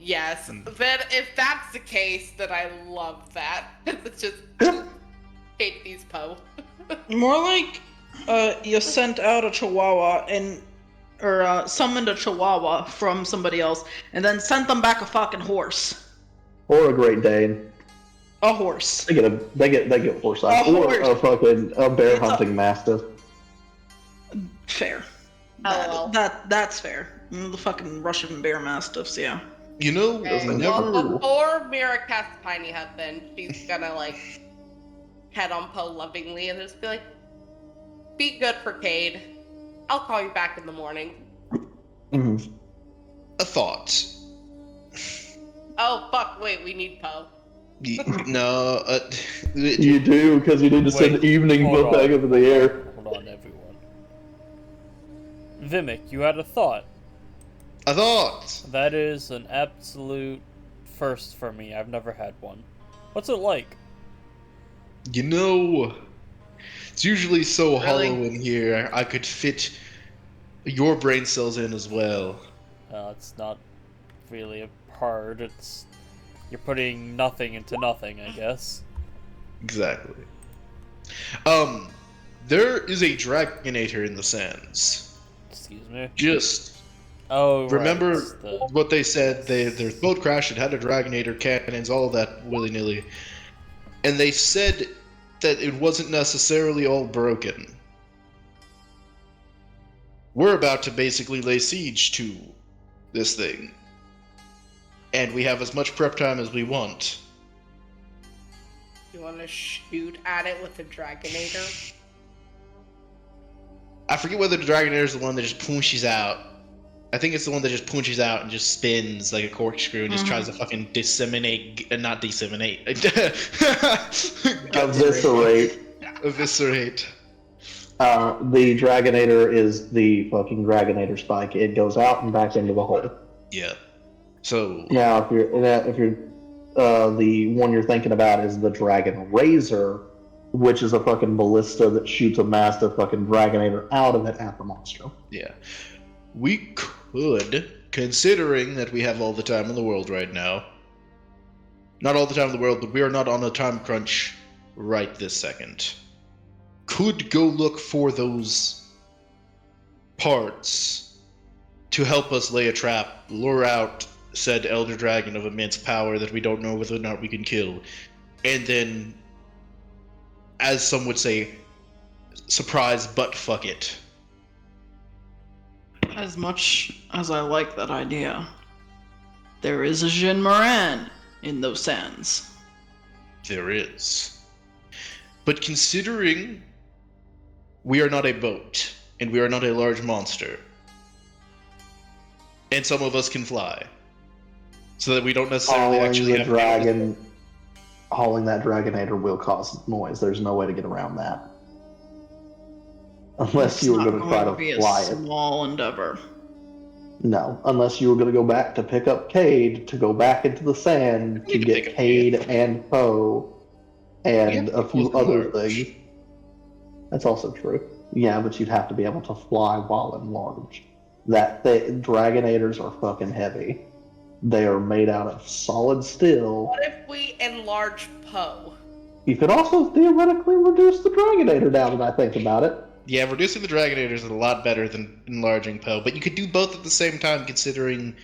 Yes. Then if that's the case, then I love that. It's just take these Poe. More like you sent out a chihuahua or summoned a chihuahua from somebody else and then sent them back a fucking horse. Or a Great Dane. A horse. They get horse eyes. A Or horse. a bear hunting mastiff. Fair. LOL. That's fair. The fucking Russian bear mastiffs, yeah. You know, Okay, whenever well, before Mira casts Tiny Hut, then she's gonna like head on Poe lovingly and just be like, "Be good for Cade. I'll call you back in the morning." Mm-hmm. a thought. Oh fuck! Wait, we need Poe. No, You do because you need to send Wait, evening hold book back on. into the air. Hold on, everyone. Vimic, you had a thought. a thought. That is an absolute first for me. I've never had one. What's it like? You know, it's usually so Really? hollow in here. I could fit your brain cells in as well. It's not really hard. It's you're putting nothing into nothing, I guess. Exactly. There is a Dragonator in the sands. Excuse me. Just Oh, right. remember it's the- what they said. Their boat crashed. It had a Dragonator, cannons, all of that willy-nilly. And they said that it wasn't necessarily all broken. We're about to basically lay siege to this thing. And we have as much prep time as we want. You want to shoot at it with a Dragonator? I forget whether the Dragonator is the one that just punches out. I think it's the one that just punches out and just spins like a corkscrew and just tries to fucking not disseminate. Eviscerate. Eviscerate. The Dragonator is the fucking Dragonator spike. It goes out and back into the hole. Yeah. So Now, if you're the one you're thinking about is the Dragon Razor, which is a fucking ballista that shoots a massive fucking Dragonator out of it at the monster. yeah, we could, considering that we have all the time in the world right now. Not all the time in the world, but we are not on a time crunch right this second. Could go look for those parts to help us lay a trap, lure out said elder dragon of immense power that we don't know whether or not we can kill, and then, as some would say, surprise butt fuck it. As much as I like that idea, there is a Jin Moran in those sands. There is. But considering we are not a boat, and we are not a large monster, and some of us can fly, so that we don't necessarily actually have Hauling that Dragonator will cause noise. There's no way to get around that. Unless It's you were not going to try to be fly a it. small endeavor. No, unless you were going to go back to pick up Cade, to go back into the sand to You can get pick up Cade and Poe and Yeah, a few both other large. things. That's also true. Yeah, but you'd have to be able to fly while in large. Dragonators are fucking heavy. They are made out of solid steel. What if we enlarge Poe? You could also theoretically reduce the Dragonator now that I think about it. Yeah, reducing the Dragonator is a lot better than enlarging Poe, but you could do both at the same time considering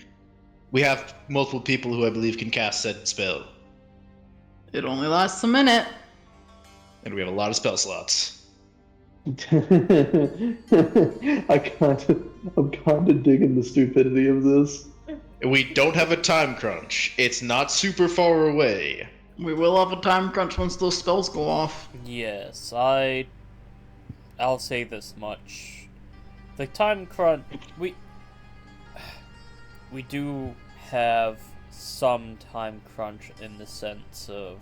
we have multiple people who I believe can cast said spell. It only lasts a minute. And we have a lot of spell slots. I'm kind of digging the stupidity of this. We don't have a time crunch. It's not super far away. We will have a time crunch once those spells go off. Yes, I'll say this much. The time crunch, we do have some time crunch in the sense of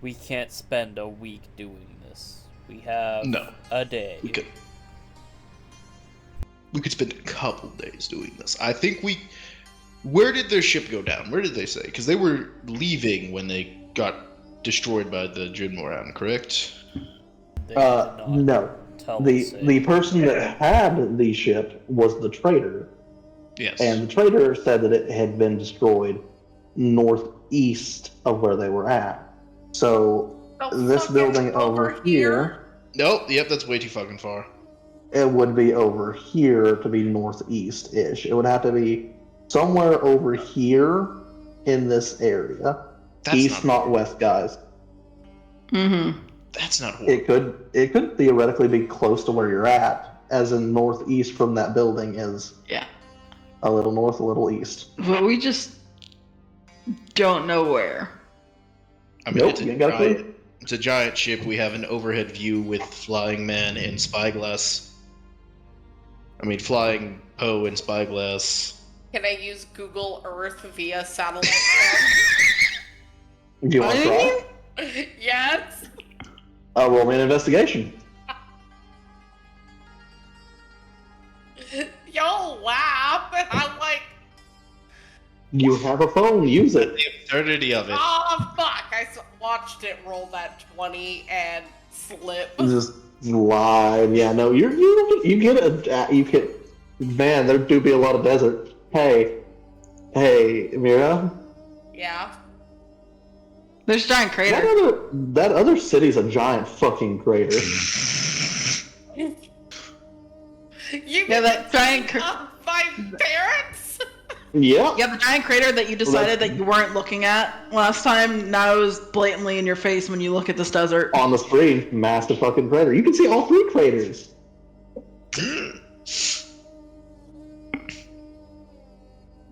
we can't spend a week doing this. We have No. a day. We could spend a couple days doing this. I think we... Where did their ship go down? Where did they say? Because they were leaving when they got destroyed by the Jinmoran, correct? They did not No. tell The us the it. person that had the ship was the trader, Yes. and the trader said that it had been destroyed northeast of where they were at. So Oh, this fucking building over here, Nope, yep, that's way too fucking far. it would be over here to be northeast-ish. It would have to be somewhere over here in this area. That's East, not not west, guys. Mm-hmm. That's not horrible. It could theoretically be close to where you're at, as in northeast from that building is Yeah. a little north, a little east. But we just don't know where. I mean, Nope, you ain't got a clue. it's a giant ship. We have an overhead view with Flying Man and Spyglass. I mean, Flying Poe and Spyglass. Can I use Google Earth via satellite? Do you want to try? Yes. Roll me an investigation. Y'all laugh, and I'm like, You have a phone, use it. The absurdity of it. oh fuck! Watched it roll that 20 and slip. Just live. Yeah, no, you get a you get. Man, there do be a lot of desert. Hey, Mira, Yeah. There's a giant crater. that other city's a giant fucking crater. You Yeah, that giant my parents. Yeah. Yeah, the giant crater that you decided that you weren't looking at last time now is blatantly in your face when you look at this desert. On the screen, massive fucking crater. You can see all three craters.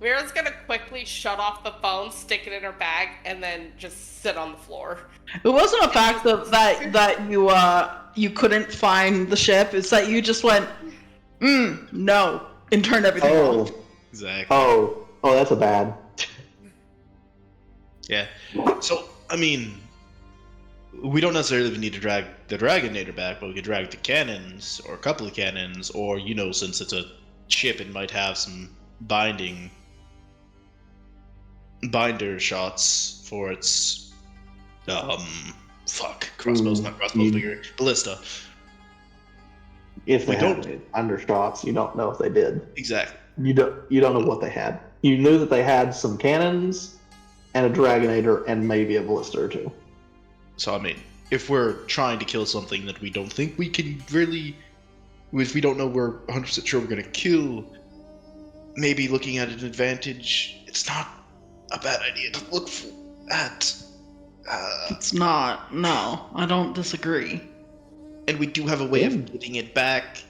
Mira's gonna quickly shut off the phone, stick it in her bag, and then just sit on the floor. It wasn't a fact that you couldn't find the ship. It's that you just went, no, and turned everything off. Exactly. Oh, that's a bad. Yeah. So, I mean, we don't necessarily need to drag the Dragonator back, but we could drag the cannons, or a couple of cannons, or, since it's a ship, it might have some binder shots for its crossbows, not crossbows, bigger ballista. If they We don't- had undershots, you don't know if they did. Exactly. You don't know what they had. You knew that they had some cannons and a Dragonator and maybe a ballista or two. So I mean, if we're trying to kill something that we don't think we can really, if we don't know we're 100% sure we're gonna kill, maybe looking at an advantage, it's not a bad idea to look at. It's not. No, I don't disagree. And we do have a way of getting it back.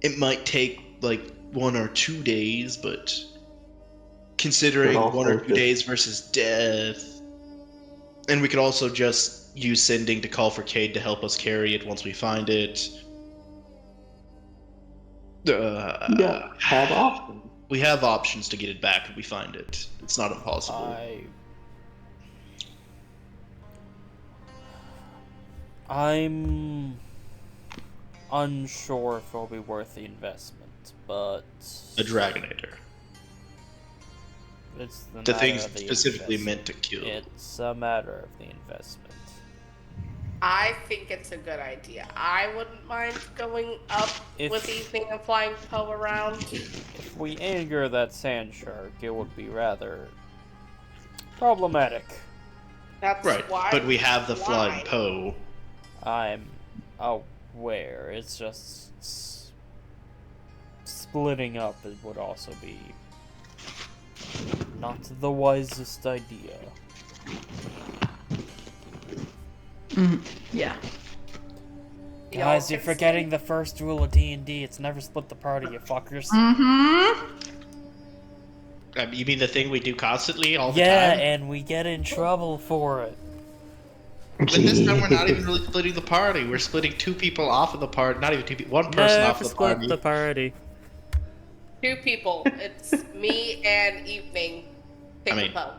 It might take like 1 or 2 days, but considering But also 1 or 2 just- days versus death, and we could also just use sending to call for Cade to help us carry it once we find it. Yeah, have options. We have options to get it back if we find it. It's not impossible. I'm unsure if it'll be worth the investment, but A Dragonator. it's the The matter thing's of the specifically investment. meant to kill. It's a matter of the investment. I think it's a good idea. I wouldn't mind going up If- with Evening and Flying Poe around. If we anger that sand shark, it would be rather problematic. That's Right, why. but we have the Flying why. Poe. I'm aware. It's just splitting up. It would also be not the wisest idea. Yeah. Y'all Guys, you're can forgetting the first rule of D&D. It's never split the party, you fuckers. Mm-hmm. You mean the thing we do constantly, all the Yeah, time? and we get in trouble for it. But this time we're not even really splitting the party. We're splitting 2 people off of the party. Not even 2 people. 1 person off Never the split party. the party. 2 people. It's me and Evening. Pick I mean, a Poe.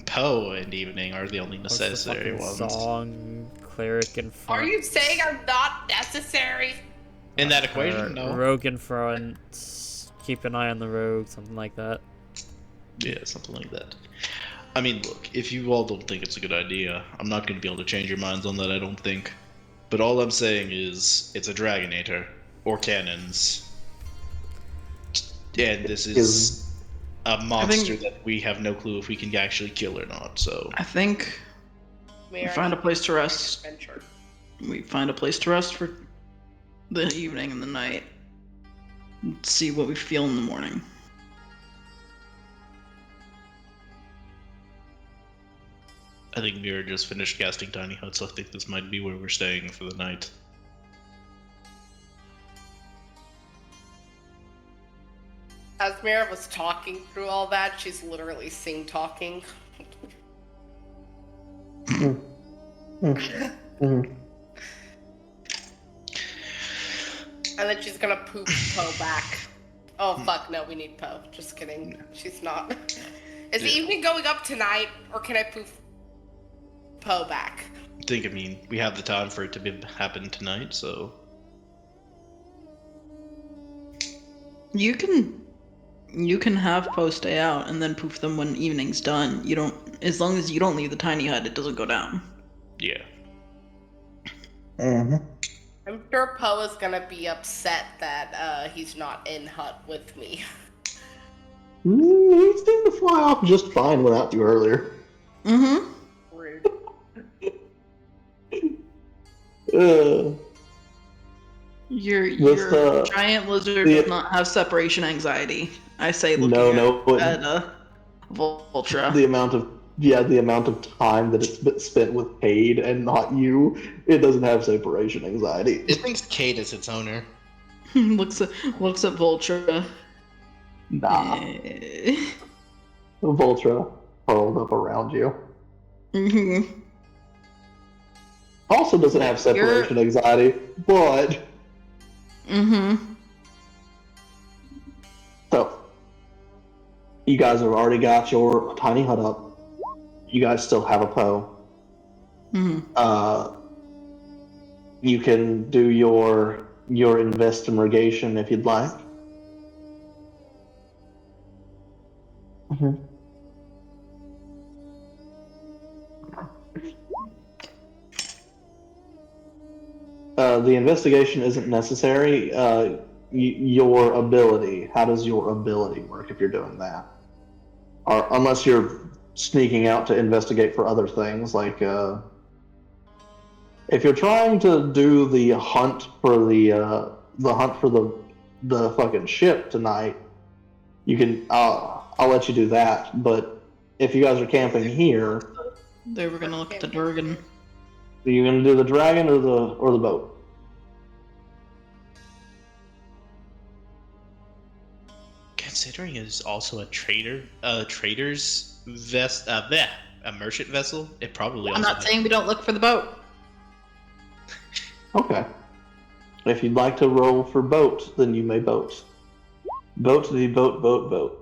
Poe and Evening are the only What's the necessary fucking ones. song? Cleric in front. Are you saying I'm not necessary? In that equation, no. Rogue in front. Keep an eye on the rogue, something like that. Yeah, something like that. I mean, look, if you all don't think it's a good idea, I'm not going to be able to change your minds on that, I don't think. But all I'm saying is, it's a Dragonator, or cannons. And this is a monster that we have no clue if we can actually kill or not, so... I think we find a place to rest. We find a place to rest for the evening and the night. See what we feel in the morning. I think Mira just finished casting Tiny Hut, so I think this might be where we're staying for the night. As Mira was talking through all that, she's literally sing-talking. And then she's gonna poof Poe back. Oh fuck, no, we need Poe. Just kidding. She's not. Is the evening going up tonight, or can I poof Poe back? I mean, we have the time for it to happen tonight, so... You can have Poe stay out and then poof them when evening's done. You don't, as long as you don't leave the tiny hut, it doesn't go down. Yeah. Mm-hmm. I'm sure Poe is gonna be upset that he's not in hut with me. He seemed to fly off just fine without you earlier. Mm-hmm. Rude. Your giant lizard does not have separation anxiety. I say looking at Vultra. The amount of time that it's spent with Cade and not you, it doesn't have separation anxiety. It thinks Kate is its owner. looks at Vultra. Nah. Vultra curled up around you. Mm-hmm. Also doesn't have separation anxiety, but... Mm-hmm. So, you guys have already got your tiny hut up. You guys still have a Poe. Mm-hmm. You can do your investigation if you'd like. Mm-hmm. The investigation isn't necessary. Your ability. How does your ability work if you're doing that? Or unless you're sneaking out to investigate for other things, like if you're trying to do the hunt for the fucking ship tonight, you can. I'll let you do that. But if you guys are camping here, They were gonna look at the Durgan. are you gonna do the dragon or the boat? Considering it is also a trader's a merchant vessel, it probably. I'm not saying we don't look for the boat. Okay. If you'd like to roll for boat, then you may boat. Boat the boat.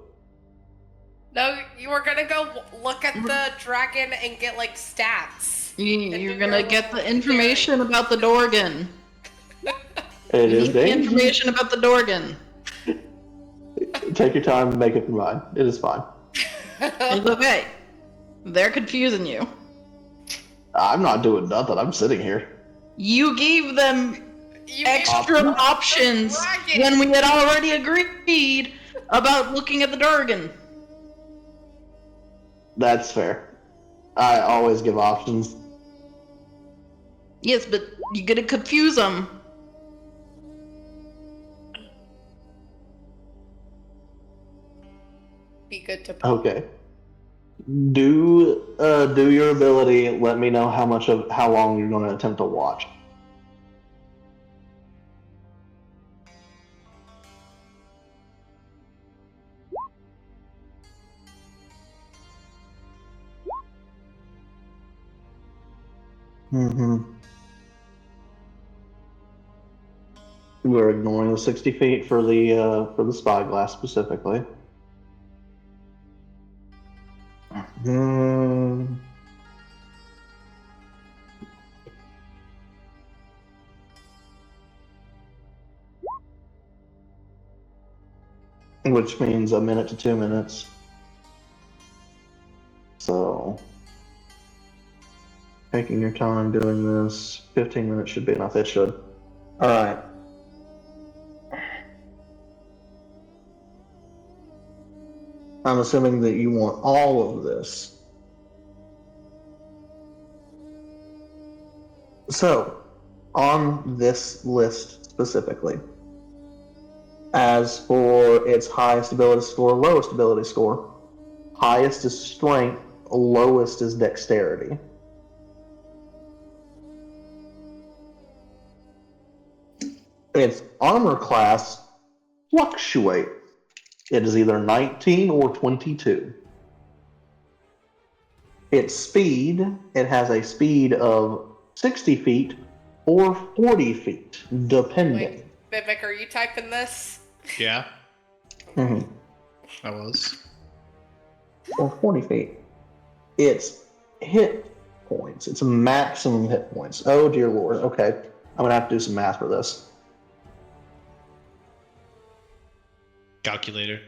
No, you were gonna go look at the dragon and get like stats. You're gonna get the information about the Dorgan. It You is need the dangerous. information about the Dorgan. Take your time and make up your mind. It is fine. It's okay. They're confusing you. I'm not doing nothing. I'm sitting here. You gave them You gave extra them options the dragon. when we had already agreed about looking at the Durgan. That's fair. I always give options. Yes, but you're gonna confuse them. Be good to Okay. Do your ability. Let me know how long you're going to attempt to watch. Mm-hmm. We're ignoring the 60 feet for the spyglass specifically. Hmm. Which means a minute to 2 minutes. So, taking your time doing this, 15 minutes should be enough. It should. All right. I'm assuming that you want all of this. So, on this list specifically, as for its highest ability score, lowest ability score, highest is strength, lowest is dexterity. Its armor class fluctuates. It is either 19 or 22. Its speed, it has a speed of 60 feet or 40 feet, depending. Wait, Vivek, are you typing this? Yeah, Mhm. I was. Or 40 feet. Its hit points, its maximum hit points. Oh dear lord. Okay. I'm going to have to do some math for this. Calculator.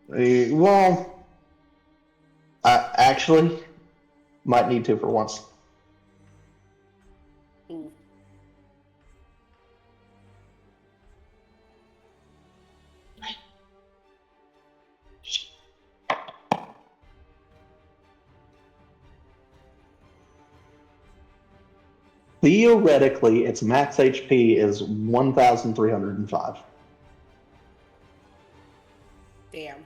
Well, I actually might need to for once. Ooh. Theoretically, its max HP is 1,305. Damn.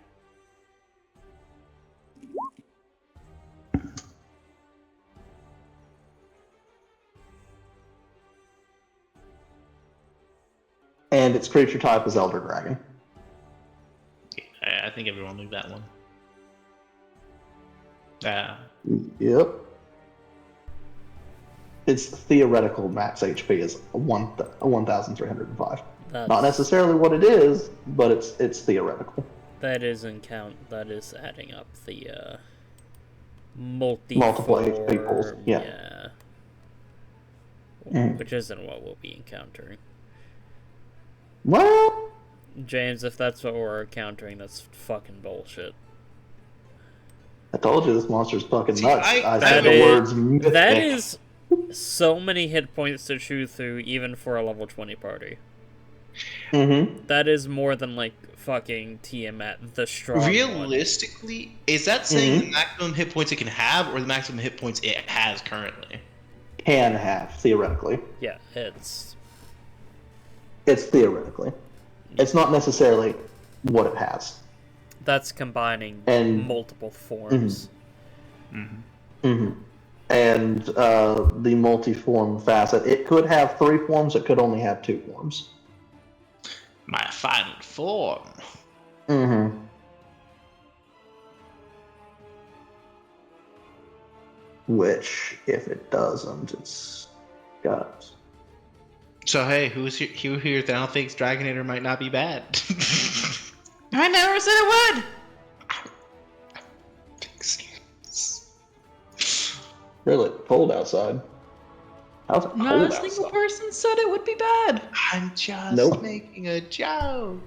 And its creature type is Elder Dragon. I think everyone knew that one. Yep. Its theoretical max HP is 1,305. Not necessarily what it is, but it's theoretical. That is adding up the Multiple HP pools. Yeah. Which isn't what we'll be encountering. Well, James, if that's what we're encountering, that's fucking bullshit. I told you this monster's fucking See, nuts. I I that said the is- words mythic. That is so many hit points to chew through, even for a level 20 party. Mm-hmm. That is more than, like, fucking Tiamat, the strong one. Realistically, is that saying the maximum hit points it can have, or the maximum hit points it has currently? Can have, theoretically. Yeah, it's Theoretically. It's not necessarily what it has. that's combining And- multiple forms. Mm-hmm. And the multi-form facet, it could have 3 forms, it could only have 2 forms. My final form. Mm-hmm. Which, if it doesn't, it's got... So hey, who here that I don't think Dragonator might not be bad? I never said it would. Really cold outside. How's it Not cold a single outside? person said it would be bad. I'm just Nope. making a joke.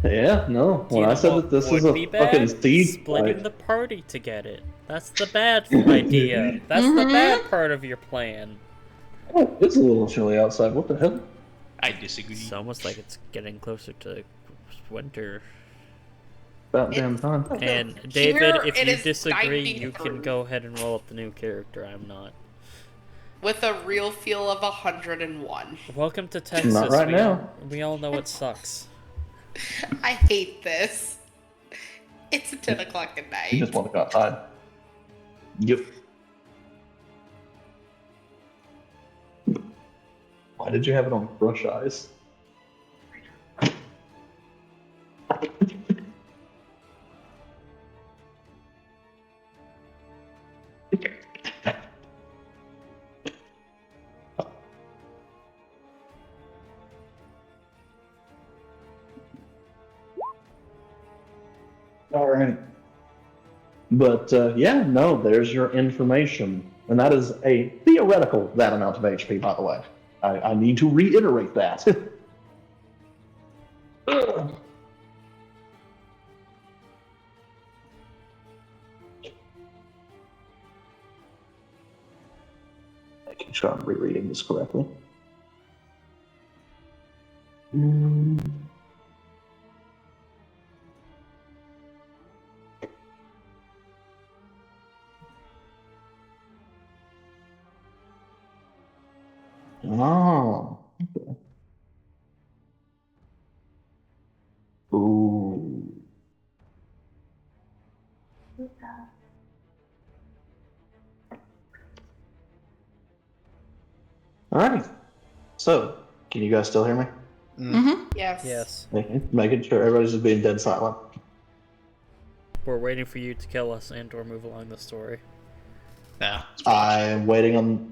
Yeah, no. Do you When I know said what that this would is a be fucking bad? siege Splitting fight. the party to get it. That's the bad idea. That's the bad part of your plan. Oh, it's a little chilly outside. What the hell? I disagree. It's almost like it's getting closer to winter. About damn time. And Here David, if it you is disagree, 90 you can degrees. go ahead and roll up the new character. I'm not. With a real feel of 101. Welcome to Texas. Not right we now. All, we all know it sucks. I hate this. It's 10 o'clock at night. You just want to go outside. Yep. Why did you have it on brush eyes? All right. But yeah, no, there's your information. And that is a theoretical that amount of HP, by the way. I need to reiterate that. Ugh. Making sure I'm rereading this correctly. Oh. Okay. Ooh. Alrighty. So, can you guys still hear me? Mm-hmm. Yes. Yes. Okay. Making sure everybody's just being dead silent. We're waiting for you to kill us and or move along the story. Yeah. I'm waiting on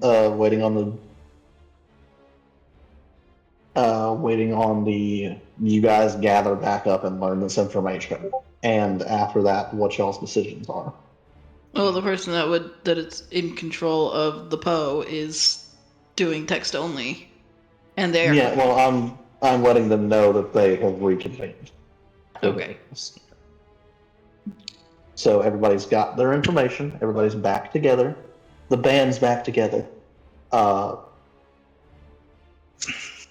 the you guys gather back up and learn this information. And after that, what y'all's decisions are. Well, the person that it's in control of the Poe is doing text only, and they're Yeah, well, I'm letting them know that they have reconvened. okay. So everybody's got their information. Everybody's back together. The band's back together.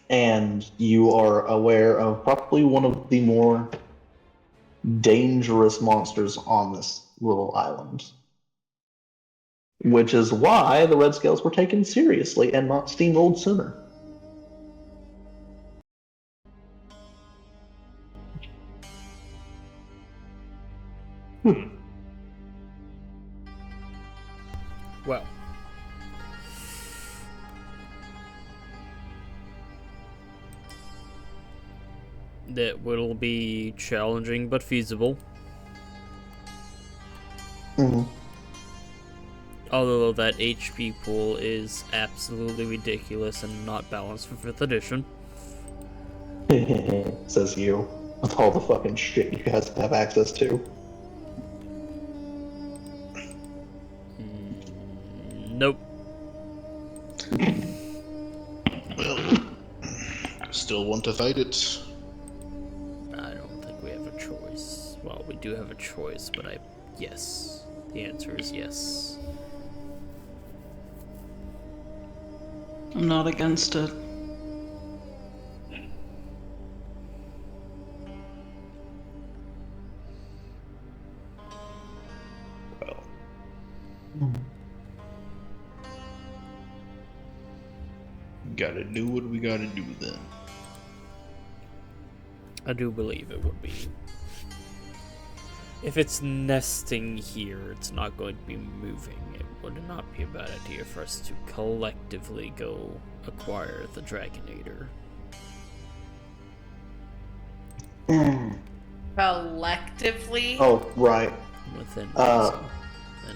And you are aware of probably one of the more dangerous monsters on this little island. Which is why the Red Scales were taken seriously and not steamrolled sooner. Well. That will be challenging but feasible. Mm-hmm. Although that HP pool is absolutely ridiculous and not balanced for 5th edition. Says you, with all the fucking shit you guys have access to. Nope. Well, still want to fight it. I don't think we have a choice. Well, we do have a choice, but yes. The answer is yes. I'm not against it. Well, gotta do what we gotta do then. I do believe it would be. If it's nesting here, it's not going to be moving. It would not be a bad idea for us to collectively go acquire the Dragonator. Collectively? Oh, right. Within Uh, reason.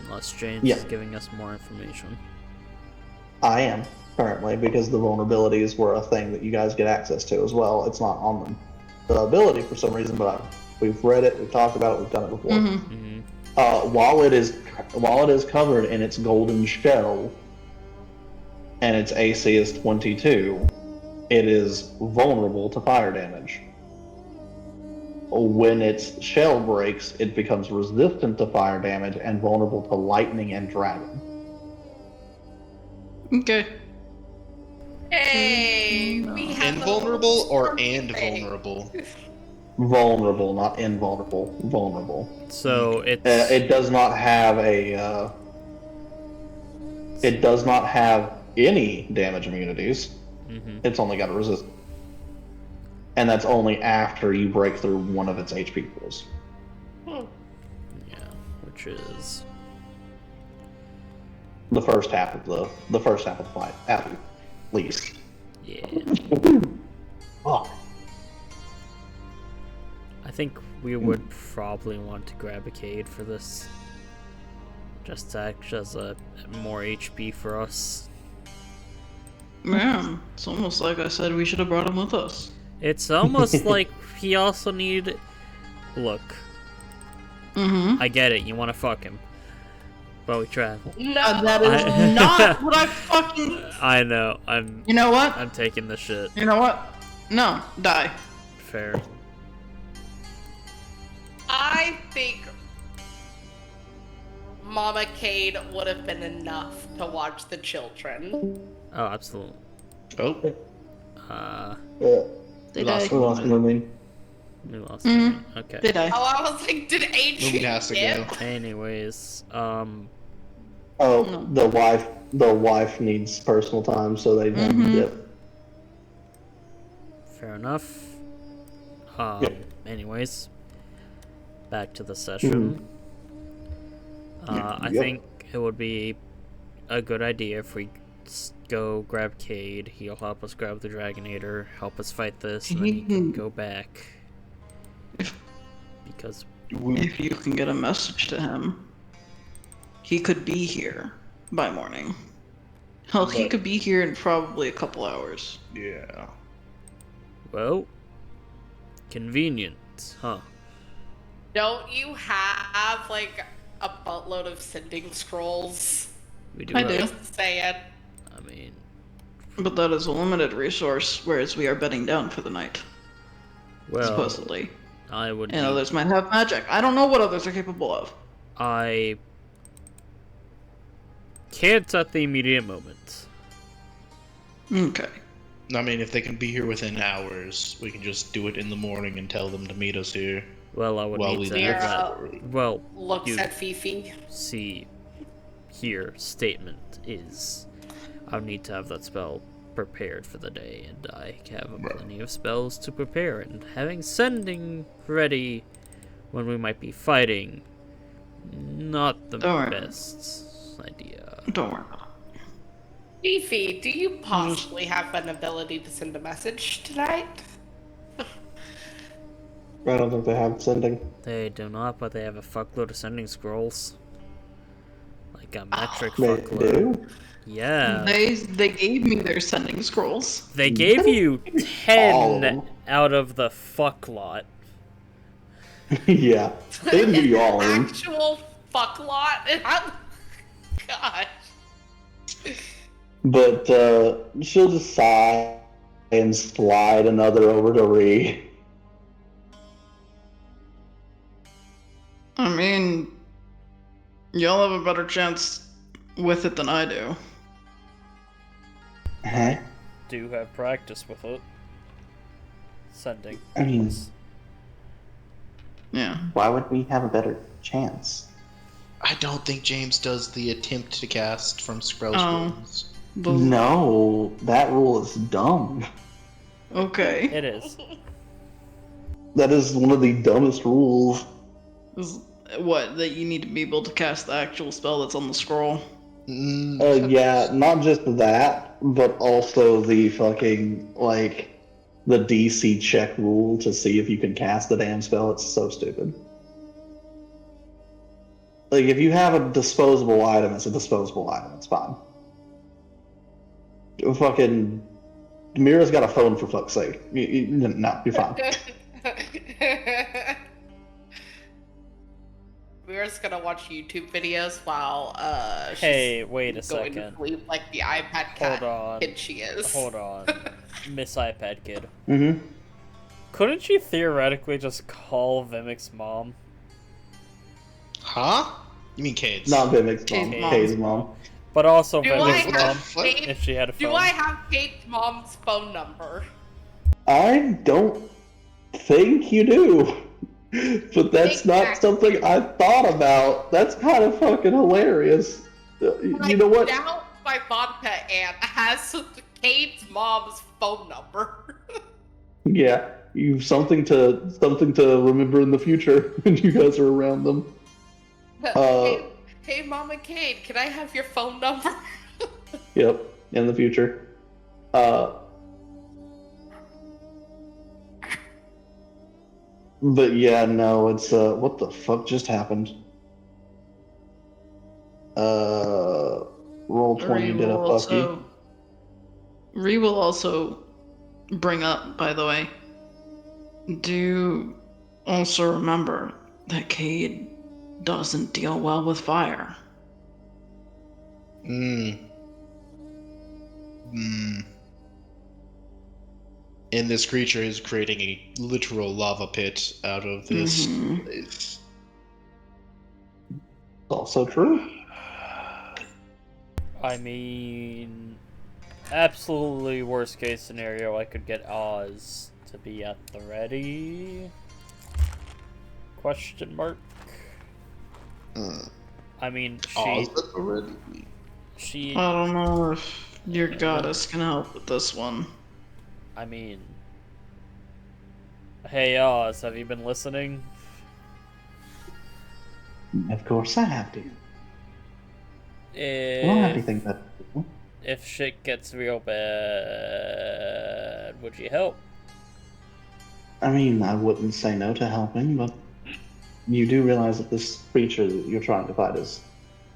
Unless James yeah. is giving us more information. I am, currently, because the vulnerabilities were a thing that you guys get access to as well. It's not on them. The ability, for some reason, but we've read it, we've talked about it, we've done it before. Mm-hmm. While it is covered in its golden shell, and its AC is 22, it is vulnerable to fire damage. When its shell breaks, it becomes resistant to fire damage and vulnerable to lightning and dragon. Okay. Hey, we have Invulnerable or and thing. vulnerable? Vulnerable, not invulnerable. Vulnerable. So it's It does not have a. It does not have any damage immunities. It's only got a resist. And that's only after you break through one of its HP pools. yeah, which is The first half of the fight, at least. yeah. Oh. I think we would probably want to grab a Cade for this. Just to act as a more HP for us. Man, it's almost like I said we should have brought him with us. It's almost like he also needed. Look, Mm-hmm. I get it. You want to fuck him, but we travel. No. That is not what I fucking. I know. I'm You know what? taking the shit. You know what? No, die. Fair. I think Mama Cade would have been enough to watch the children. Oh, absolutely. Oh, Yeah. They Lost die. We lost Moomin. We lost. Mhm. him. Okay. They die. Oh, I was like, did Adrian Moomin has to go. skip? Anyways, Oh, No. the wife needs personal time, so they Mhm. yep. fair enough. Yep. Anyways, back to the session. I Yep. think it would be a good idea if we go grab Cade. He'll help us grab the Dragonator, help us fight this, and then he can go back. Because If you can get a message to him, he could be here by morning. Hell, he But- could be here in probably a couple hours. yeah. well, convenient, huh? Don't you have like a buttload of sending scrolls? We do. I have- do. Just saying. I mean, But that is a limited resource, whereas we are bedding down for the night, well, supposedly. I would. And be- others might have magic. I don't know what others are capable of. I can't at the immediate moment. Okay. I mean, if they can be here within hours, we can just do it in the morning and tell them to meet us here. Well, I would While need we to leave. have that. Well, Looks you at Fifi. see here statement is I would need to have that spell prepared for the day, and I have plenty of spells to prepare, and having sending ready when we might be fighting, not the Don't worry. best idea. Don't worry about Fifi, do you possibly have an ability to send a message tonight? I don't think they have sending. They do not, but they have a fuckload of sending scrolls. Like a metric They fuckload. do. Yeah. it. They gave me their sending scrolls. They gave you All of 10 them. out of the fuck lot. Yeah. They didn't give you all of them. Actual fuck lot. And I'm... God. But she'll just sigh and slide another over to Ree. I mean, y'all have a better chance with it than I do. Huh? Do have practice with it. Sending. I mean, Yeah. why would we have a better chance? I don't think James does the attempt to cast from spell Oh. scrolls. No, that rule is dumb. Okay. It is. That is one of the dumbest rules. What, that you need to be able to cast the actual spell that's on the scroll? Yeah, not just that, but also the fucking, like, the DC check rule to see if you can cast the damn spell. It's so stupid. Like, if you have a disposable item, it's a disposable item. It's fine. Fucking Mira's got a phone, for fuck's sake. No, you're fine. We're just gonna watch YouTube videos while she's Hey, wait a going to second. sleep like the iPad cat Hold on. kid she is. Hold on. Miss iPad Kid. Mm-hmm. Couldn't you theoretically just call Vimic's mom? Huh? You mean Cade's? Not Vivek's mom. Kate's mom. Kate's mom. But also Do I Vimic's what the have mom, fuck? Kate, if she had a phone. Do I have Kate's mom's phone number? I don't think you do. But that's not Exactly. something I thought about. That's kind of fucking hilarious. You know what? Now my vodka aunt has Kate's mom's phone number. Yeah, you've something to remember in the future when you guys are around them. Hey, Mama Kate, can I have your phone number? Yep, in the future. But yeah, no, it's what the fuck just happened? Roll 20 did a fuck you. Ree will also bring up, by the way, do also remember that Cade doesn't deal well with fire. Hmm. And this creature is creating a literal lava pit out of this Mhm. place. It's also true. I mean, absolutely worst case scenario, I could get Oz to be at the ready. Question mark. I mean, she. I don't know if your goddess can help with this one. I mean, hey Oz, have you been listening? Of course I have to. I don't have If anything better to do. if shit gets real bad, would you help? I mean, I wouldn't say no to helping, but you do realize that this creature that you're trying to fight is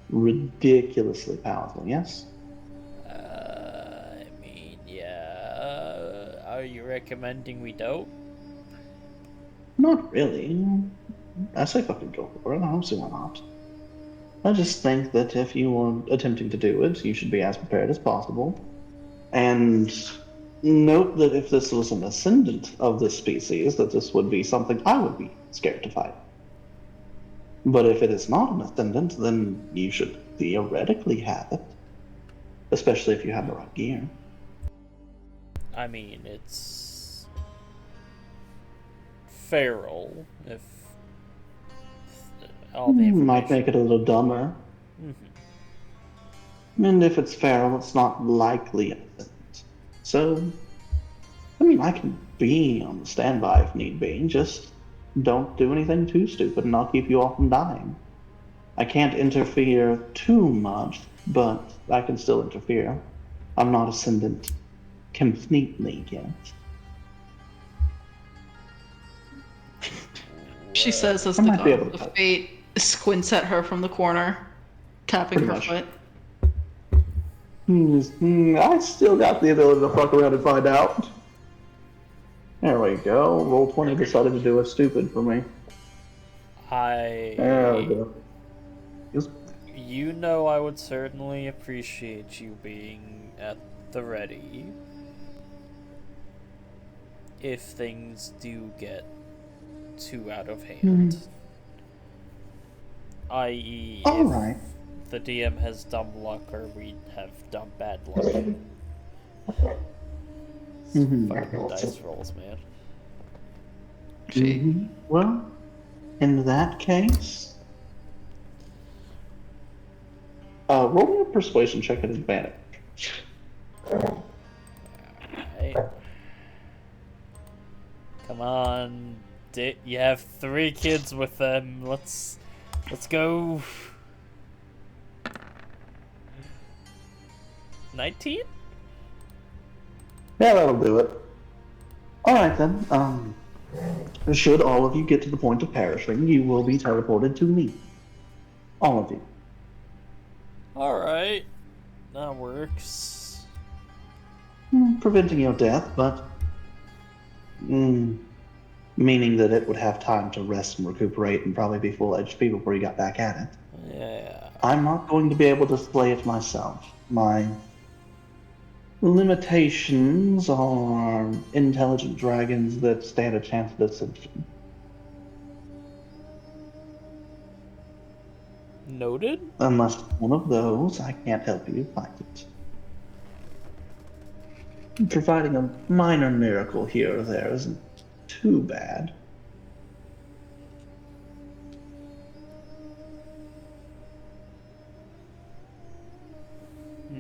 ridiculously powerful, yes? I mean, yeah. Are you recommending we don't? Not really. I say fucking go for it. I don't see why not. I just think that if you are attempting to do it, you should be as prepared as possible. And note that if this was an ascendant of this species, that this would be something I would be scared to fight. But if it is not an ascendant, then you should theoretically have it. Especially if you have the right gear. I mean, it's feral. If all the information Might make it a little dumber. And if it's feral, it's not likely an ascendant. So, I mean, I can be on the standby if need be. Just don't do anything too stupid and I'll keep you all from dying. I can't interfere too much, but I can still interfere. I'm not ascendant completely yet. She says as I the might be god able of to. fate squints at her from the corner, tapping Pretty her much. foot. I still got the ability to fuck around and find out. There we go. Roll 20 decided to do a stupid for me. There we go. Just You know, I would certainly appreciate you being at the ready if things do get too out of hand. I.e., if alright. the DM has dumb luck or we have dumb bad luck. Fucking dice rolls, man. Well, in that case, roll me a persuasion check at advantage. Alright. Come on, you have 3 kids with them. Let's go. 19? Yeah, that'll do it. Alright then, should all of you get to the point of perishing, you will be teleported to me. All of you. Alright. That works. Preventing your death, but meaning that it would have time to rest and recuperate and probably be full HP before you got back at it. Yeah. I'm not going to be able to slay it myself. My limitations are intelligent dragons that stand a chance of ascension. Noted? Unless one of those, I can't help you fight it. Providing a minor miracle here or there isn't too bad.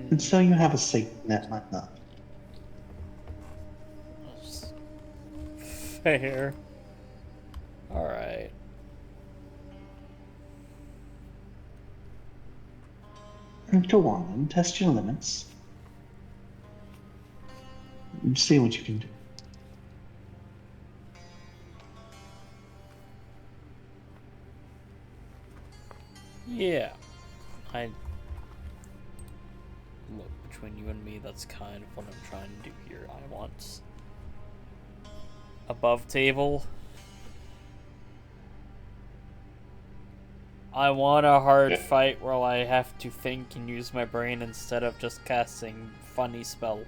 And so you have a safety net like that. Fair. Alright. Go on and test your limits. And see what you can do. Yeah. Look, between you and me, that's kind of what I'm trying to do here. I want above table. I want a hard fight where I have to think and use my brain instead of just casting funny spell.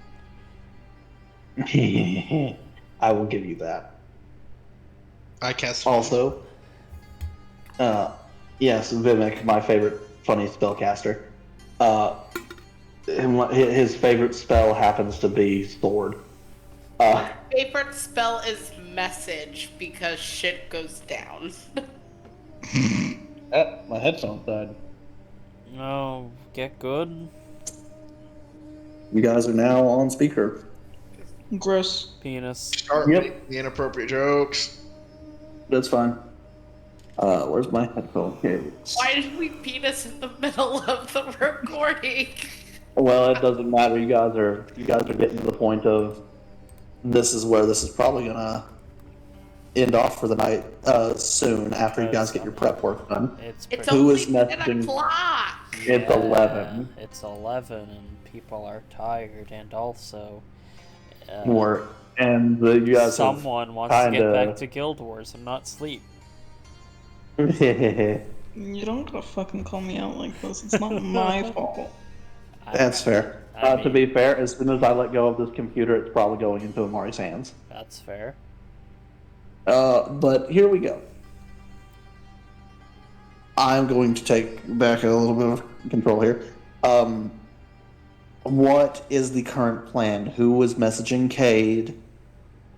I will give you that. I cast Also, yes, Vimic, my favorite funny spellcaster. His favorite spell happens to be sword. Favorite spell is message because shit goes down. My headphones died. No, get good. You guys are now on speaker. Gross. Penis. Start Yep. making the inappropriate jokes. That's fine. Where's my headphone case? Why did we penis in the middle of the recording? Well, it doesn't matter. You guys are getting to the point of this is where this is probably gonna end off for the night soon after you guys get your prep work done. It's It's Who only is 10 messaging? o'clock. It's 11. It's 11, and people are tired, and also Work and you guys someone wants to get kinda- back to Guild Wars and not sleep. have. You don't gotta fucking call me out like this. It's not my fault. That's fair. I To mean- be fair, as soon as I let go of this computer, it's probably going into Amari's hands. That's fair. But here we go. I'm going to take back a little bit of control here. What is the current plan? Who is messaging Cade?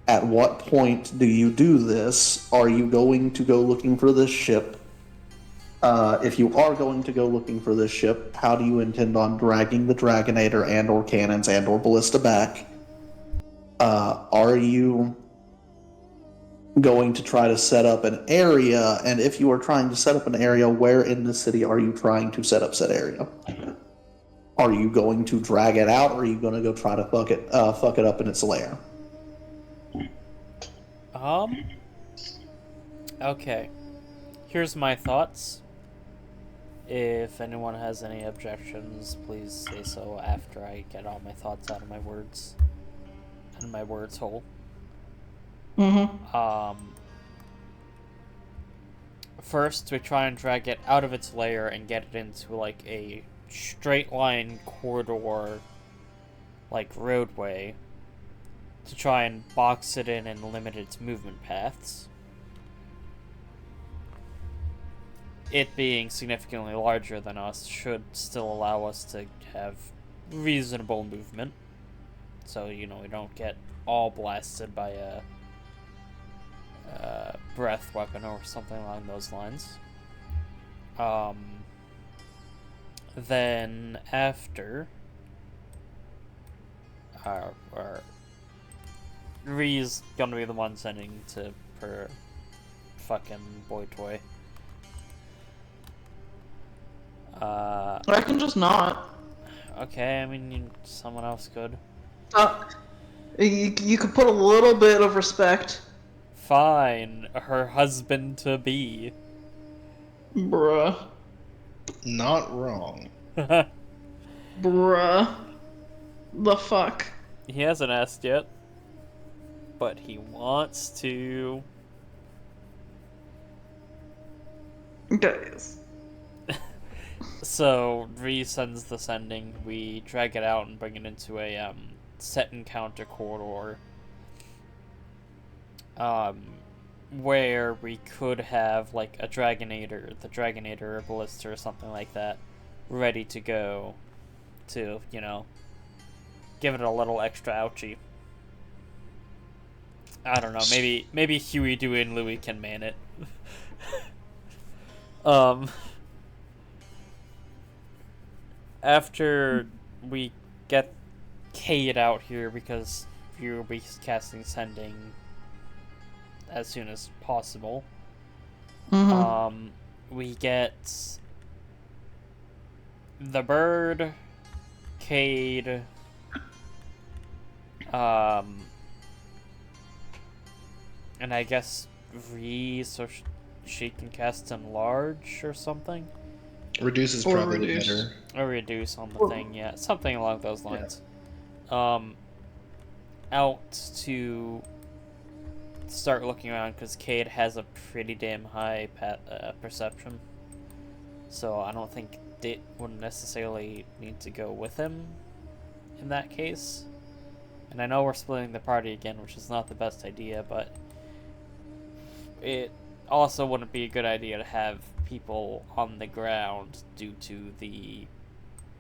At what point do you do this? Are you going to go looking for this ship? If you are going to go looking for this ship, how do you intend on dragging the Dragonator and or cannons and or ballista back? Are you going to try to set up an area? And if you are trying to set up an area, where in the city are you trying to set up said area? Are you going to drag it out, or are you going to go try to fuck it up in its lair? Okay. Here's my thoughts. If anyone has any objections, please say so after I get all my thoughts out of my words. And my words hole. Mm-hmm. First, we try and drag it out of its lair and get it into, like, a straight line corridor, like, roadway, to try and box it in and limit its movement paths. It being significantly larger than us should still allow us to have reasonable movement. So, you know, we don't get all blasted by a breath weapon or something along those lines. Then after, Ree's gonna be the one sending to per fucking boy toy. I can just not. Okay, I mean, someone else could. You could put a little bit of respect. Fine, her husband-to-be. Bruh. Not wrong. Bruh. The fuck? He hasn't asked yet, but he wants to. Guys. So, Ree sends the sending, we drag it out and bring it into a, set encounter corridor. Where we could have, like, the Dragonator or Ballista or something like that, ready to go to, you know, give it a little extra ouchie. I don't know, maybe Huey, Dewey, and Louie can man it. After we get Cade out here, because you'll be casting Sending as soon as possible, we get the bird, Cade, and I guess Ree, so she can cast Enlarge or something? Reduce is Or probably reduce. better. Or reduce on the thing, yeah. Something along those lines. Out to start looking around, because Cade has a pretty damn high perception. So I don't think Dit would necessarily need to go with him in that case. And I know we're splitting the party again, which is not the best idea, but it also wouldn't be a good idea to have people on the ground due to the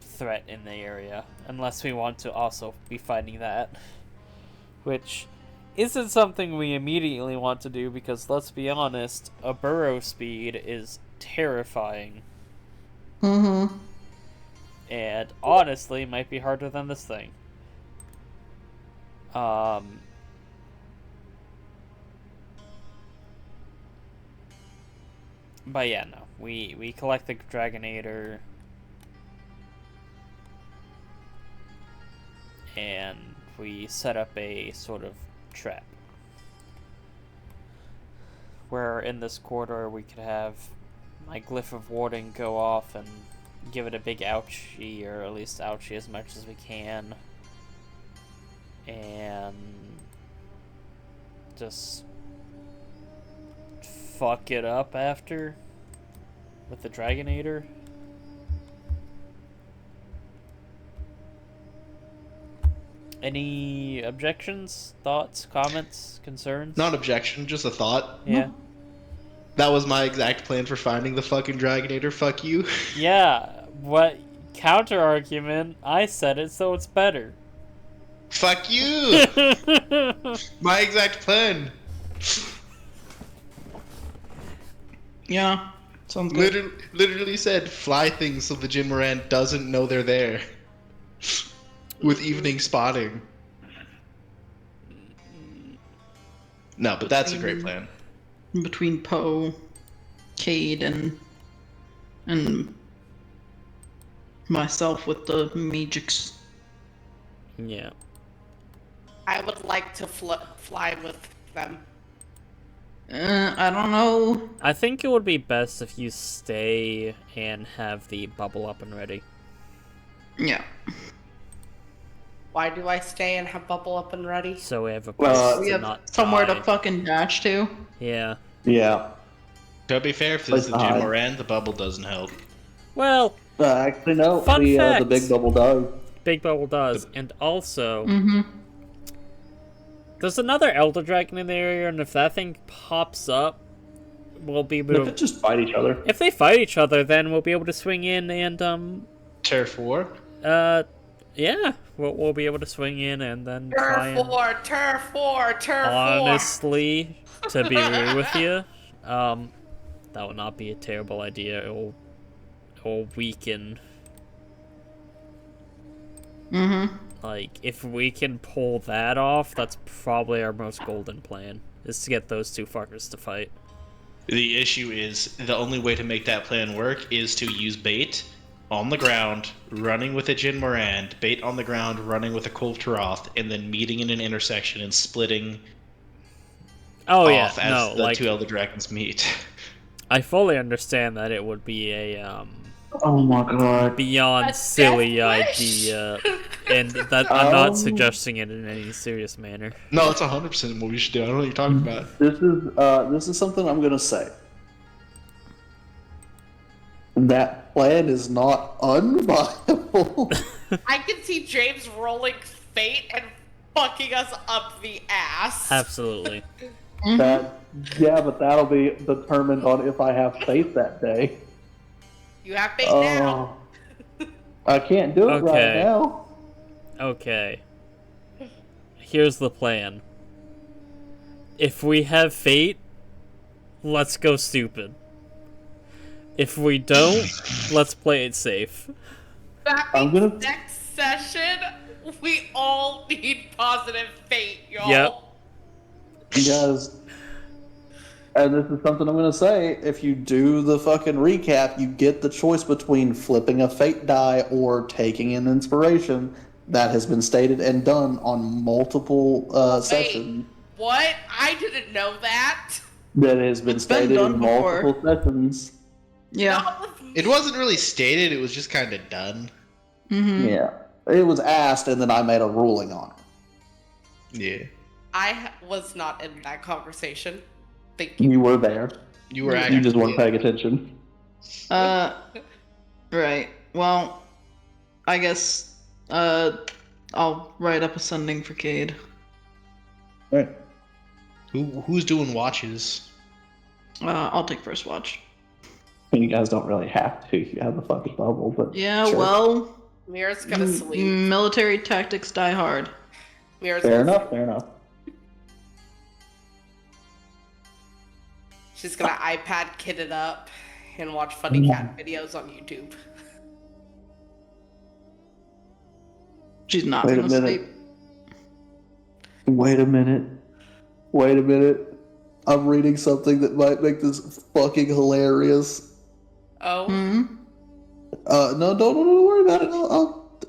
threat in the area, unless we want to also be fighting that, which isn't something we immediately want to do, because let's be honest, a burrow speed is terrifying. Mm-hmm. And honestly might be harder than this thing. But yeah, no. We collect the Dragonator, and we set up a sort of trap. Where in this corridor we could have my Glyph of Warding go off and give it a big ouchie, or at least ouchie as much as we can. And just fuck it up after with the Dragonator. Any objections, thoughts, comments, concerns? Not objection, just a thought. Yeah. That was my exact plan for finding the fucking Dragonator. Fuck you. Yeah. What counter argument? I said it, so it's better. Fuck you. My exact plan. Yeah. Sounds good. Literally said fly things so the Jim Moran doesn't know they're there. With evening spotting. No, but that's a great plan. Between Poe, Cade, and myself with the Magix. Yeah. I would like to fly with them. I don't know. I think it would be best if you stay and have the bubble up and ready. Yeah. Why do I stay and have bubble up and ready? So we have a place Well, We to have not somewhere die. to fucking dash to. Yeah. Yeah. To be fair, if this is the Place to Jim hide. Moran, the bubble doesn't help. Well, Actually, no. Fun the fact. big bubble does. Big Bubble does. And also, Mm-hmm. there's another Elder Dragon in the area, and if that thing pops up, we'll be able They to... could just fight each other. If they fight each other, then we'll be able to swing in and, Turf War? yeah. We'll be able to swing in and then try Turf and... war, turf war, turf war. Honestly, to be real with you, that would not be a terrible idea. It'll weaken. Mm-hmm. Like, if we can pull that off, that's probably our most golden plan, is to get those two fuckers to fight. The issue is, the only way to make that plan work is to use bait on the ground, running with a Jin Morand, bait on the ground, running with a Kolv Taroth, and then meeting in an intersection and splitting Oh yeah, off as no, the like, two Elder Dragons meet. I fully understand that it would be a, Oh my god. beyond A silly death wish. idea, and that I'm not Um, suggesting it in any serious manner. No, it's 100% what we should do. I don't know what you're talking about. This is something I'm gonna say. That plan is not unviable. I can see James rolling fate and fucking us up the ass. Absolutely. Yeah, but that'll be determined on if I have faith that day. You have fate now. I can't do it right Okay. now. Okay. Here's the plan. If we have fate, let's go stupid. If we don't, let's play it safe. That I'm means gonna- next session, we all need positive fate, y'all. Yep. Because, and this is something I'm gonna say, if you do the fucking recap, you get the choice between flipping a fate die or taking an inspiration. That has been stated and done on multiple sessions. What? I didn't know that. That has been It's been stated done in before. multiple sessions. Yeah. Not with me. It wasn't really stated, it was just kind of done. Mm-hmm. Yeah. It was asked and then I made a ruling on it. Yeah. I was not in that conversation. Thank you. You were there. You were You actually just weren't paying attention. Right. Well, I guess I'll write up a sending for Cade. Right. Who's doing watches? I'll take first watch. You guys don't really have to. You have the fucking bubble, but Yeah, sure. well, Mira's gonna sleep. military tactics die hard. Mira's Fair gonna enough. Fair enough. She's gonna iPad kid it up and watch funny cat videos on YouTube. She's not Wait a gonna minute. sleep. Wait a minute. Wait a minute. I'm reading something that might make this fucking hilarious. Oh, Hmm. No, don't worry about it.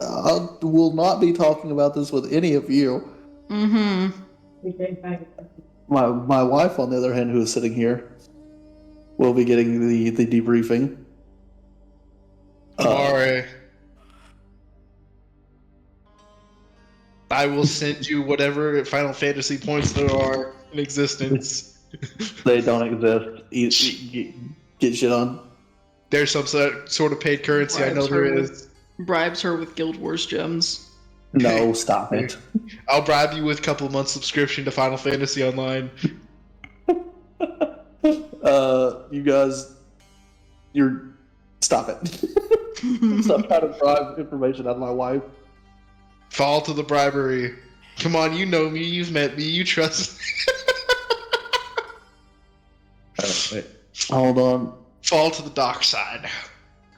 I will not be talking about this with any of you. Mm-hmm. My wife, on the other hand, who is sitting here, will be getting the debriefing. Amare. I will send you whatever Final Fantasy points there are in existence. They don't exist. Get shit on. There's some sort of paid currency. I know Bribes there her is. Bribes her with Guild Wars gems. No, stop it. I'll bribe you with a couple months subscription to Final Fantasy Online. You guys, stop it. Stop trying to bribe information out of my wife. Fall to the bribery. Come on, you know me. You've met me. You trust me. Wait. Hold on. Fall to the dark side.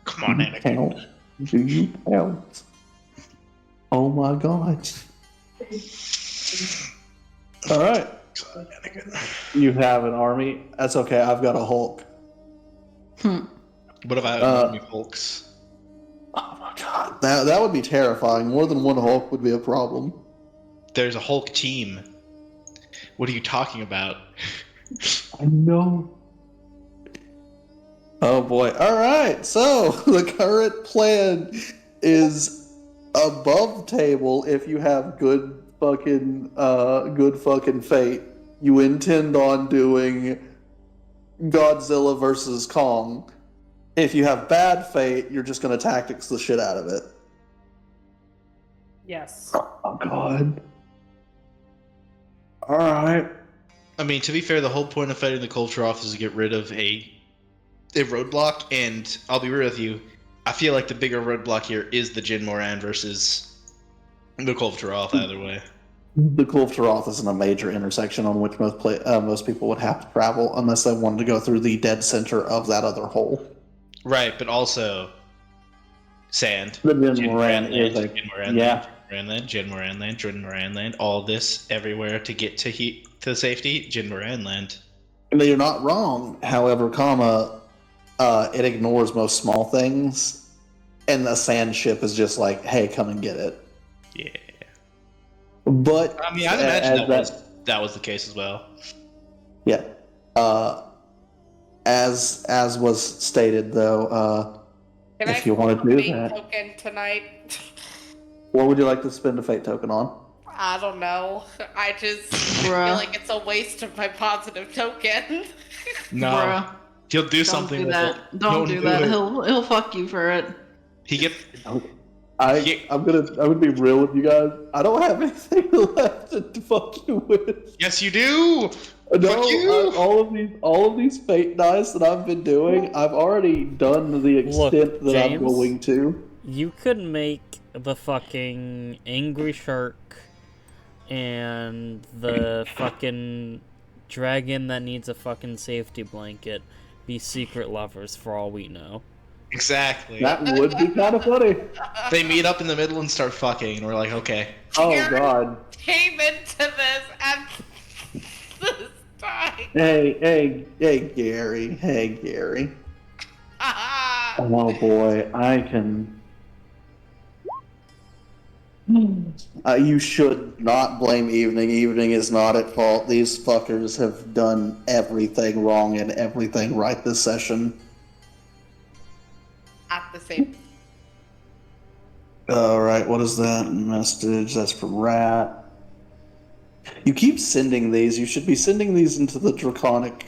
Come on, Anakin. Count. Do you count? Oh my god. Alright. You have an army. That's okay, I've got a Hulk. What if I have army folks? Oh my god. That would be terrifying. More than one Hulk would be a problem. There's a Hulk team. What are you talking about? I know. Oh boy. Alright, so the current plan is above table if you have good fucking fate. You intend on doing Godzilla versus Kong. If you have bad fate, you're just gonna tactics the shit out of it. yes. Oh god. Alright. I mean, to be fair, the whole point of fighting the culture off is to get rid of a roadblock, and I'll be real with you, I feel like the bigger roadblock here is the Jin Moran versus the culture off either way. The Kulftaroth isn't a major intersection on which most people would have to travel unless they wanted to go through the dead center of that other hole. Right, but also sand. The Jin Moran Moran is land, a Jin Moran yeah. land, Jin Moran land, Jin Moran land, all this everywhere to get to safety, Jin Moran land. I mean, you're not wrong. However, it ignores most small things, and the sand ship is just like, "Hey, come and get it." Yeah. But I mean, I imagine that was the case as well. yeah. As was stated, though, Can if I you want to pull a do fate that, token tonight? what would you like to spend a fate token on? I don't know. I just feel Bruh. like it's a waste of my positive token. No, Bruh. he'll do Don't something do with that. it. Don't do that. it. He'll fuck you for it. He get I'm gonna be real with you guys. I don't have anything left to fuck you with. Yes, you do. No, Fuck you. all of these fate dice that I've been doing, I've already done to the extent Look, that I'm James. going to. You could make the fucking angry shark and the fucking dragon that needs a fucking safety blanket be secret lovers for all we know. Exactly. That would be kind of funny. They meet up in the middle and start fucking, and we're like, okay. Oh Karen god. came into this at this time. Hey, Gary. Hey, Gary. Oh boy, I can. You should not blame Evening. Evening is not at fault. These fuckers have done everything wrong and everything right this session. At the same. Alright, what is that message? That's from Rat. You keep sending these. You should be sending these into the draconic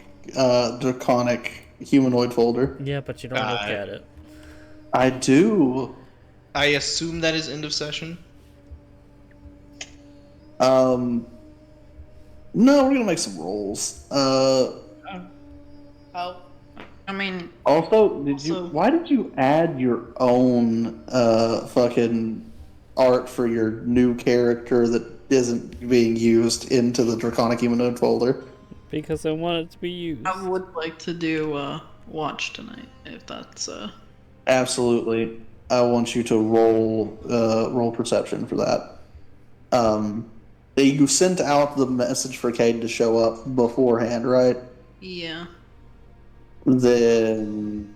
humanoid folder. Yeah, but you don't look at it. I do. I assume that is end of session. No, we're gonna make some rolls. Oh, I mean, Also, Also- why did you add your own fucking art for your new character that isn't being used into the Draconic Humanoid folder? Because I want it to be used. I would like to do watch tonight, if that's Absolutely. I want you to roll perception for that. You sent out the message for Cade to show up beforehand, right? yeah. Then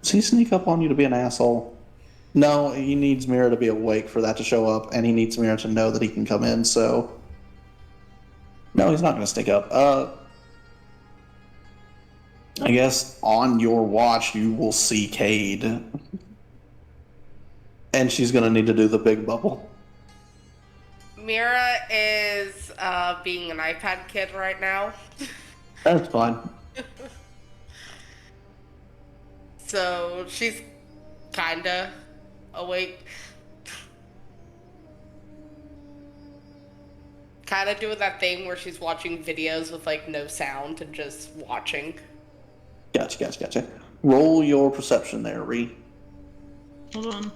does he sneak up on you to be an asshole? No, he needs Mira to be awake for that to show up, and he needs Mira to know that he can come in, so no, he's not gonna sneak up. I guess on your watch you will see Cade. And she's gonna need to do the big bubble. Mira is being an iPad kid right now. That's fine. So she's kinda awake. Kinda doing that thing where she's watching videos with like no sound and just watching. Gotcha. Roll your perception there, Ree. Hold on.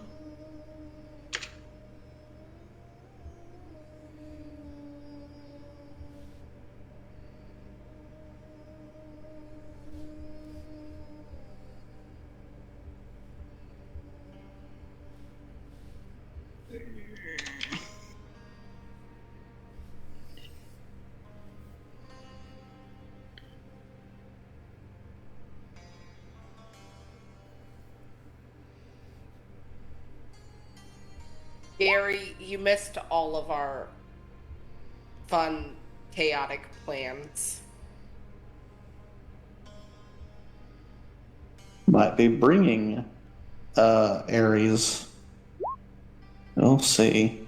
Gary, you missed all of our fun, chaotic plans. Might be bringing Ares. We'll see.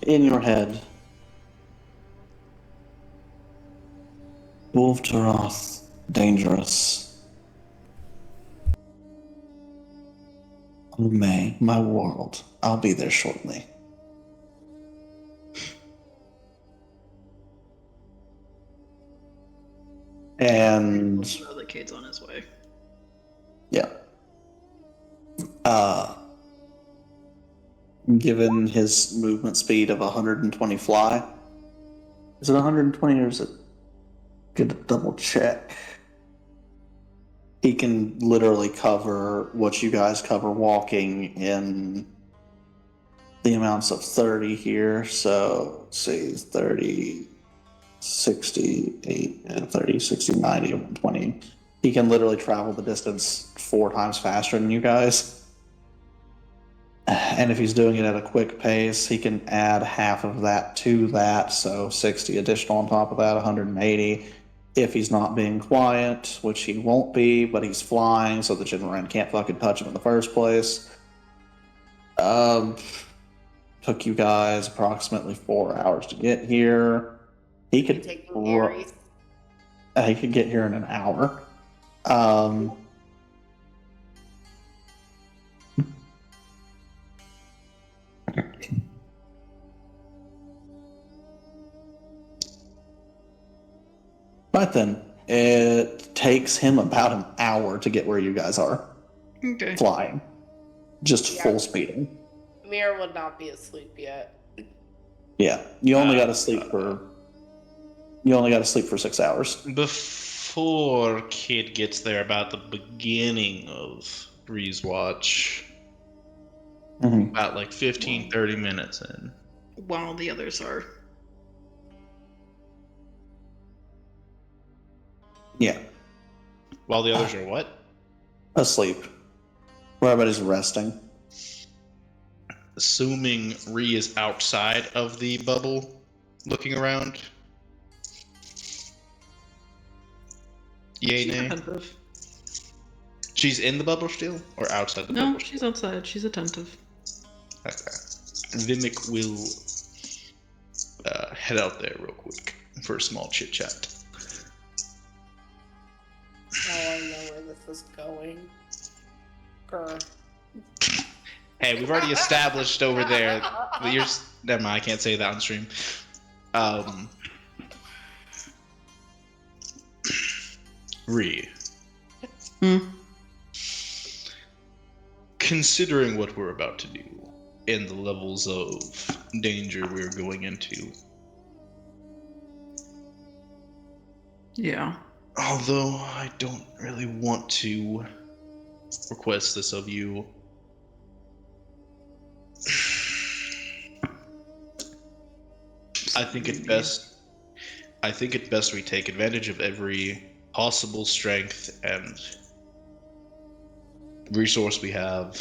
In your head, Wolf Taroth, dangerous. May, my world. I'll be there shortly. And Know that Cade's on his way. yeah. Given his movement speed of 120 fly, is it 120 or is it? Good to double check. He can literally cover what you guys cover walking in the amounts of 30 here. So, let's see, 30, 60, 30, 60, 90, 120. He can literally travel the distance 4 times faster than you guys. And if he's doing it at a quick pace, he can add half of that to that. So 60 additional on top of that, 180. If he's not being quiet, which he won't be, but he's flying, so the Jinran can't fucking touch him in the first place. Took you guys approximately 4 hours to get here. He could Taking Aries. he could get here in an hour. Right then, it takes him about an hour to get where you guys are, Okay. flying. Just Yeah. full speeding. Mira would not be asleep yet. Yeah, you only got to sleep for 6 hours. Before Kid gets there, about the beginning of Breeze Watch, Mm-hmm. about like 15, 30 minutes in. While the others are. Yeah, While the others are what? asleep. Where everybody's resting. Assuming Ree is outside of the bubble, looking around. Yay, She's nay. attentive. She's in the bubble still, or outside the No, bubble? she's outside. She's attentive. Okay. Vimic will head out there real quick for a small chit chat. Oh, I know where this is going. Grr. Hey, we've already established over there. But never mind. I can't say that on stream. Ree. Hmm. Considering what we're about to do and the levels of danger we're going into, Yeah. although I don't really want to request this of you, I think it's best we take advantage of every possible strength and resource we have.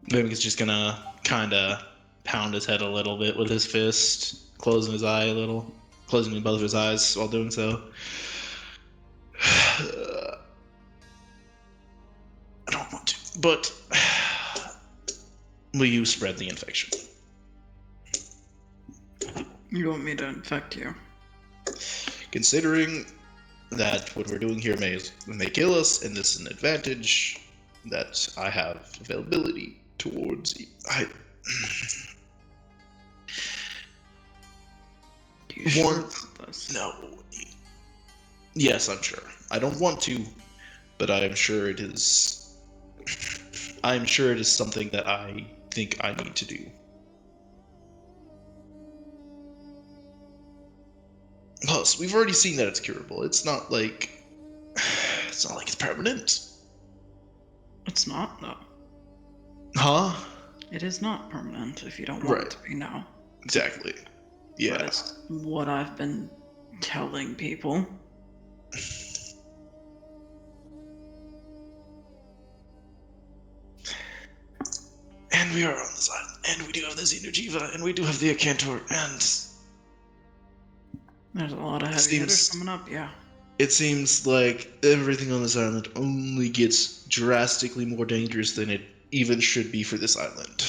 Vimic is just gonna kinda pound his head a little bit with his fist, closing his eye a little, closing both of his eyes while doing so. I don't want to, but will you spread the infection? You want me to infect you? Considering that what we're doing here may kill us, and this is an advantage that I have availability towards. You sure One- about this? No. Yes, I'm sure. I don't want to, but I am sure it is. I am sure it is something that I think I need to do. Plus, we've already seen that it's curable. It's not like it's permanent. It's not, no. Huh? It is not permanent if you don't want it to be now. Exactly. But Yeah. it's what I've been telling people. And we are on this island, and we do have the Xenojiva, and we do have the Akantor, and There's a lot of heavy Seems- hitters coming up, yeah. it seems like everything on this island only gets drastically more dangerous than it even should be for this island.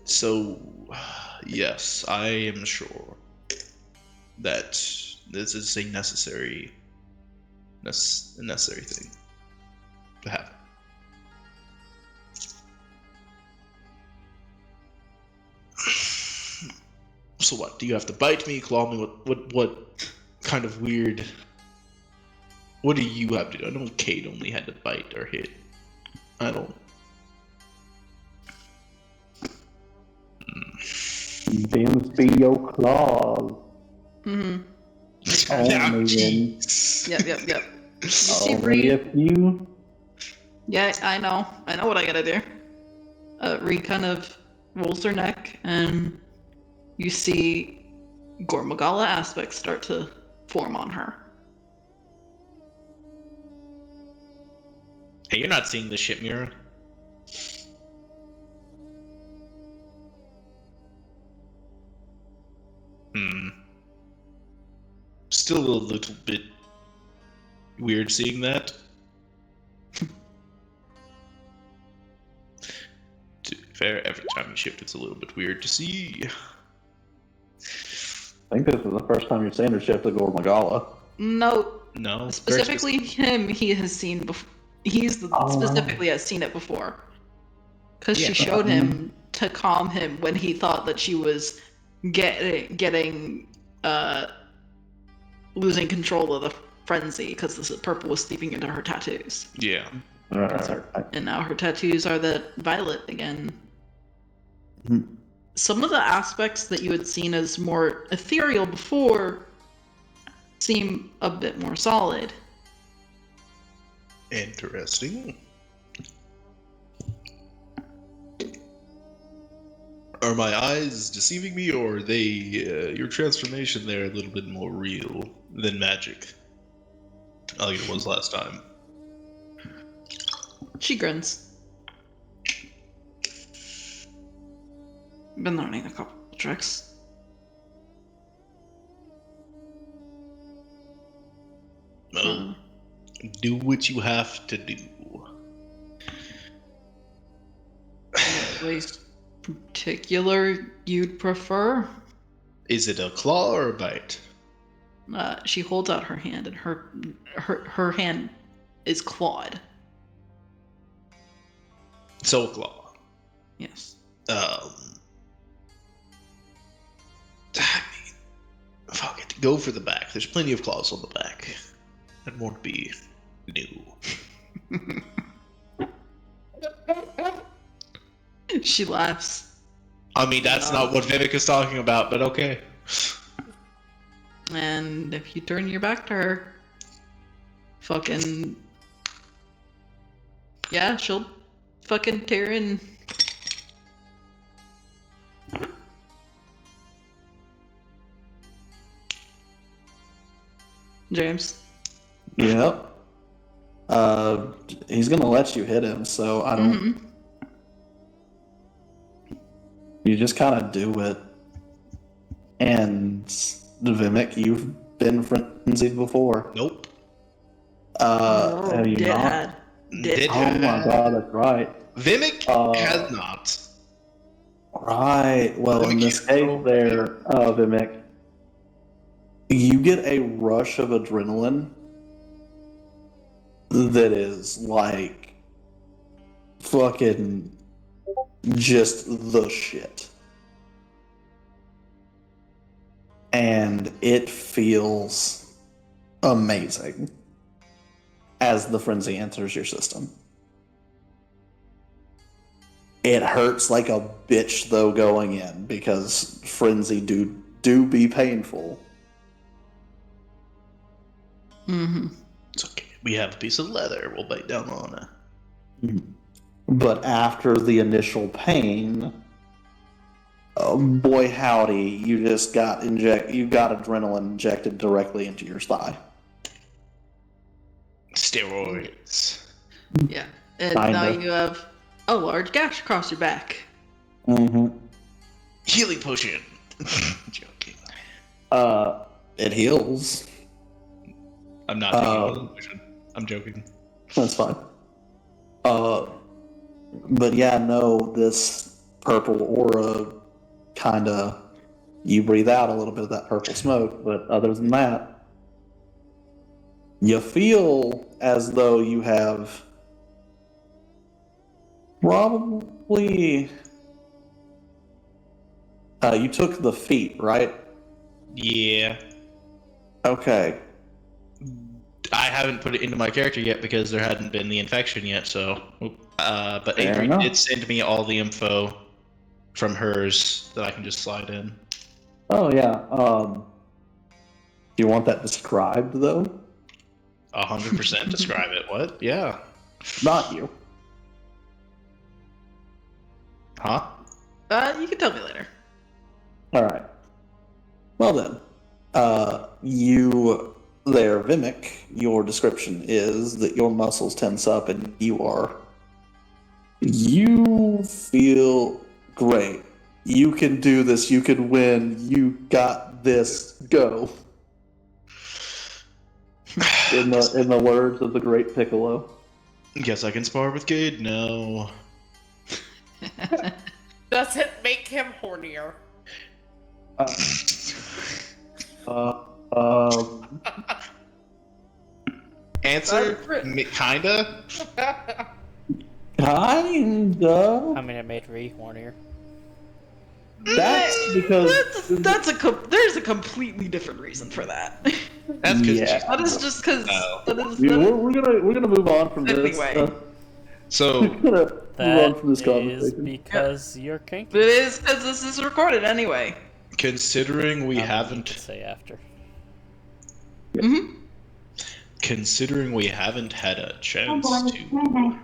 So, yes, I am sure that this is a necessary thing to happen. So what? Do you have to bite me, claw me? What kind of weird? What do you have to do? I know Kate only had to bite or hit. I don't. Them's be your claws. Mm-hmm. Only Yep. only if you. Yeah, I know what I gotta do. Reed kind of rolls her neck, and you see Gormagala aspects start to form on her. Hey, you're not seeing this shit, Mira. Still a little bit weird seeing that. To be fair, every time you shift, it's a little bit weird to see. I think this is the first time you've seen her shift to Gormagala. No, No, specifically him, he has seen before. Specifically has seen it before. Because she showed him to calm him when he thought that she was getting losing control of the frenzy because the purple was seeping into her tattoos. Yeah. And now her tattoos are the violet again. Mhm. Some of the aspects that you had seen as more ethereal before seem a bit more solid. Interesting. Are my eyes deceiving me, or are they your transformation there a little bit more real than magic, like it was last time? She grins. Been learning a couple of tricks. Well, do what you have to do. Place particular you'd prefer? Is it a claw or a bite? She holds out her hand, and her hand is clawed. So a claw. Yes. I mean, fuck it. Go for the back. There's plenty of claws on the back. That won't be new. She laughs. I mean, that's not what Vivek is talking about, but okay. And if you turn your back to her, fucking... yeah, she'll fucking tear in. James? Yep. He's gonna let you hit him, so I don't. Mhm. You just kind of do it. And Vimic, you've been frenzied before. Nope. Have you not? Dad. Did Oh my god, that's right. Vimic has not. Right. Well, in Vimic this is case, so- there, Vimic, you get a rush of adrenaline that is like fucking just the shit. And it feels amazing as the frenzy enters your system. It hurts like a bitch though going in, because frenzy do be painful. Mm-hmm. It's okay. We have a piece of leather. We'll bite down on it. But after the initial pain, boy howdy, you just got adrenaline injected directly into your thigh. Steroids. Yeah. And Kinda. now you have a large gash across your back. Mm-hmm. Healing potion. Joking. It heals. I'm not taking a healing potion. I'm joking. That's fine. But yeah, no, this purple aura kinda, you breathe out a little bit of that purple smoke, but other than that, you feel as though you have probably, you took the feat, right? Yeah. Okay. I haven't put it into my character yet because there hadn't been the infection yet, so. But Fair Avery enough. did send me all the info from hers that I can just slide in. Oh yeah. Do you want that described though? 100% describe it. What? Yeah. Not you. Huh? You can tell me later. All right. Well then, you there, Vimic. Your description is that your muscles tense up and you feel great. You can do this. You can win. You got this. Go. In the words of the great Piccolo. Guess I can spar with Gade? No. Does it make him hornier? Answer? That's Kinda? Kinda. I mean, it made Ree hornier. That's because There's a completely different reason for that. That's because Yeah. That is just because. No. we're gonna move on from this. Anyway. So, We're gonna move on That from this is conversation. because you're kinky. It is because this is recorded anyway. considering we You haven't can say after. Mm-hmm. considering we haven't had a chance to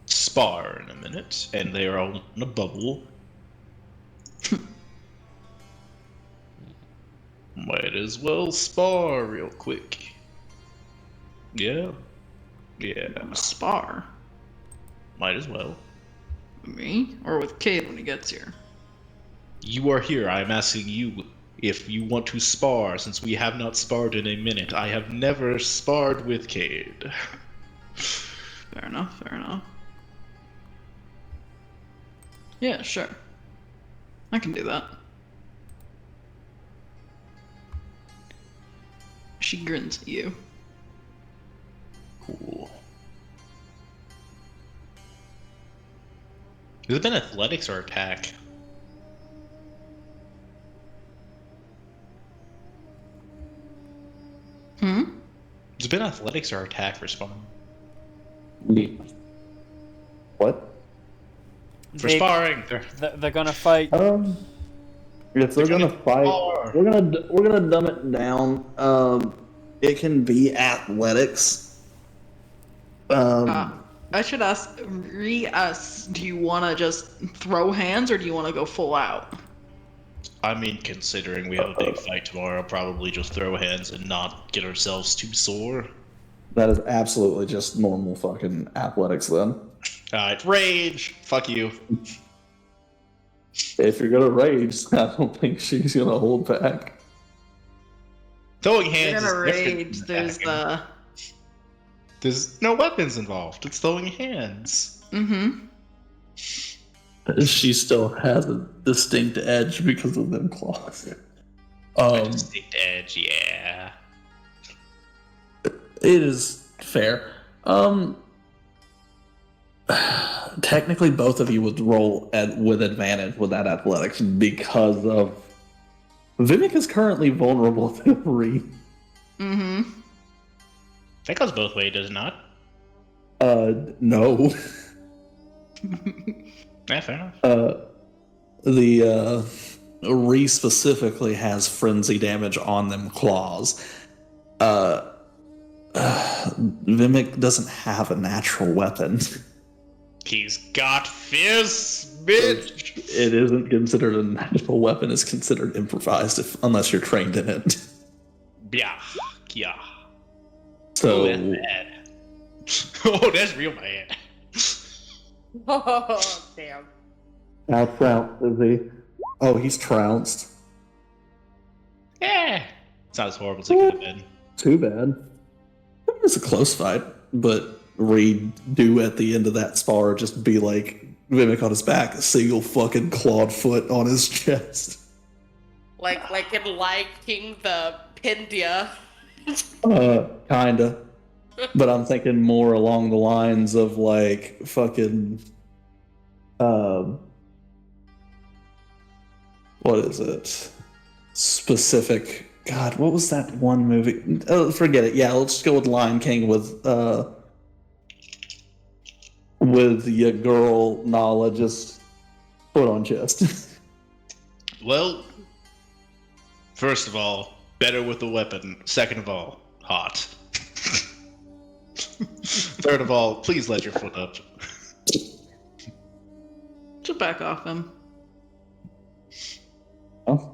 spar in a minute, and they are all in a bubble, Might as well spar real quick. Yeah. Yeah. Spar. Might as well. Me? Or with Cade when he gets here? You are here. I am asking you if you want to spar, since we have not sparred in a minute. I have never sparred with Cade. Fair enough, fair enough. Yeah, sure. I can do that. She grins at you. Cool. Has it been athletics or attack? Hmm? Has it been athletics or attack for spawn? What? For They- sparring. They're gonna fight. If they're gonna fight, spar. we're gonna dumb it down. It can be athletics. I should ask, do you want to just throw hands or do you want to go full out? I mean, considering we have a big fight tomorrow, I'll probably just throw hands and not get ourselves too sore. That is absolutely just normal fucking athletics then. Alright, rage! Fuck you. If you're gonna rage, I don't think she's gonna hold back. Throwing You're hands gonna is different rage, than there's attacking. There's no weapons involved. It's throwing hands. Mm-hmm. She still has a distinct edge because of them claws. A distinct edge, yeah. It is fair. Technically, both of you would roll with advantage with that athletics because of Vimic is currently vulnerable to Reed. Mm-hmm. That goes both ways, does it not? No. Yeah, fair enough. The Ree specifically has frenzy damage on them claws. Vimic doesn't have a natural weapon. He's got fists, bitch! It isn't considered a natural weapon. It's considered improvised unless you're trained in it. Yeah, yeah. So Oh, that's bad. Oh, that's real bad. Oh, damn. how trounced is he? Oh, he's trounced. Yeah. It's not as horrible as it could have been. Too bad. It was a close fight, but Reed do at the end of that spar just be like Vimic on his back, a single fucking clawed foot on his chest. Like in Lion King, the Pindia. Kinda. But I'm thinking more along the lines of like fucking what is it? Specific God, what was that one movie? Oh, forget it. Yeah, let's just go with Lion King with your girl Nala just foot on chest. Well, first of all, better with the weapon. Second of all, hot. Third of all, please let your foot up. Just back off him. Oh.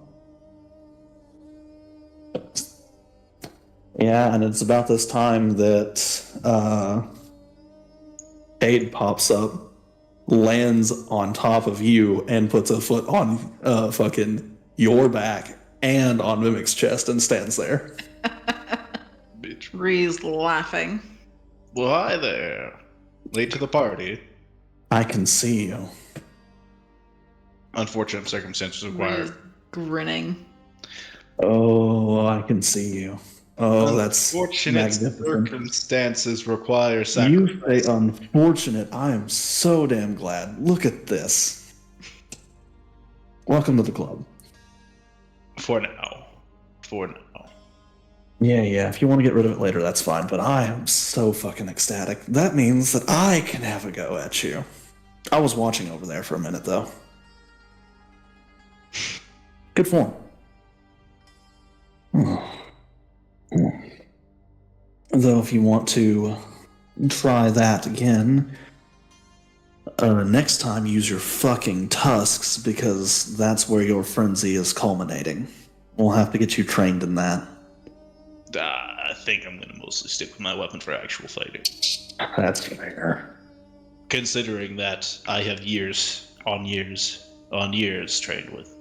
Yeah, and it's about this time that Cade pops up, lands on top of you, and puts a foot on fucking your back and on Mimic's chest and stands there. Bitch. Ree's laughing. Well, hi there. Late to the party. I can see you. Unfortunate circumstances Ree's required. grinning. Oh, I can see you. Oh, that's Unfortunate magnificent. circumstances require You sacrifice. say unfortunate. I am so damn glad. Look at this. Welcome to the club. For now. For now. Yeah, if you want to get rid of it later, that's fine, but I am so fucking ecstatic. That means that I can have a go at you. I was watching over there for a minute, though. Good form. Though if you want to try that again, Next time, use your fucking tusks, because that's where your frenzy is culminating. We'll have to get you trained in that. I think I'm gonna mostly stick with my weapon for actual fighting. That's fair. Considering that I have years on years on years trained with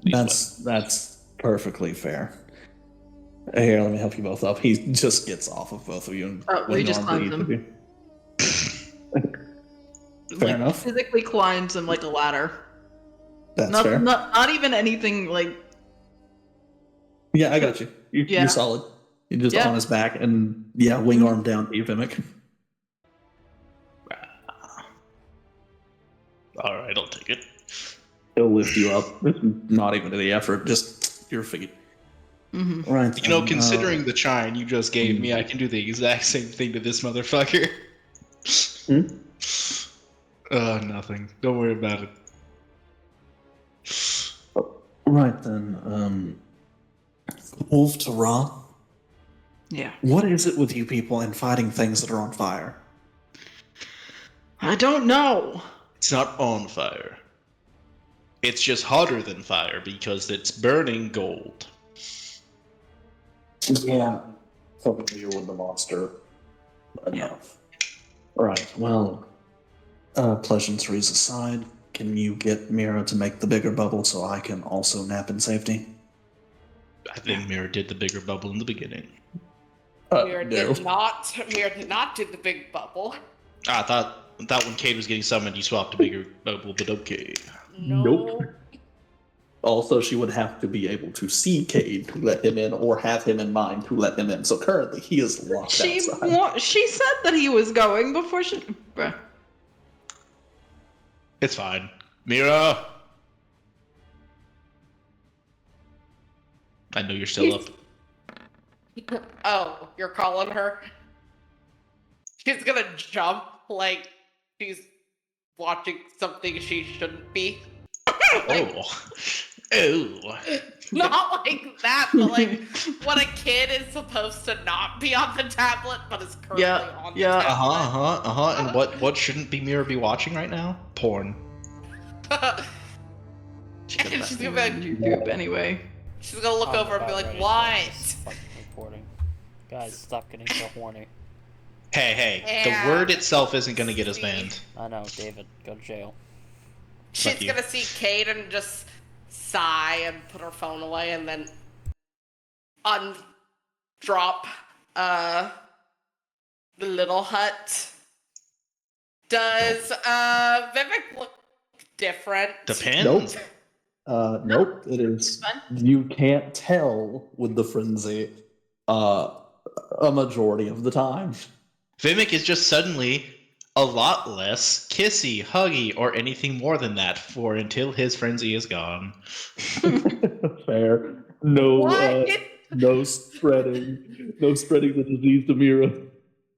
these weapons. That's perfectly fair. Here, let me help you both up. He just gets off of both of you and Oh, he just arms to climbs each of him. you. Fair enough. Physically climbs him like a ladder. That's Not, fair. not even anything like. Yeah, I got you. Yeah. You're solid. You're just Yeah. on his back and, yeah, wing arm down to you, Vimic. Alright, I'll take it. He'll lift you up. It's not even the effort, just your feet. Mm-hmm. Right. You know, then, considering the chine you just gave me, I can do the exact same thing to this motherfucker. Nothing. Don't worry about it. Right then, Wolf to Ra. Yeah. What is it with you people and fighting things that are on fire? I don't know. It's not on fire. It's just hotter than fire because it's burning gold. Yeah. Familiar with the monster enough. Right, well, pleasantries aside, can you get Mira to make the bigger bubble so I can also nap in safety? I think Mira did the bigger bubble in the beginning. Mira did not do the big bubble. I thought when Cade was getting summoned, you swapped a bigger bubble, but okay. No. Nope. Also, she would have to be able to see Cade to let him in, or have him in mind to let him in. So currently, he is locked outside. She said that he was going before she. Bruh. It's fine. Mira! I know you're still up. Oh, you're calling her? She's gonna jump like she's watching something she shouldn't be. Oh. Oh. Not like that, but like when a kid is supposed to not be on the tablet, but is currently on the tablet. And what shouldn't be Mira be watching right now? Porn. And she's gonna be like, YouTube anyway. she's gonna look I'm over and be about like, ready for "What?" this fucking recording. Guys, stop getting so horny. Hey, the word itself isn't gonna get us banned. I know, David, go to jail. She's Fuck you. gonna see Kate and just sigh and put her phone away and then undrop the little hut. Does Vivek look different? Depends. Nope. It is. You can't tell with the frenzy. A majority of the time. Vimic is just suddenly a lot less kissy, huggy, or anything more than that for until his frenzy is gone. Fair. No. What? No spreading. No spreading the disease to Mira.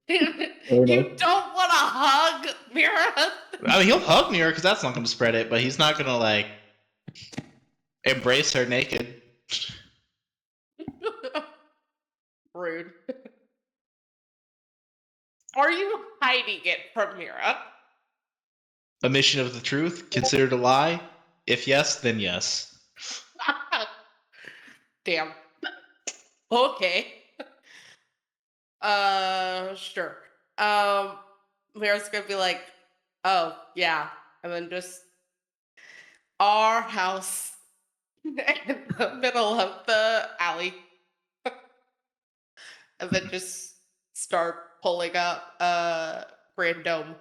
You don't want to hug Mira? I mean, he'll hug Mira because that's not going to spread it, but he's not going to, like, embrace her naked. Rude. Are you hiding it from Mira? Omission of the truth, considered a lie? If yes, then yes. Damn. Okay. Sure. Mira's gonna be like, oh, yeah. And then just our house in the middle of the alley. And then just start pulling up Grand Dome.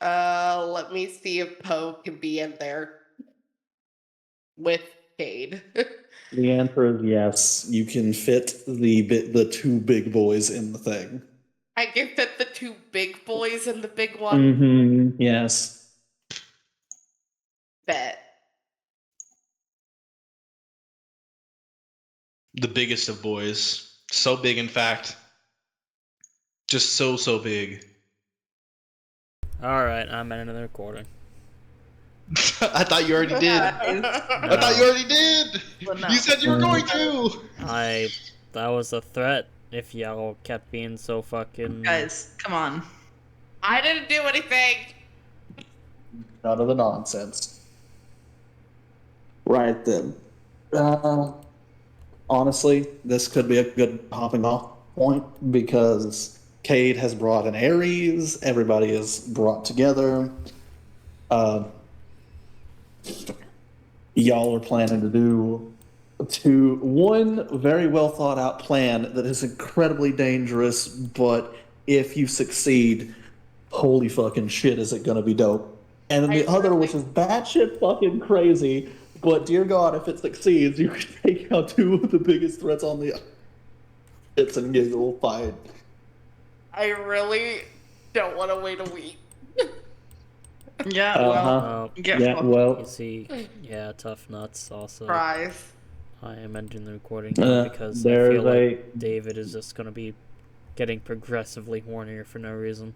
Let me see if Poe can be in there with Cade. The answer is yes. You can fit the two big boys in the thing. I can fit the two big boys in the big one. Mm-hmm. Yes. Bet. The biggest of boys. So big, in fact. Just so big. Alright, I'm ending the recording. I thought you already did. I thought you already did. But no. You said you were going to. That was a threat if y'all kept being so fucking... Guys, come on. I didn't do anything. None of the nonsense. Right then. Honestly, this could be a good hopping off point because Cade has brought in Ares. Everybody is brought together. Y'all are planning to do one very well thought out plan that is incredibly dangerous, but if you succeed, holy fucking shit, is it gonna be dope. And then the other, which is batshit fucking crazy, but dear God, if it succeeds, you can take out two of the biggest threats on the It's and Giggle fight. I really don't want to wait a week. Yeah, well, Oh, get Yeah, fucked. well, you see, yeah, Tough Nuts also. Surprise. I am ending the recording now because I there's feel like David is just gonna be getting progressively hornier for no reason.